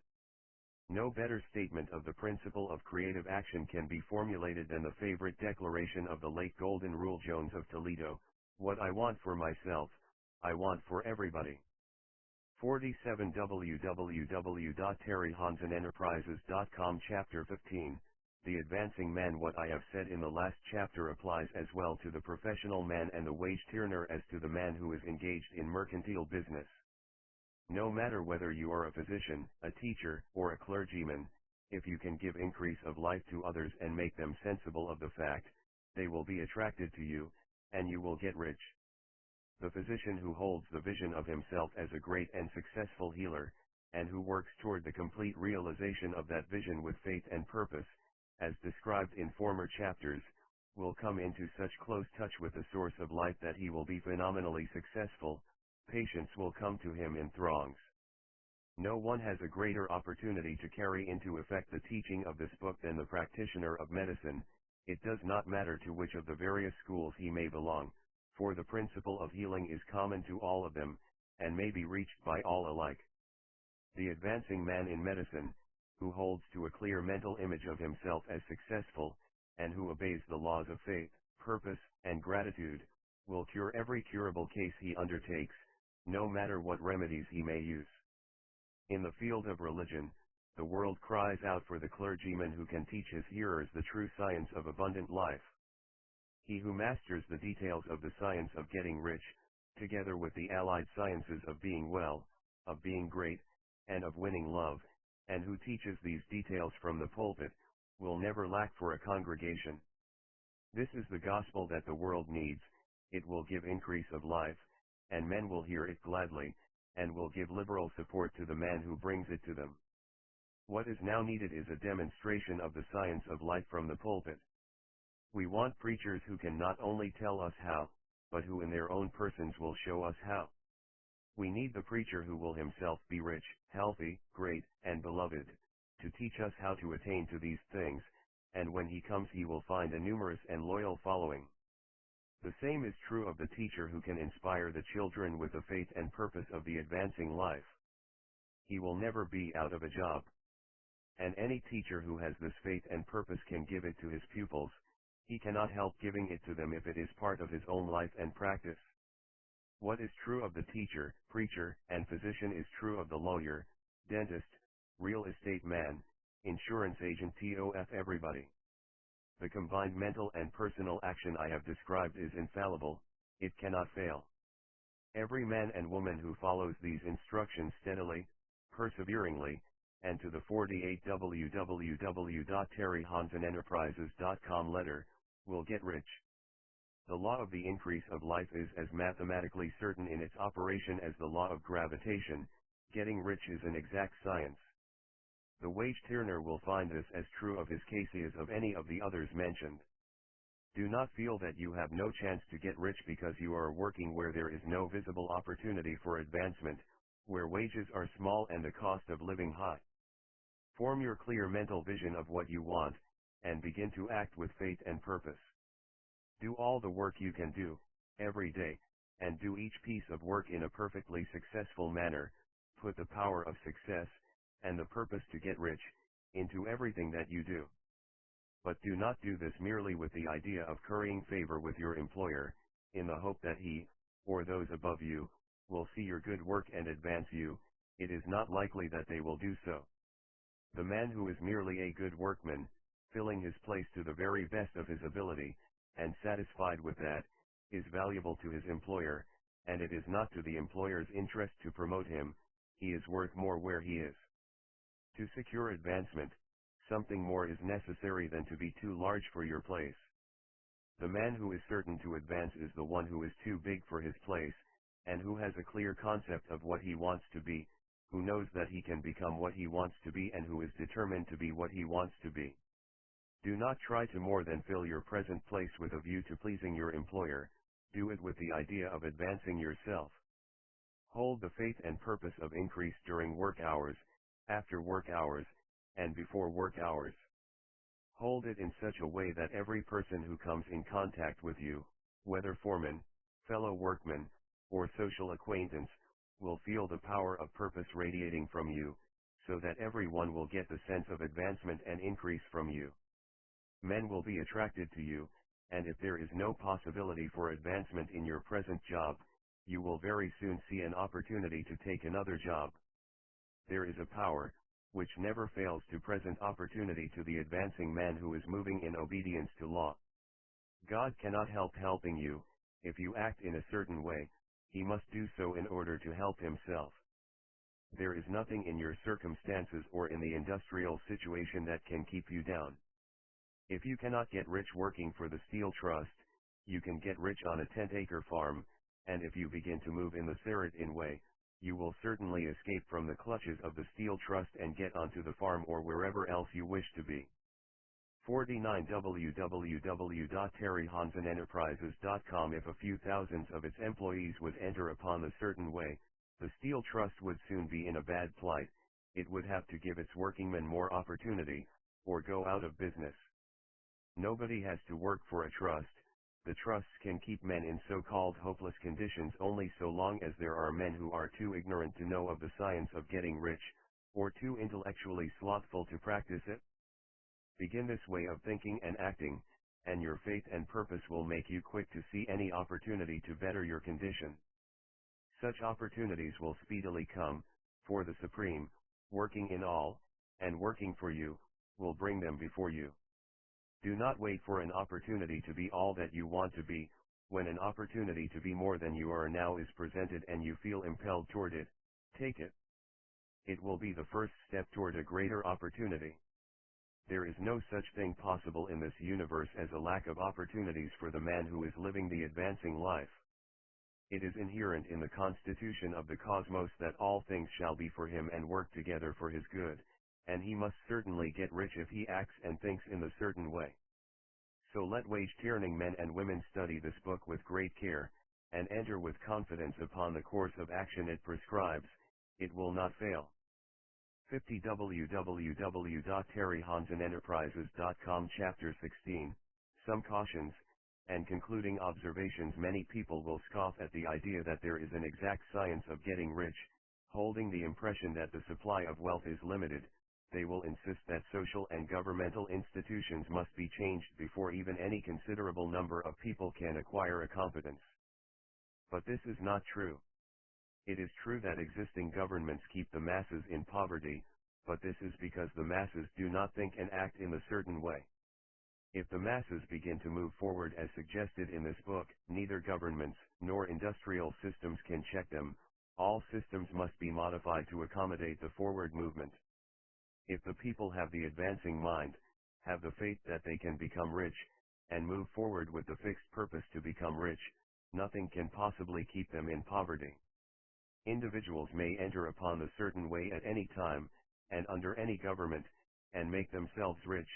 No better statement of the principle of creative action can be formulated than the favorite declaration of the late Golden Rule Jones of Toledo: "What I want for myself, I want for everybody." 47 www.terryhansenenterprises.com Chapter 15. The advancing man. What I have said in the last chapter applies as well to the professional man and the wage earner as to the man who is engaged in mercantile business. No matter whether you are a physician, a teacher, or a clergyman, if you can give increase of life to others and make them sensible of the fact, they will be attracted to you, and you will get rich. The physician who holds the vision of himself as a great and successful healer, and who works toward the complete realization of that vision with faith and purpose, as described in former chapters, will come into such close touch with the source of life that he will be phenomenally successful. Patients will come to him in throngs. No one has a greater opportunity to carry into effect the teaching of this book than the practitioner of medicine. It does not matter to which of the various schools he may belong, for the principle of healing is common to all of them, and may be reached by all alike. The advancing man in medicine, who holds to a clear mental image of himself as successful, and who obeys the laws of faith, purpose, and gratitude, will cure every curable case he undertakes, no matter what remedies he may use. In the field of religion, the world cries out for the clergyman who can teach his hearers the true science of abundant life. He who masters the details of the science of getting rich, together with the allied sciences of being well, of being great, and of winning love, and who teaches these details from the pulpit, will never lack for a congregation. This is the gospel that the world needs. It will give increase of life, and men will hear it gladly, and will give liberal support to the man who brings it to them. What is now needed is a demonstration of the science of life from the pulpit. We want preachers who can not only tell us how, but who in their own persons will show us how. We need the preacher who will himself be rich, healthy, great, and beloved, to teach us how to attain to these things, and when he comes he will find a numerous and loyal following. The same is true of the teacher who can inspire the children with the faith and purpose of the advancing life. He will never be out of a job. And any teacher who has this faith and purpose can give it to his pupils. He cannot help giving it to them if it is part of his own life and practice. What is true of the teacher, preacher, and physician is true of the lawyer, dentist, real estate man, insurance agent, everybody. The combined mental and personal action I have described is infallible, it cannot fail. Every man and woman who follows these instructions steadily, perseveringly, and to the 48 www.terryhansenenterprises.com letter, will get rich. The law of the increase of life is as mathematically certain in its operation as the law of gravitation. Getting rich is an exact science. The wage-earner will find this as true of his case as of any of the others mentioned. Do not feel that you have no chance to get rich because you are working where there is no visible opportunity for advancement, where wages are small and the cost of living high. Form your clear mental vision of what you want, and begin to act with faith and purpose. Do all the work you can do, every day, and do each piece of work in a perfectly successful manner. Put the power of success, and the purpose to get rich, into everything that you do. But do not do this merely with the idea of currying favor with your employer, in the hope that he, or those above you, will see your good work and advance you. It is not likely that they will do so. The man who is merely a good workman, filling his place to the very best of his ability, and satisfied with that, is valuable to his employer, and it is not to the employer's interest to promote him. He is worth more where he is. To secure advancement, something more is necessary than to be too large for your place. The man who is certain to advance is the one who is too big for his place, and who has a clear concept of what he wants to be, who knows that he can become what he wants to be, and who is determined to be what he wants to be. Do not try to more than fill your present place with a view to pleasing your employer. Do it with the idea of advancing yourself. Hold the faith and purpose of increase during work hours, after work hours, and before work hours. Hold it in such a way that every person who comes in contact with you, whether foreman, fellow workman, or social acquaintance, will feel the power of purpose radiating from you, so that everyone will get the sense of advancement and increase from you. Men will be attracted to you, and if there is no possibility for advancement in your present job, you will very soon see an opportunity to take another job. There is a power, which never fails to present opportunity to the advancing man who is moving in obedience to law. God cannot help helping you. If you act in a certain way, he must do so in order to help himself. There is nothing in your circumstances or in the industrial situation that can keep you down. If you cannot get rich working for the Steel Trust, you can get rich on a 10-acre farm, and if you begin to move in the Cerriton way, you will certainly escape from the clutches of the Steel Trust and get onto the farm or wherever else you wish to be. 49 www.terryhansenenterprises.com. If a few thousands of its employees would enter upon the certain way, the Steel Trust would soon be in a bad plight. It would have to give its workingmen more opportunity, or go out of business. Nobody has to work for a trust. The trusts can keep men in so-called hopeless conditions only so long as there are men who are too ignorant to know of the science of getting rich, or too intellectually slothful to practice it. Begin this way of thinking and acting, and your faith and purpose will make you quick to see any opportunity to better your condition. Such opportunities will speedily come, for the Supreme, working in all, and working for you, will bring them before you. Do not wait for an opportunity to be all that you want to be. When an opportunity to be more than you are now is presented and you feel impelled toward it, take it. It will be the first step toward a greater opportunity. There is no such thing possible in this universe as a lack of opportunities for the man who is living the advancing life. It is inherent in the constitution of the cosmos that all things shall be for him and work together for his good, and he must certainly get rich if he acts and thinks in the certain way. So let wage-earning men and women study this book with great care, and enter with confidence upon the course of action it prescribes. It will not fail. 50 www.terryhansenenterprises.com Chapter 16, Some Cautions, and concluding observations. Many people will scoff at the idea that there is an exact science of getting rich, holding the impression that the supply of wealth is limited. They will insist that social and governmental institutions must be changed before even any considerable number of people can acquire a competence. But this is not true. It is true that existing governments keep the masses in poverty, but this is because the masses do not think and act in a certain way. If the masses begin to move forward as suggested in this book, neither governments nor industrial systems can check them. All systems must be modified to accommodate the forward movement. If the people have the advancing mind, have the faith that they can become rich, and move forward with the fixed purpose to become rich, nothing can possibly keep them in poverty. Individuals may enter upon the certain way at any time, and under any government, and make themselves rich,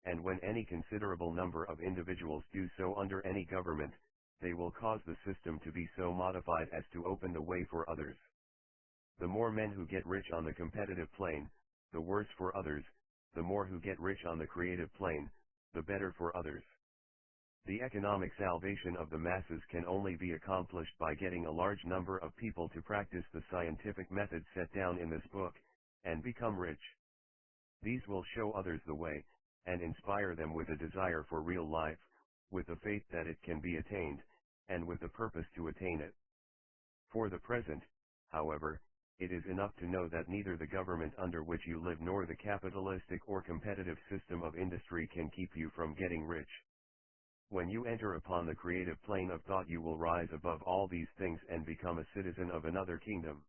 and when any considerable number of individuals do so under any government, they will cause the system to be so modified as to open the way for others. The more men who get rich on the competitive plane, the worse for others. The more who get rich on the creative plane, the better for others. The economic salvation of the masses can only be accomplished by getting a large number of people to practice the scientific methods set down in this book, and become rich. These will show others the way, and inspire them with a desire for real life, with the faith that it can be attained, and with the purpose to attain it. For the present, however, it is enough to know that neither the government under which you live nor the capitalistic or competitive system of industry can keep you from getting rich. When you enter upon the creative plane of thought, you will rise above all these things and become a citizen of another kingdom.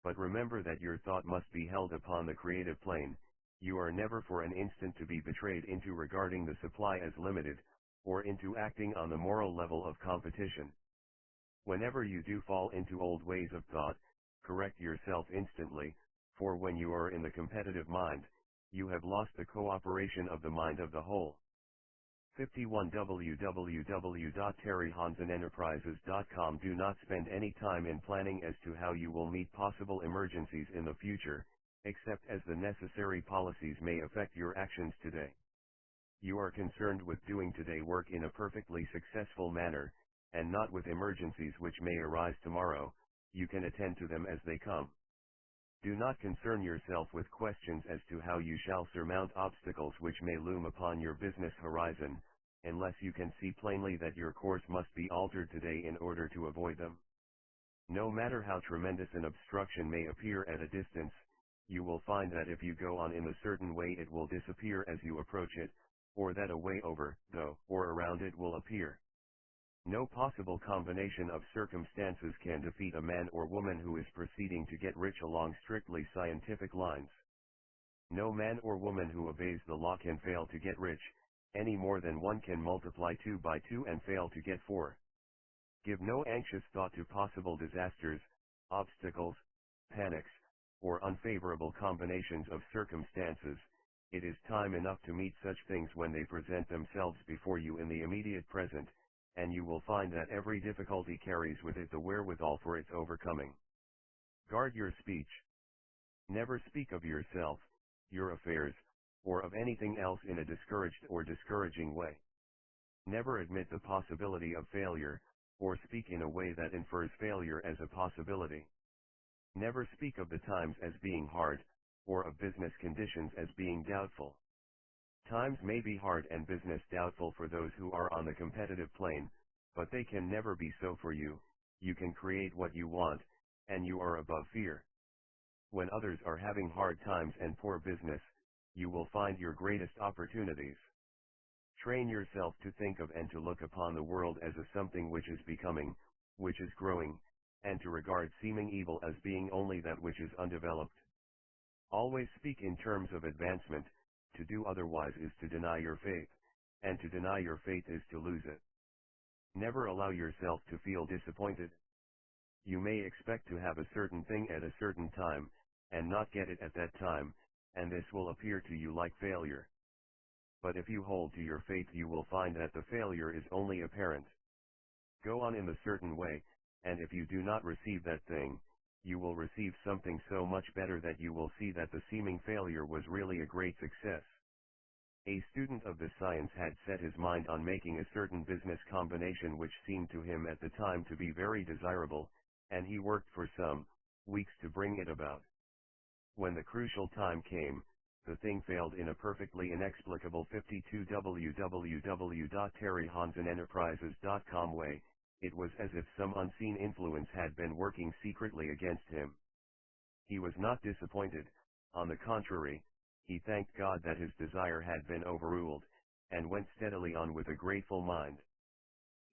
But remember that your thought must be held upon the creative plane. You are never for an instant to be betrayed into regarding the supply as limited, or into acting on the moral level of competition. Whenever you do fall into old ways of thought, correct yourself instantly, for when you are in the competitive mind, you have lost the cooperation of the mind of the whole. 51 www.terryhansenenterprises.com Do not spend any time in planning as to how you will meet possible emergencies in the future, except as the necessary policies may affect your actions today. You are concerned with doing today work in a perfectly successful manner, and not with emergencies which may arise tomorrow. You can attend to them as they come. Do not concern yourself with questions as to how you shall surmount obstacles which may loom upon your business horizon, unless you can see plainly that your course must be altered today in order to avoid them. No matter how tremendous an obstruction may appear at a distance, you will find that if you go on in a certain way it will disappear as you approach it, or that a way over, though, or around it will appear. No possible combination of circumstances can defeat a man or woman who is proceeding to get rich along strictly scientific lines. No man or woman who obeys the law can fail to get rich, any more than one can multiply 2 by 2 and fail to get 4. Give no anxious thought to possible disasters, obstacles, panics, or unfavorable combinations of circumstances. It is time enough to meet such things when they present themselves before you in the immediate present, and you will find that every difficulty carries with it the wherewithal for its overcoming. Guard your speech. Never speak of yourself, your affairs, or of anything else in a discouraged or discouraging way. Never admit the possibility of failure, or speak in a way that infers failure as a possibility. Never speak of the times as being hard, or of business conditions as being doubtful. Times may be hard and business doubtful for those who are on the competitive plane, but they can never be so for you. You can create what you want, and you are above fear. When others are having hard times and poor business, you will find your greatest opportunities. Train yourself to think of and to look upon the world as a something which is becoming, which is growing, and to regard seeming evil as being only that which is undeveloped. Always speak in terms of advancement. To do otherwise is to deny your faith, and to deny your faith is to lose it. Never allow yourself to feel disappointed. You may expect to have a certain thing at a certain time, and not get it at that time, and this will appear to you like failure. But if you hold to your faith, you will find that the failure is only apparent. Go on in a certain way, and if you do not receive that thing, you will receive something so much better that you will see that the seeming failure was really a great success. A student of this science had set his mind on making a certain business combination which seemed to him at the time to be very desirable, and he worked for some weeks to bring it about. When the crucial time came, the thing failed in a perfectly inexplicable 52 www.terryhansenenterprises.com way. It was as if some unseen influence had been working secretly against him. He was not disappointed, on the contrary, he thanked God that his desire had been overruled, and went steadily on with a grateful mind.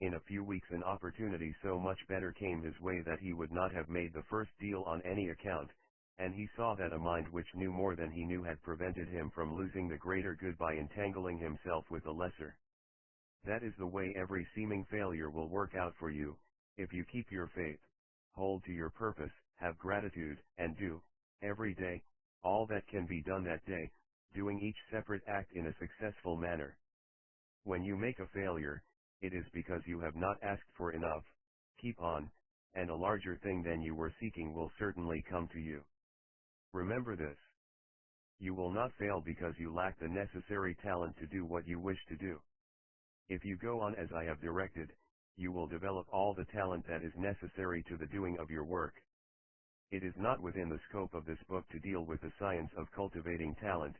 In a few weeks an opportunity so much better came his way that he would not have made the first deal on any account, and he saw that a mind which knew more than he knew had prevented him from losing the greater good by entangling himself with the lesser. That is the way every seeming failure will work out for you, if you keep your faith, hold to your purpose, have gratitude, and do, every day, all that can be done that day, doing each separate act in a successful manner. When you make a failure, it is because you have not asked for enough. Keep on, and a larger thing than you were seeking will certainly come to you. Remember this. You will not fail because you lack the necessary talent to do what you wish to do. If you go on as I have directed, you will develop all the talent that is necessary to the doing of your work. It is not within the scope of this book to deal with the science of cultivating talent,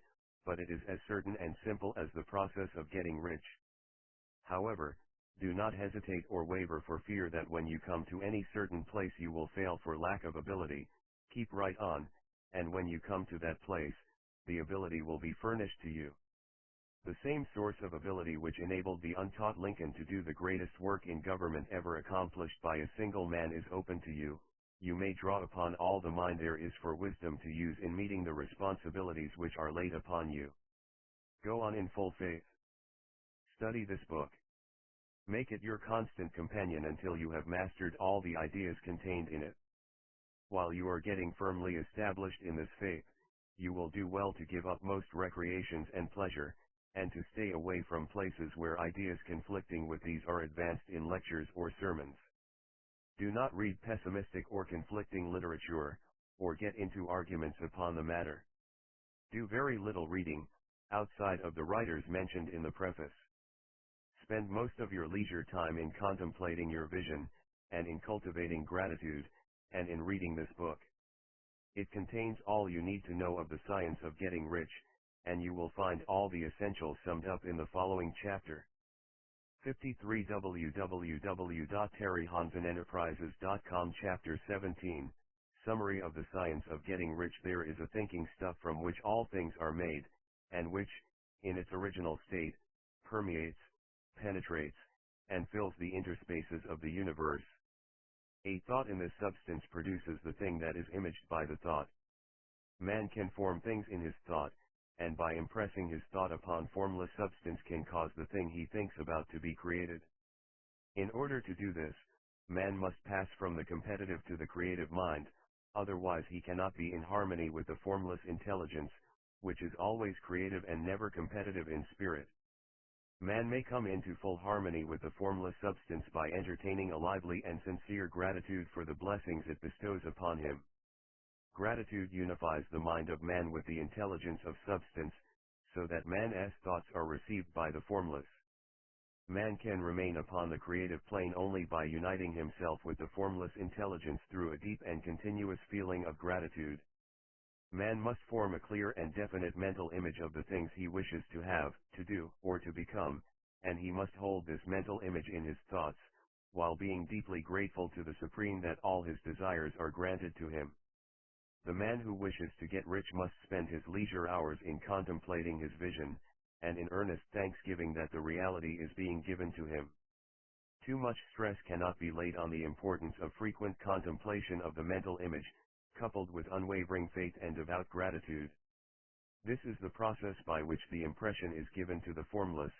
but it is as certain and simple as the process of getting rich. However, do not hesitate or waver for fear that when you come to any certain place you will fail for lack of ability. Keep right on, and when you come to that place, the ability will be furnished to you. The same source of ability which enabled the untaught Lincoln to do the greatest work in government ever accomplished by a single man is open to you. You may draw upon all the mind there is for wisdom to use in meeting the responsibilities which are laid upon you. Go on in full faith. Study this book. Make it your constant companion until you have mastered all the ideas contained in it. While you are getting firmly established in this faith, you will do well to give up most recreations and pleasure, and to stay away from places where ideas conflicting with these are advanced in lectures or sermons. Do not read pessimistic or conflicting literature, or get into arguments upon the matter. Do very little reading, outside of the writers mentioned in the preface. Spend most of your leisure time in contemplating your vision, and in cultivating gratitude, and in reading this book. It contains all you need to know of the science of getting rich, and you will find all the essentials summed up in the following chapter. 53 www.terryhansenenterprises.com Chapter 17, Summary of the Science of Getting Rich. There is a thinking stuff from which all things are made, and which, in its original state, permeates, penetrates, and fills the interspaces of the universe. A thought in this substance produces the thing that is imaged by the thought. Man can form things in his thought, and by impressing his thought upon formless substance can cause the thing he thinks about to be created. In order to do this, man must pass from the competitive to the creative mind, otherwise he cannot be in harmony with the formless intelligence, which is always creative and never competitive in spirit. Man may come into full harmony with the formless substance by entertaining a lively and sincere gratitude for the blessings it bestows upon him. Gratitude unifies the mind of man with the intelligence of substance, so that man's thoughts are received by the formless. Man can remain upon the creative plane only by uniting himself with the formless intelligence through a deep and continuous feeling of gratitude. Man must form a clear and definite mental image of the things he wishes to have, to do, or to become, and he must hold this mental image in his thoughts, while being deeply grateful to the Supreme that all his desires are granted to him. The man who wishes to get rich must spend his leisure hours in contemplating his vision, and in earnest thanksgiving that the reality is being given to him. Too much stress cannot be laid on the importance of frequent contemplation of the mental image, coupled with unwavering faith and devout gratitude. This is the process by which the impression is given to the formless,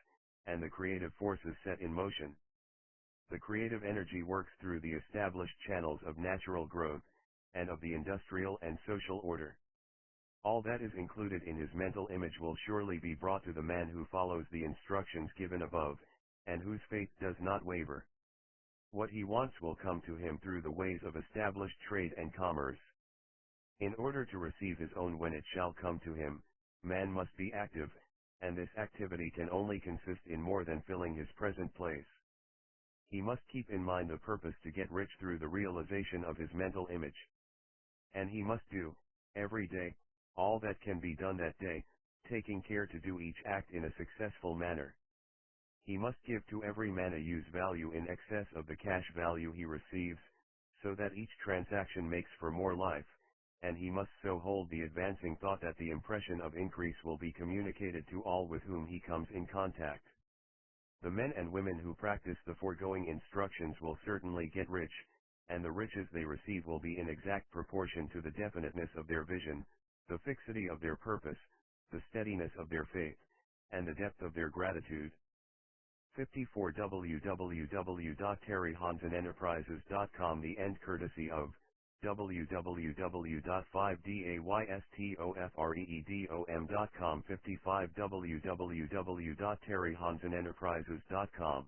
and the creative force is set in motion. The creative energy works through the established channels of natural growth, and of the industrial and social order. All that is included in his mental image will surely be brought to the man who follows the instructions given above, and whose faith does not waver. What he wants will come to him through the ways of established trade and commerce. In order to receive his own when it shall come to him, man must be active, and this activity can only consist in more than filling his present place. He must keep in mind the purpose to get rich through the realization of his mental image. And he must do, every day, all that can be done that day, taking care to do each act in a successful manner. He must give to every man a use value in excess of the cash value he receives, so that each transaction makes for more life, and he must so hold the advancing thought that the impression of increase will be communicated to all with whom he comes in contact. The men and women who practice the foregoing instructions will certainly get rich, and the riches they receive will be in exact proportion to the definiteness of their vision, the fixity of their purpose, the steadiness of their faith, and the depth of their gratitude. 54 www.terryhansenenterprises.com. The end courtesy of www.5daystofreedom.com. 55 www.terryhansenenterprises.com.